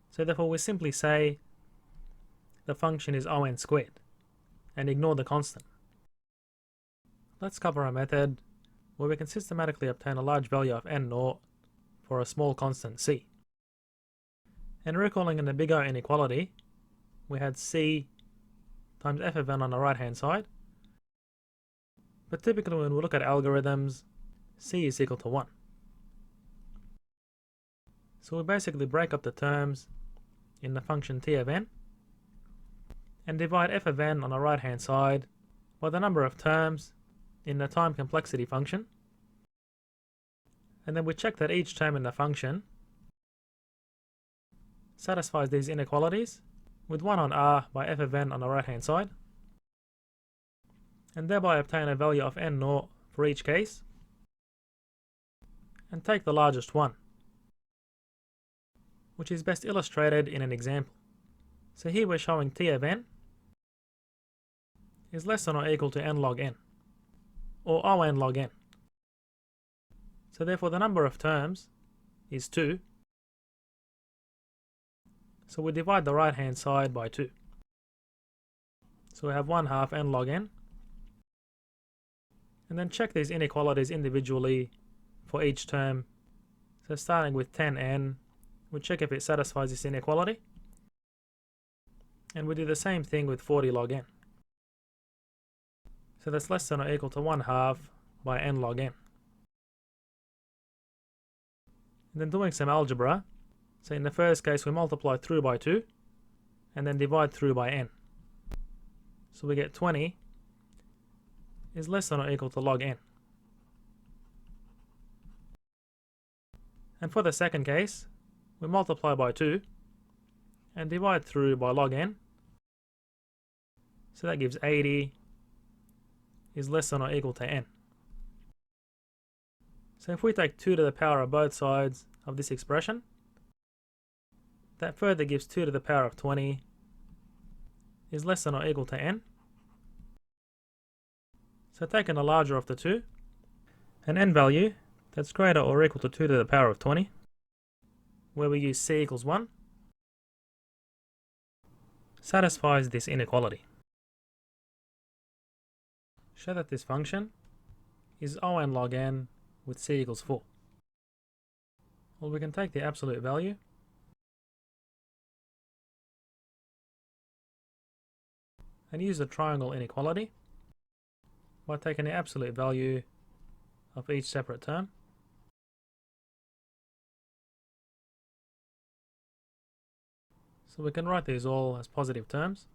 So therefore we simply say the function is On squared and ignore the constant. Let's cover a method where we can systematically obtain a large value of n naught for a small constant c. And recalling in the big O inequality, we had c times f of n on the right hand side. But typically when we look at algorithms, c is equal to 1. So we basically break up the terms in the function t of n and divide f of n on the right hand side by the number of terms in the time complexity function, and then we check that each term in the function satisfies these inequalities with 1 on r by f of n on the right hand side, and thereby obtain a value of n naught for each case, and take the largest one, which is best illustrated in an example. So here we're showing t of n is less than or equal to n log n, or On log n. So therefore the number of terms is 2. So we divide the right hand side by 2. So we have 1/2 n log n. And then check these inequalities individually for each term. So starting with 10n, we check if it satisfies this inequality. And we do the same thing with 40 log n. So that's less than or equal to 1/2 by n log n. And then doing some algebra, so in the first case we multiply through by 2 and then divide through by n. So we get 20 is less than or equal to log n. And for the second case, we multiply by 2 and divide through by log n. So that gives 80 is less than or equal to n. So if we take 2 to the power of both sides of this expression, that further gives 2 to the power of 20 is less than or equal to n. So taking the larger of the two, an n value that's greater or equal to 2 to the power of 20, where we use c equals 1, satisfies this inequality. Show that this function is On log n with c equals 4. Well, we can take the absolute value and use the triangle inequality by taking the absolute value of each separate term. So we can write these all as positive terms.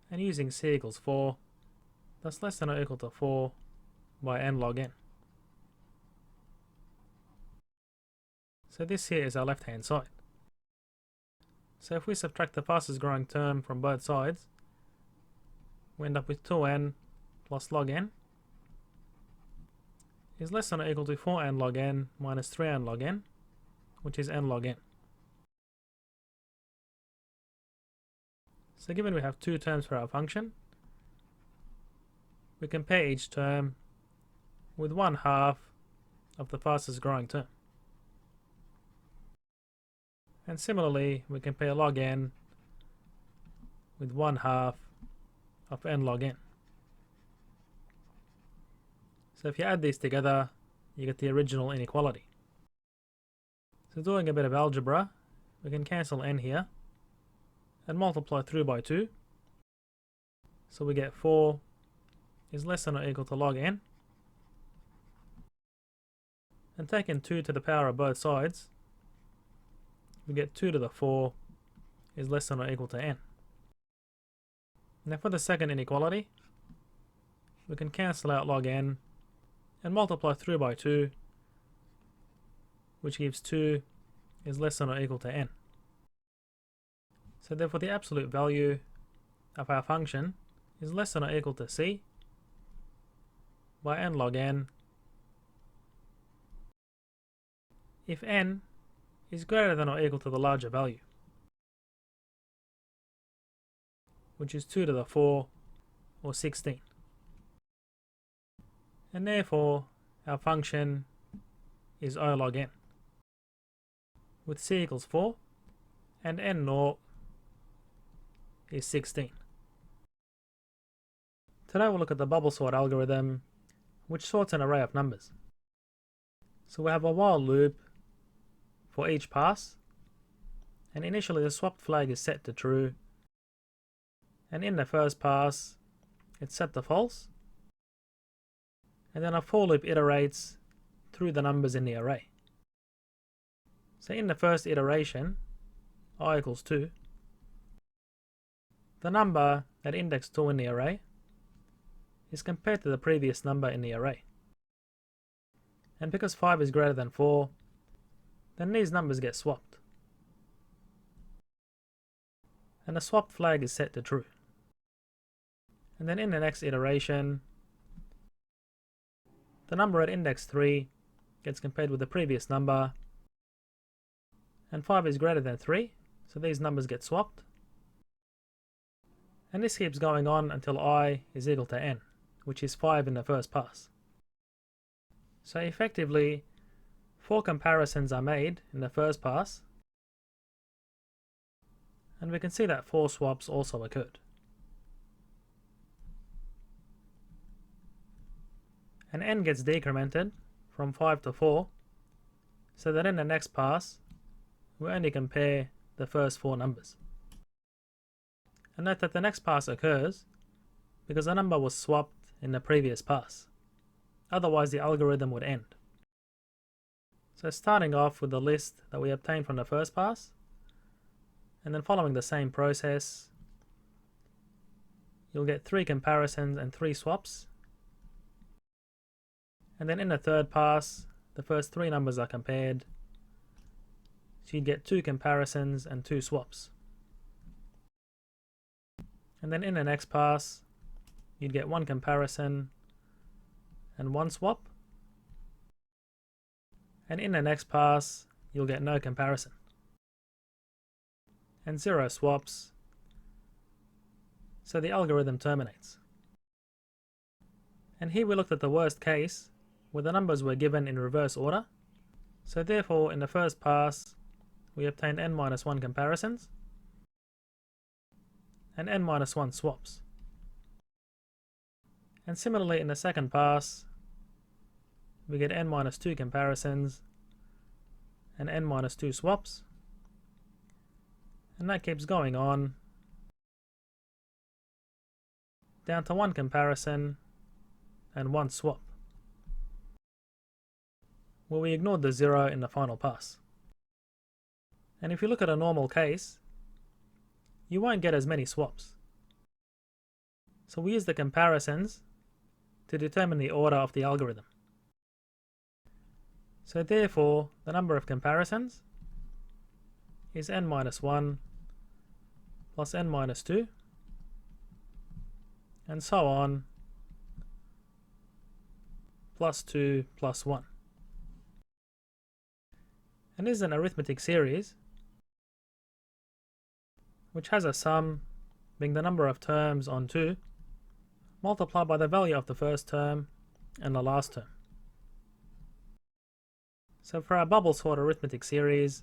And using c equals 4, that's less than or equal to 4 by n log n. So this here is our left hand side. So if we subtract the fastest growing term from both sides, we end up with 2n plus log n is less than or equal to 4n log n minus 3n log n, which is n log n. So given we have two terms for our function, we compare each term with 1/2 of the fastest growing term. And similarly, we compare log n with 1/2 of n log n. So if you add these together, you get the original inequality. So doing a bit of algebra, we can cancel n here and multiply through by 2. So we get 4 is less than or equal to log n. And taking 2 to the power of both sides, we get 2 to the 4 is less than or equal to n. Now for the second inequality, we can cancel out log n and multiply through by 2, which gives 2 is less than or equal to n. So therefore the absolute value of our function is less than or equal to c by n log n if n is greater than or equal to the larger value, which is 2 to the 4 or 16. And therefore our function is O log n with c equals 4 and n naught is 16. Today we'll look at the bubble sort algorithm, which sorts an array of numbers. So we have a while loop for each pass, and initially the swapped flag is set to true, and in the first pass it's set to false, and then a for loop iterates through the numbers in the array. So in the first iteration, I equals 2, the number at index 2 in the array is compared to the previous number in the array. And because 5 is greater than 4, then these numbers get swapped. And the swapped flag is set to true. And then in the next iteration, the number at index 3 gets compared with the previous number, and 5 is greater than 3, so these numbers get swapped. And this keeps going on until I is equal to n, which is 5 in the first pass. So effectively, 4 comparisons are made in the first pass, and we can see that 4 swaps also occurred. And n gets decremented from 5 to 4, so that in the next pass, we only compare the first 4 numbers. And note that the next pass occurs because a number was swapped in the previous pass. Otherwise the algorithm would end. So starting off with the list that we obtained from the first pass, and then following the same process, you'll get 3 comparisons and 3 swaps. And then in the third pass, the first 3 numbers are compared, so you'd get 2 comparisons and 2 swaps. And then in the next pass, you'd get 1 comparison and 1 swap. And in the next pass, you'll get no comparison and 0 swaps, so the algorithm terminates. And here we looked at the worst case, where the numbers were given in reverse order. So therefore in the first pass, we obtained n-1 comparisons and n-1 swaps. And similarly in the second pass, we get n-2 comparisons and n-2 swaps, and that keeps going on down to 1 comparison and 1 swap, where we ignored the 0 in the final pass. And if you look at a normal case, you won't get as many swaps. So we use the comparisons to determine the order of the algorithm. So therefore, the number of comparisons is n-1 plus n-2, and so on, plus 2 plus 1. And this is an arithmetic series which has a sum being the number of terms on 2 multiplied by the value of the first term and the last term. So for our bubble sort arithmetic series,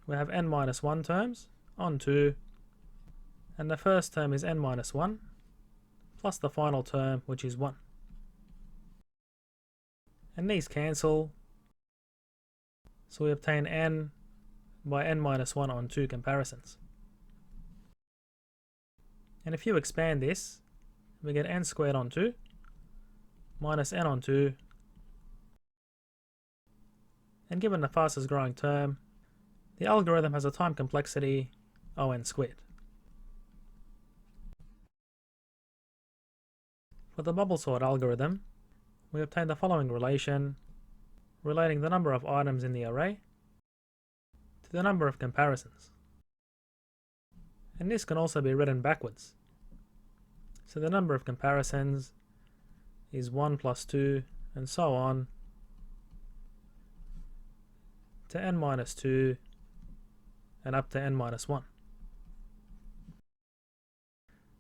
we have n-1 terms on 2, And the first term is n minus 1, plus the final term, which is 1. And these cancel, so we obtain n by n minus 1 on 2 comparisons. And if you expand this, we get n squared on 2 minus n on 2, and given the fastest growing term, the algorithm has a time complexity O(n) squared. For the bubble sort algorithm, we obtain the following relation relating the number of items in the array to the number of comparisons. And this can also be written backwards. So the number of comparisons is 1 plus 2 and so on to n minus 2 and up to n minus 1.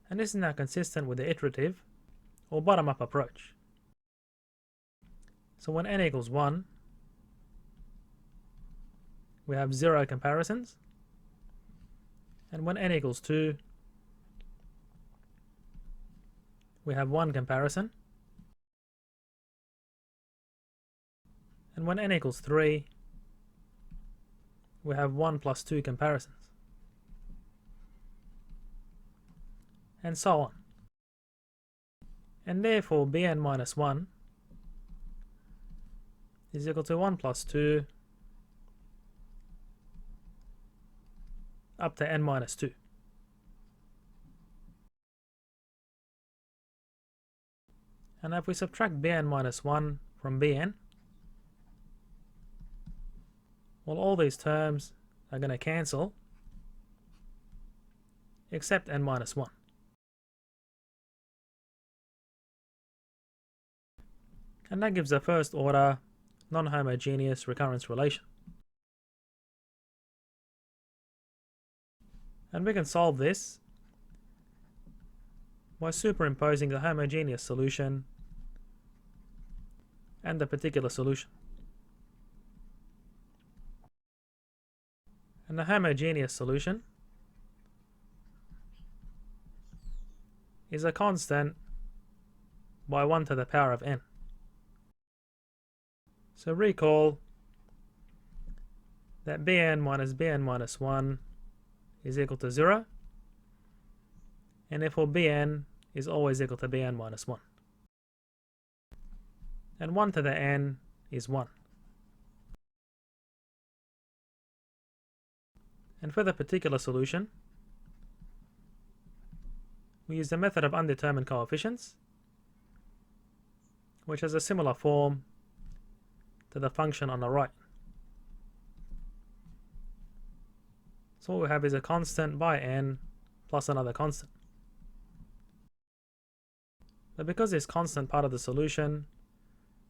And this is now consistent with the iterative or bottom-up approach. So when n equals 1, we have 0 comparisons, and when n equals 2, we have 1 comparison, and when n equals 3, we have 1 plus 2 comparisons, and so on. And therefore Bn minus 1 is equal to 1 plus 2 up to n minus 2. And if we subtract Bn minus 1 from Bn, well, all these terms are going to cancel except n minus 1. And that gives a first order non-homogeneous recurrence relation. And we can solve this by superimposing the homogeneous solution and the particular solution. And the homogeneous solution is a constant by 1 to the power of n. So recall that Bn minus 1 is equal to 0, and therefore Bn is always equal to Bn minus 1. And 1 to the n is 1. And for the particular solution, we use the method of undetermined coefficients, which has a similar form to the function on the right. So what we have is a constant by n plus another constant. But because this constant part of the solution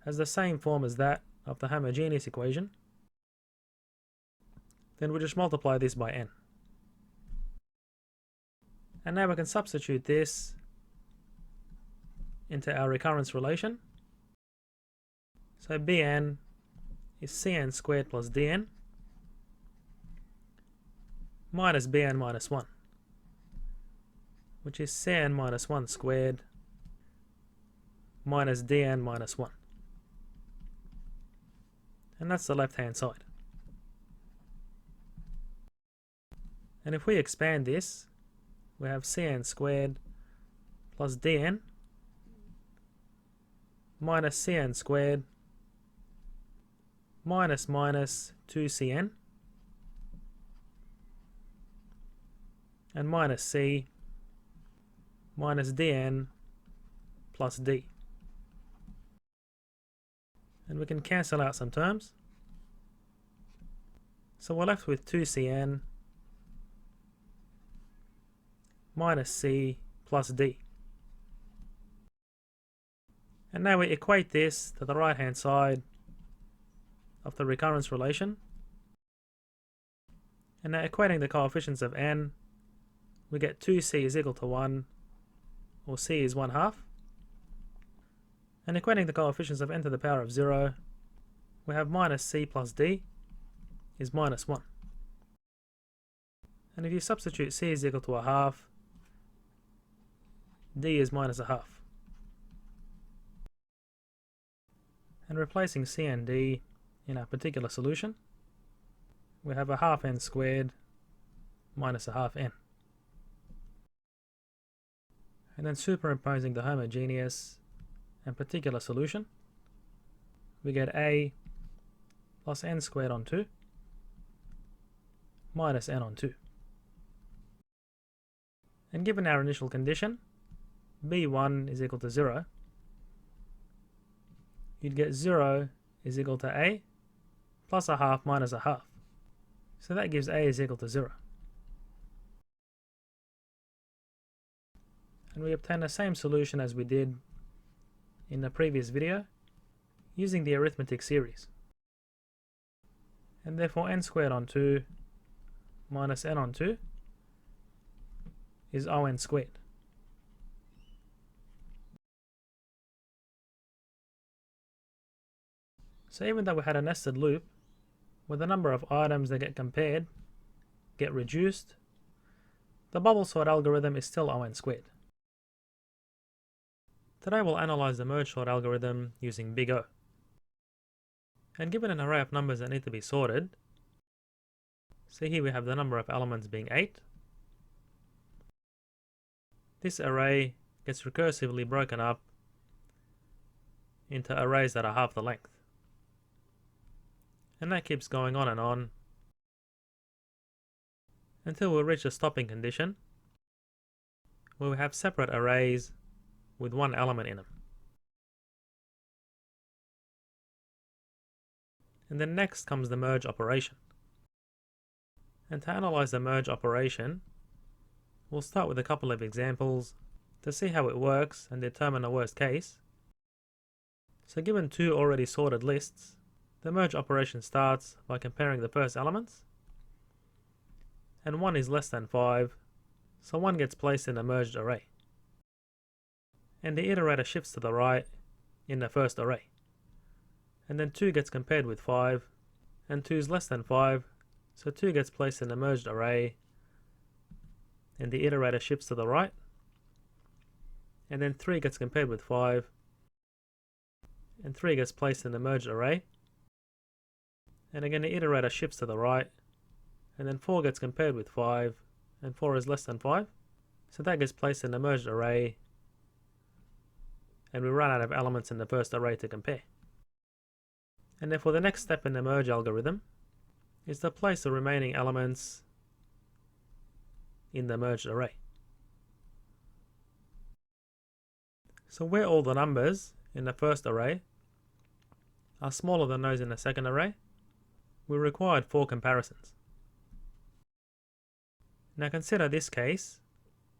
has the same form as that of the homogeneous equation, then we just multiply this by n. And now we can substitute this into our recurrence relation. So Bn is Cn squared plus Dn minus Bn minus 1, which is Cn minus 1 squared minus Dn minus 1. And that's the left hand side. And if we expand this, we have Cn squared plus Dn minus Cn squared minus 2Cn and minus C minus Dn plus D. And we can cancel out some terms. So we're left with 2Cn minus C plus D. And now we equate this to the right hand side of the recurrence relation. And now equating the coefficients of n, we get 2c is equal to 1, or c is 1/2. And equating the coefficients of n to the power of 0, we have minus c plus d is minus 1. And if you substitute c is equal to 1/2 d is minus a half. And replacing c and d in our particular solution, we have a half n squared minus a half n. And then superimposing the homogeneous and particular solution, we get a plus n squared on 2 minus n on 2. And given our initial condition, b1 is equal to 0, you'd get 0 is equal to a plus a half minus a half. So that gives a is equal to 0. And we obtain the same solution as we did in the previous video using the arithmetic series. And therefore n squared on 2 minus n on 2 is on squared. So even though we had a nested loop where the number of items that get compared get reduced, the bubble sort algorithm is still on squared. Today we'll analyze the merge sort algorithm using big O. And given an array of numbers that need to be sorted, see here we have the number of elements being 8. This array gets recursively broken up into arrays that are half the length. And that keeps going on until we reach a stopping condition where we have separate arrays with one element in them. And then next comes the merge operation. And to analyze the merge operation, we'll start with a couple of examples to see how it works and determine the worst case. So given two already sorted lists, the merge operation starts by comparing the first elements, and 1 is less than 5, so 1 gets placed in the merged array. And the iterator shifts to the right in the first array. And then 2 gets compared with 5, and 2 is less than 5, so 2 gets placed in the merged array, and the iterator shifts to the right. And then 3 gets compared with 5, and 3 gets placed in the merged array. And again the iterator shifts to the right, and then 4 gets compared with 5, and 4 is less than 5, so that gets placed in the merged array, and we run out of elements in the first array to compare. And therefore the next step in the merge algorithm is to place the remaining elements in the merged array. So where all the numbers in the first array are smaller than those in the second array, we required 4 comparisons. Now consider this case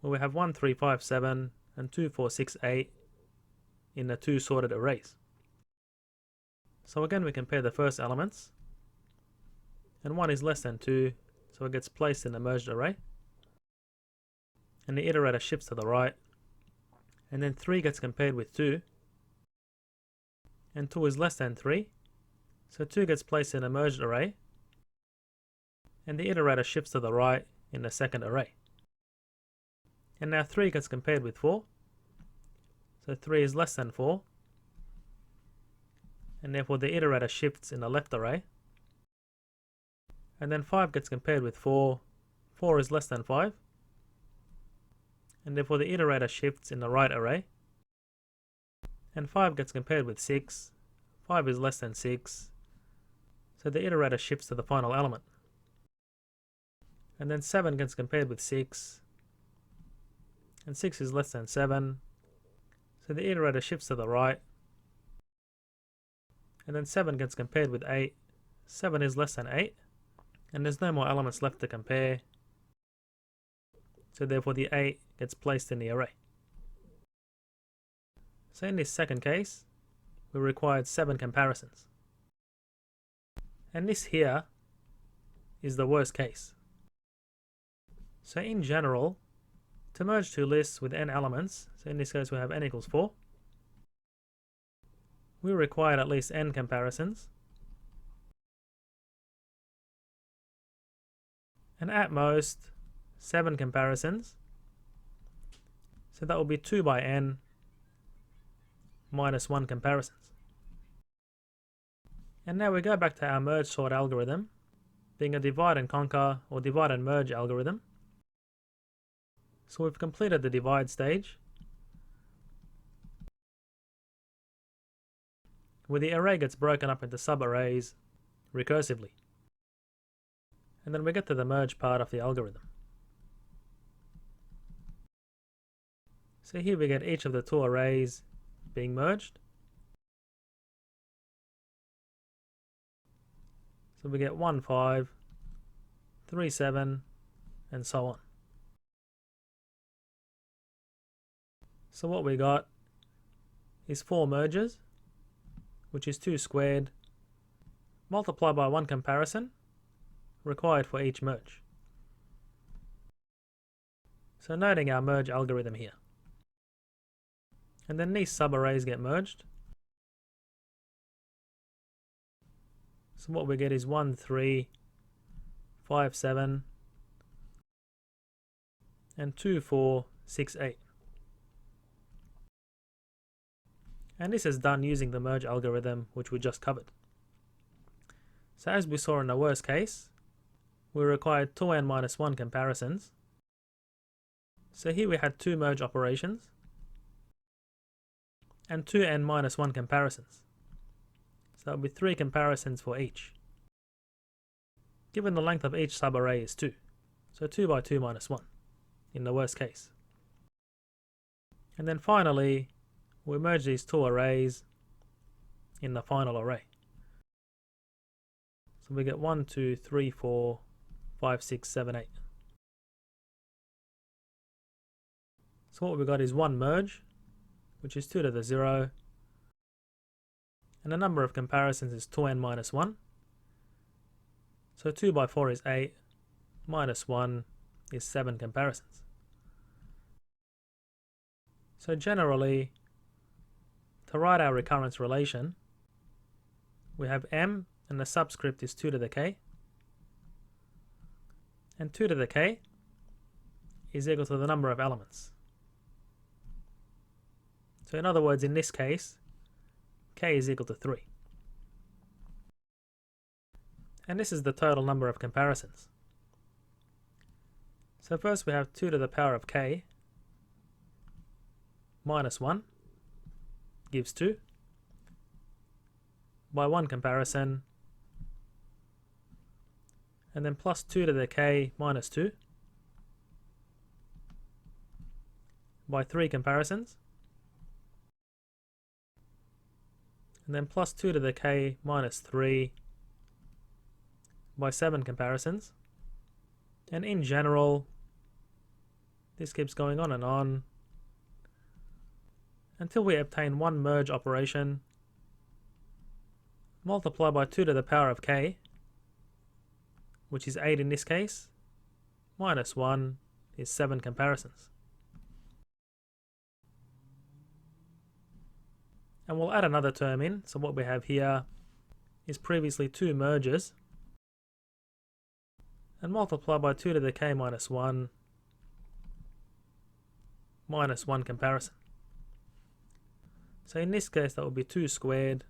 where we have 1, 3, 5, 7 and 2, 4, 6, 8 in the two sorted arrays. So again we compare the first elements, and 1 is less than 2, so it gets placed in the merged array, and the iterator shifts to the right, and then 3 gets compared with 2, and 2 is less than 3, so 2 gets placed in a merged array, and the iterator shifts to the right in the second array. And now 3 gets compared with 4, so 3 is less than 4, and therefore the iterator shifts in the left array. And then 5 gets compared with 4, 4 is less than 5, and therefore the iterator shifts in the right array. And 5 gets compared with 6, 5 is less than 6, so the iterator shifts to the final element. And then 7 gets compared with 6, and 6 is less than 7, so the iterator shifts to the right. And then 7 gets compared with 8, 7 is less than 8, and there's no more elements left to compare, so therefore the 8 gets placed in the array. So in this second case, we required 7 comparisons. And this here is the worst case. So in general, to merge two lists with n elements, so in this case we have n equals 4, we required at least n comparisons, and at most 7 comparisons. So that will be 2 by n minus 1 comparisons. And now we go back to our merge sort algorithm, being a divide and conquer or divide and merge algorithm. So we've completed the divide stage, where the array gets broken up into subarrays recursively. And then we get to the merge part of the algorithm. So here we get each of the two arrays being merged. So we get 1, 5, 3, 7, and so on. So what we got is 4 merges, which is 2 squared, multiplied by 1 comparison, required for each merge. So noting our merge algorithm here. And then these subarrays get merged. So what we get is 1, 3, 5, 7, and 2, 4, 6, 8. And this is done using the merge algorithm which we just covered. So as we saw in the worst case, we required 2n minus 1 comparisons. So here we had 2 merge operations and 2n minus 1 comparisons. So that would be 3 comparisons for each, given the length of each subarray is 2. So 2 by 2 minus 1 in the worst case. And then finally, we merge these two arrays in the final array. So we get 1, 2, 3, 4, 5, 6, 7, 8. So what we got is 1 merge, which is 2 to the 0, and the number of comparisons is 2n minus 1. So 2 by 4 is 8, minus 1 is 7 comparisons. So generally, to write our recurrence relation, we have m and the subscript is 2 to the k, and 2 to the k is equal to the number of elements. So in other words, in this case, k is equal to 3. And this is the total number of comparisons. So first we have 2 to the power of k minus 1 gives 2. By 1 comparison, and then plus 2 to the k minus 2 by 3 comparisons, and then plus 2 to the k minus 3 by 7 comparisons. And in general, this keeps going on and on until we obtain one merge operation, multiply by 2 to the power of k, which is 8 in this case, minus 1 is 7 comparisons. And we'll add another term in, so what we have here is previously 2 merges, and multiply by 2 to the k minus 1 minus 1 comparison. So in this case that would be 2 squared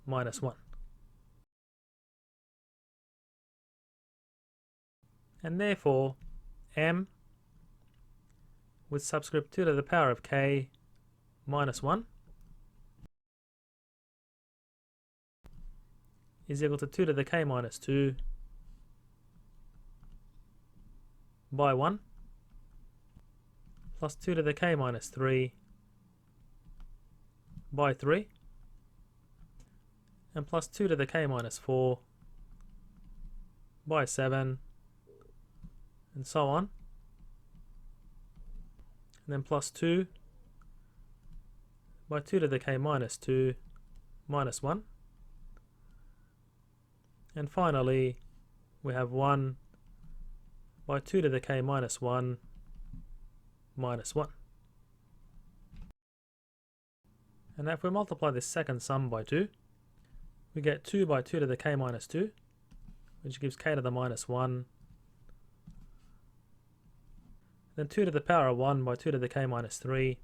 minus 1. And therefore m with subscript 2 to the power of k minus 1 is equal to 2 to the k minus 2 by 1 plus 2 to the k minus 3 by 3 and plus 2 to the k minus 4 by 7 and so on, and then plus 2 by 2 to the k minus 2 minus 1, and finally we have 1 by 2 to the k minus 1 minus 1. And now if we multiply this second sum by 2, we get 2 by 2 to the k minus 2, which gives k to the minus 1. Then 2 to the power of 1 by 2 to the k minus 3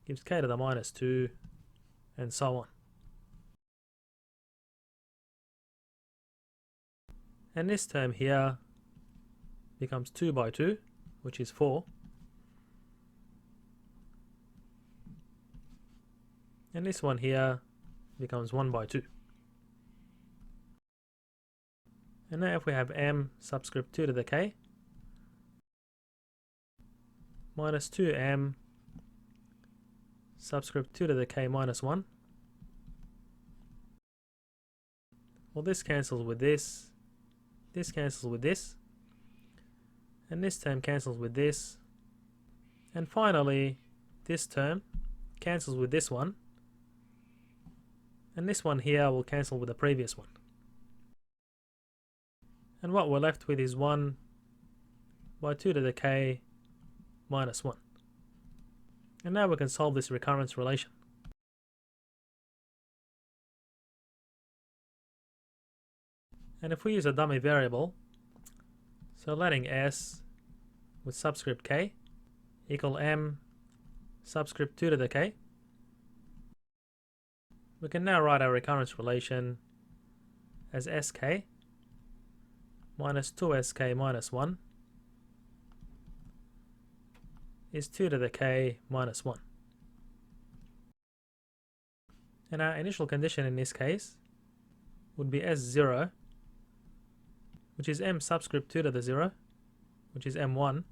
gives k to the minus 2, and so on. And this term here becomes 2 by 2, which is 4. And this one here becomes 1 by 2. And now if we have m subscript 2 to the k minus 2m subscript 2 to the k minus 1, well, this cancels with this cancels with this, and this term cancels with this, and finally this term cancels with this one, and this one here will cancel with the previous one. And what we're left with is 1 by 2 to the k minus 1. And now we can solve this recurrence relation. And if we use a dummy variable, so letting s with subscript k equal m subscript 2 to the k, we can now write our recurrence relation as sk minus 2sk minus 1 is 2 to the k minus 1. And our initial condition in this case would be s0, which is m subscript 2 to the 0, which is m1,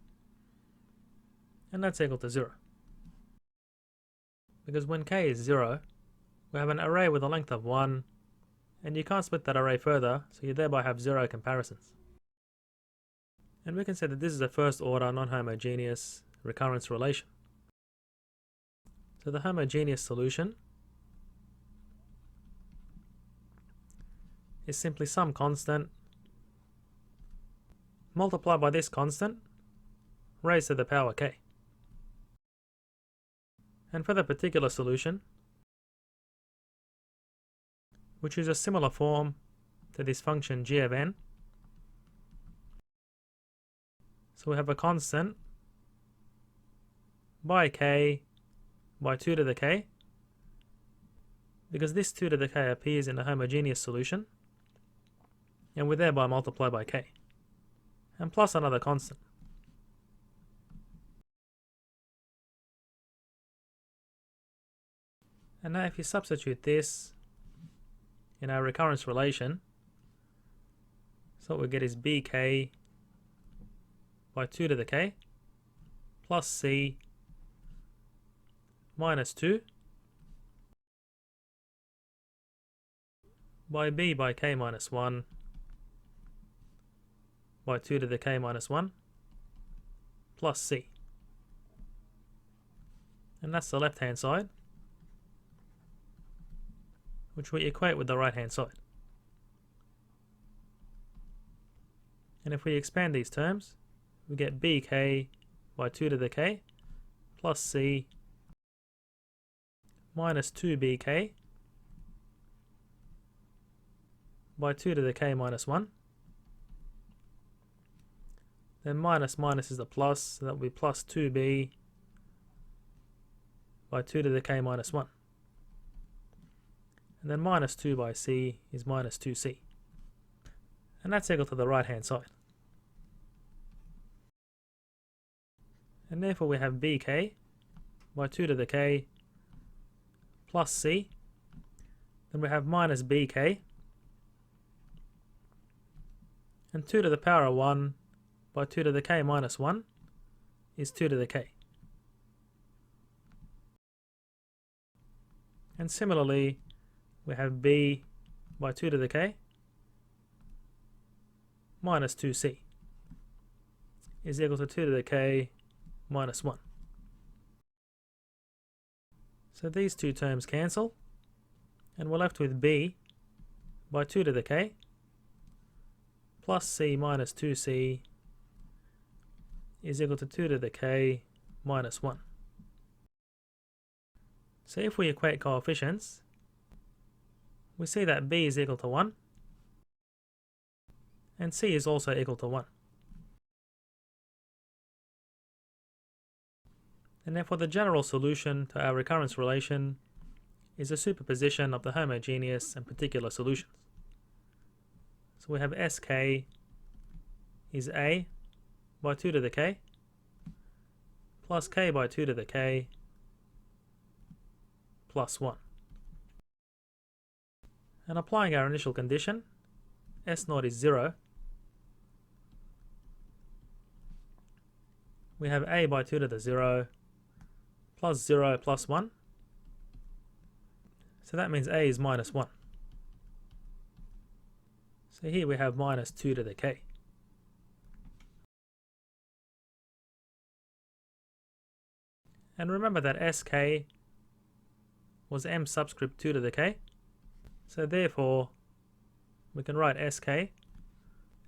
and that's equal to 0. Because when k is 0, we have an array with a length of 1, and you can't split that array further, so you thereby have 0 comparisons. And we can say that this is a first order non-homogeneous recurrence relation. So the homogeneous solution is simply some constant multiplied by this constant raised to the power k. And for the particular solution, we choose a similar form to this function g of n. So we have a constant by k by 2 to the k, because this 2 to the k appears in the homogeneous solution, and we thereby multiply by k, and plus another constant. And now if you substitute this in our recurrence relation, so what we get is bk by 2 to the k plus c minus 2 by b by k minus 1 by 2 to the k minus 1 plus c. And that's the left hand side, which we equate with the right hand side. And if we expand these terms, we get bk by 2 to the k plus c minus 2bk by 2 to the k minus 1. Then minus minus is a plus, so that will be plus 2b by 2 to the k minus 1. And then minus 2 by c is minus 2c. And that's equal to the right hand side. And therefore we have bk by 2 to the k plus c. Then we have minus bk, and 2 to the power of 1 by 2 to the k minus 1 is 2 to the k. And similarly, we have b by 2 to the k minus 2c is equal to 2 to the k minus 1. So these two terms cancel, and we're left with b by 2 to the k plus c minus 2c is equal to 2 to the k minus 1. So if we equate coefficients, we see that b is equal to 1 and c is also equal to 1. And therefore the general solution to our recurrence relation is a superposition of the homogeneous and particular solutions. So we have sk is a by 2 to the k plus k by 2 to the k plus 1. And applying our initial condition, s0 is 0, we have a by 2 to the 0 plus 0 plus 1. So that means a is minus 1. So here we have minus 2 to the k. And remember that sk was m subscript 2 to the k. So therefore we can write sk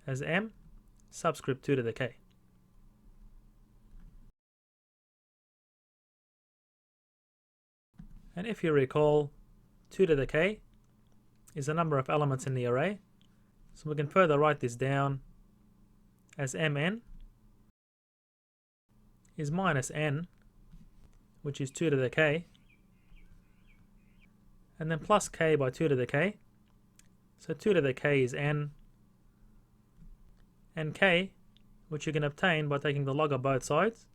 as m subscript 2 to the k. And if you recall, 2 to the k is the number of elements in the array. So we can further write this down as mn is minus n, which is 2 to the k, and then plus k by 2 to the k. So 2 to the k is n, and k, which you can obtain by taking the log of both sides.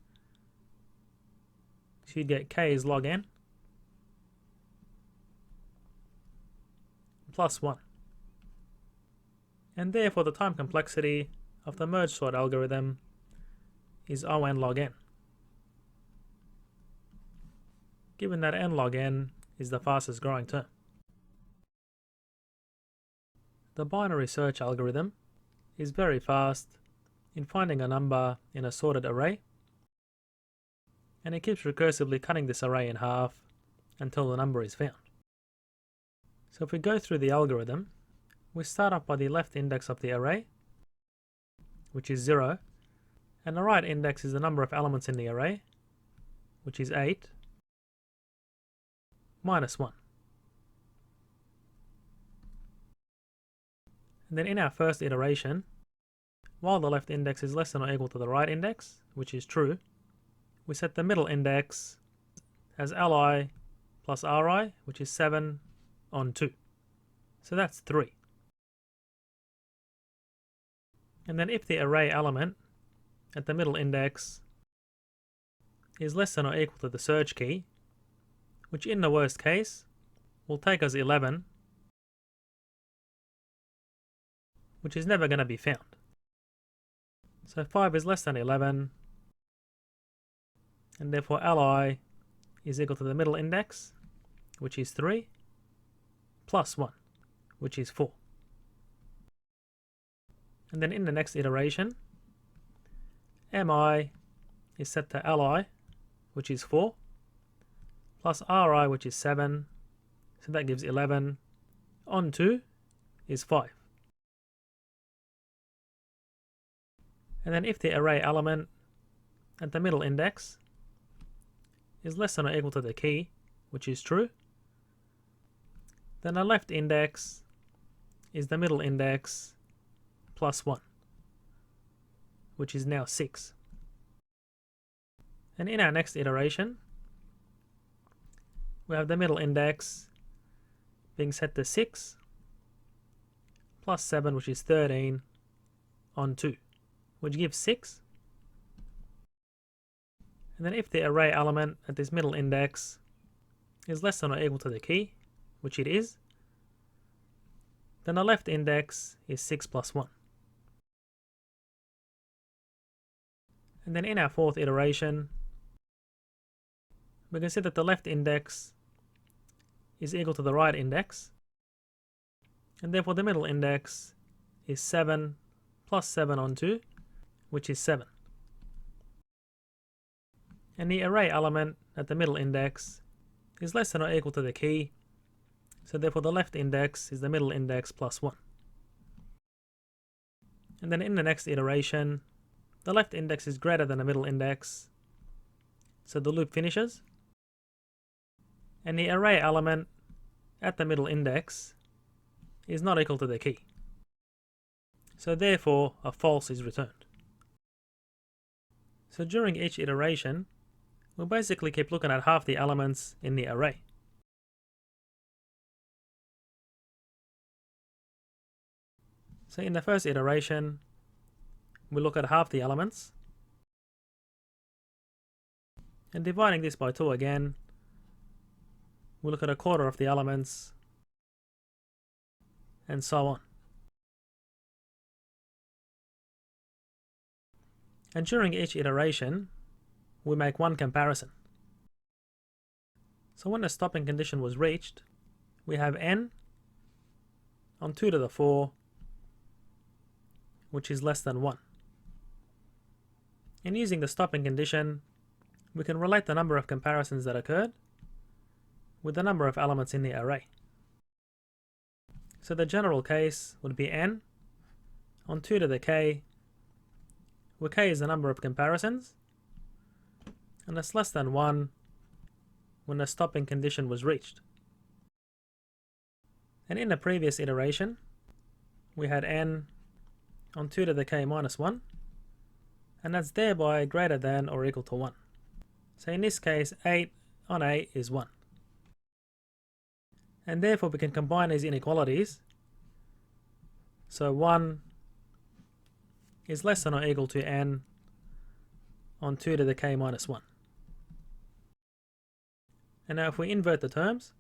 So you'd get k is log n plus 1. And therefore the time complexity of the merge sort algorithm is O(n) log n. Given that n log n is the fastest growing term. The binary search algorithm is very fast in finding a number in a sorted array, and it keeps recursively cutting this array in half until the number is found. So if we go through the algorithm, we start off by the left index of the array, which is 0, and the right index is the number of elements in the array, which is 8, minus 1. And then in our first iteration, while the left index is less than or equal to the right index, which is true, we set the middle index as li plus ri, which is 7 on 2. So that's 3. And then if the array element at the middle index is less than or equal to the search key, which in the worst case will take us 11, which is never going to be found. So 5 is less than 11, and therefore li is equal to the middle index, which is 3, plus 1, which is 4. And then in the next iteration, mi is set to li, which is 4, plus ri, which is 7, so that gives 11, on 2 is 5. And then if the array element at the middle index is less than or equal to the key, which is true, then the left index is the middle index plus 1, which is now 6. And in our next iteration, we have the middle index being set to 6, plus 7, which is 13, on 2, which gives 6. And then if the array element at this middle index is less than or equal to the key, which it is, then the left index is 6 plus 1. And then in our fourth iteration, we can see that the left index is equal to the right index, and therefore the middle index is 7 plus 7 on 2, which is 7. And the array element at the middle index is less than or equal to the key, so therefore the left index is the middle index plus 1. And then in the next iteration, the left index is greater than the middle index, so the loop finishes, and the array element at the middle index is not equal to the key, so therefore a false is returned. So during each iteration, we'll basically keep looking at half the elements in the array. So in the first iteration, we look at half the elements, and dividing this by 2 again, we look at a quarter of the elements, and so on. And during each iteration, we make one comparison. So when the stopping condition was reached, we have n on 2 to the 4, which is less than 1. And using the stopping condition, we can relate the number of comparisons that occurred with the number of elements in the array. So the general case would be n on 2 to the k, where k is the number of comparisons, and it's less than 1 when the stopping condition was reached. And in the previous iteration, we had n on 2 to the k minus 1, and that's thereby greater than or equal to 1. So in this case, 8 on 8 is 1. And therefore we can combine these inequalities. So 1 is less than or equal to n on 2 to the k minus 1. And now if we invert the terms,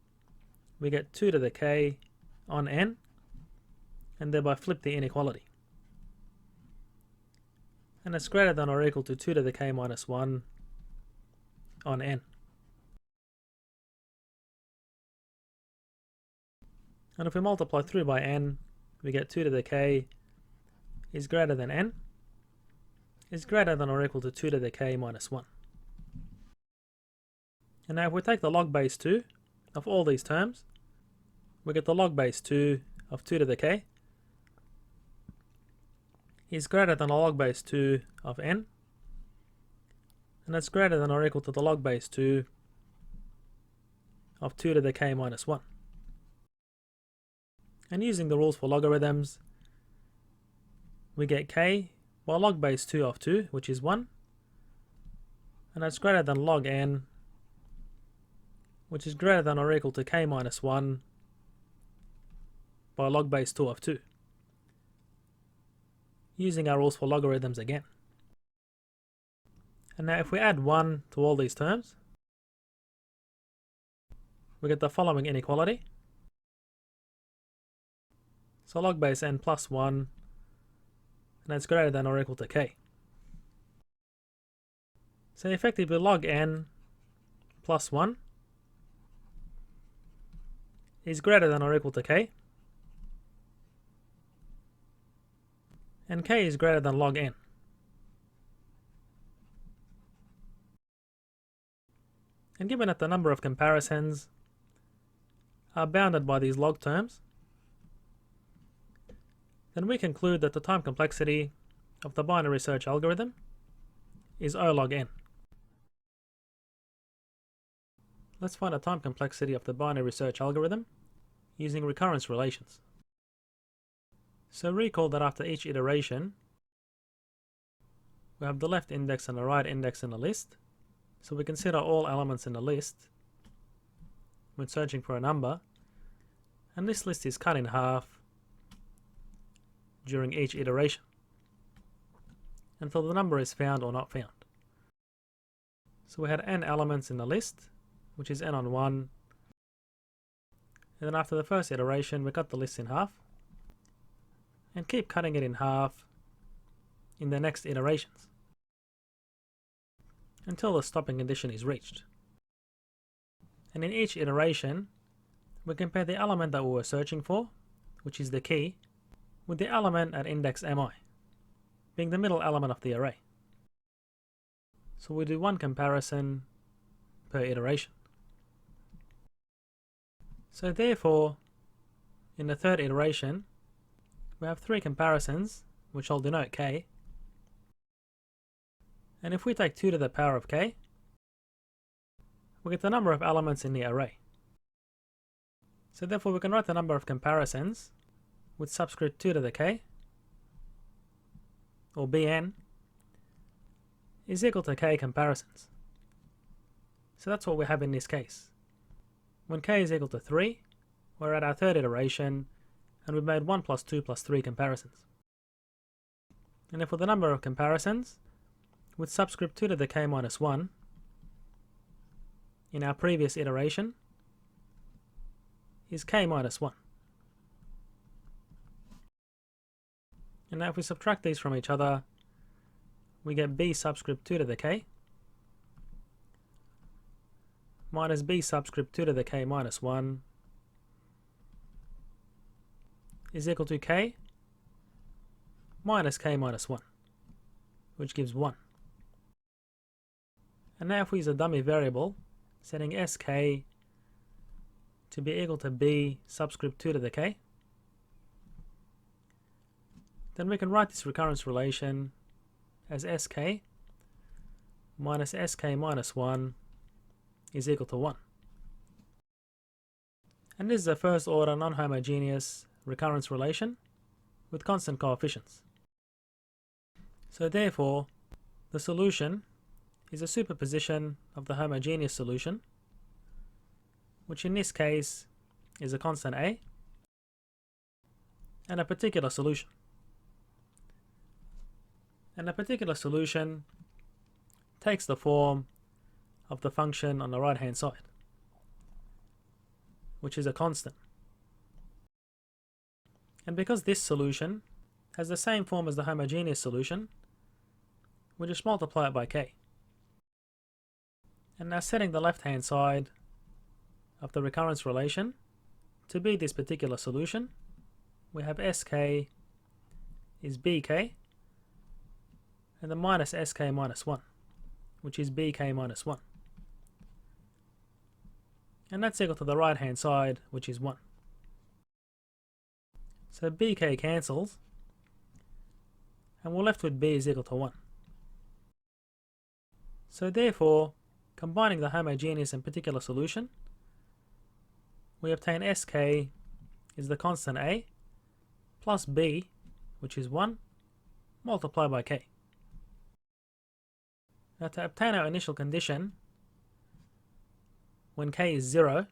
we get 2 to the k on n, and thereby flip the inequality. And it's greater than or equal to 2 to the k minus 1 on n. And if we multiply through by n, we get 2 to the k is greater than n, is greater than or equal to 2 to the k minus 1. And now if we take the log base 2 of all these terms, we get the log base 2 of 2 to the k is greater than the log base 2 of n, and that's greater than or equal to the log base 2 of 2 to the k minus 1. And using the rules for logarithms, we get k by log base 2 of 2, which is 1, and that's greater than log n, which is greater than or equal to k minus 1 by log base 2 of 2. Using our rules for logarithms again. And now if we add 1 to all these terms, we get the following inequality. So log base n plus 1, and that's greater than or equal to k. So effectively log n plus 1 is greater than or equal to k, and k is greater than log n. And given that the number of comparisons are bounded by these log terms, then we conclude that the time complexity of the binary search algorithm is O log n. Let's find the time complexity of the binary search algorithm using recurrence relations. So recall that after each iteration, we have the left index and the right index in the list. So we consider all elements in the list when searching for a number, and this list is cut in half during each iteration until the number is found or not found. So we had n elements in the list, which is n on 1, and then after the first iteration we cut the list in half and keep cutting it in half in the next iterations until the stopping condition is reached. And in each iteration we compare the element that we were searching for, which is the key, with the element at index mi, being the middle element of the array. So we do one comparison per iteration. So therefore, in the third iteration, we have 3 comparisons, which I'll denote k. And if we take 2 to the power of k, we get the number of elements in the array. So therefore we can write the number of comparisons with subscript 2 to the k, or bn, is equal to k comparisons. So that's what we have in this case. When k is equal to 3, we're at our third iteration, and we've made 1 plus 2 plus 3 comparisons. And if for the number of comparisons, with subscript 2 to the k minus 1, in our previous iteration, is k minus 1. And now if we subtract these from each other, we get b subscript 2 to the k minus b subscript 2 to the k minus 1 is equal to k minus k minus 1, which gives 1. And now if we use a dummy variable, setting sk to be equal to b subscript 2 to the k, then we can write this recurrence relation as sk minus sk minus 1 is equal to 1. And this is a first order non-homogeneous recurrence relation with constant coefficients. So therefore, the solution is a superposition of the homogeneous solution, which in this case is a constant a, and a particular solution. And a particular solution takes the form of the function on the right hand side, which is a constant. And because this solution has the same form as the homogeneous solution, we just multiply it by k. And now setting the left hand side of the recurrence relation to be this particular solution, we have sk is bk, and the minus sk minus 1, which is bk minus 1. And that's equal to the right hand side, which is 1. So bk cancels, and we're left with b is equal to 1. So therefore, combining the homogeneous and particular solution, we obtain sk is the constant a plus b, which is 1, multiplied by k. Now to obtain our initial condition, when k is 0,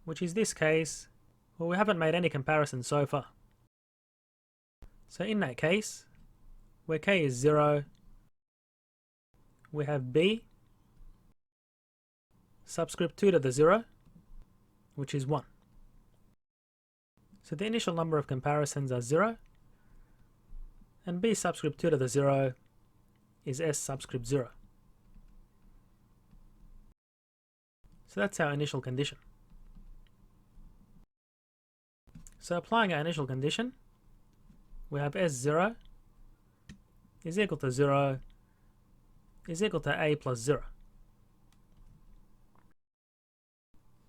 which is this case where we haven't made any comparisons so far. So in that case, where k is 0, we have b subscript 2 to the 0, which is 1. So the initial number of comparisons are 0, and b subscript 2 to the 0 is s subscript 0. So that's our initial condition. So applying our initial condition, we have s0 is equal to 0 is equal to a plus 0.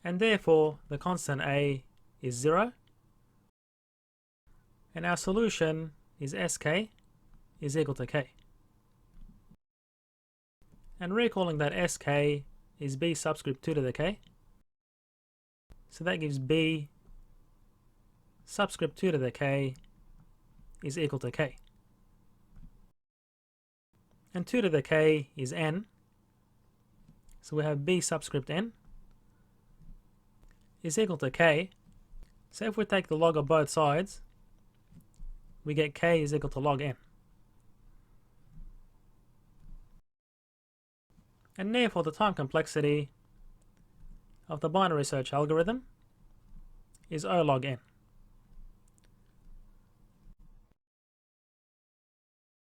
And therefore, the constant a is 0, and our solution is sk is equal to k. And recalling that sk is b subscript 2 to the k, so that gives b subscript 2 to the k is equal to k. And 2 to the k is n, so we have b subscript n is equal to k. So if we take the log of both sides, we get k is equal to log n. And therefore the time complexity of the binary search algorithm is O log n.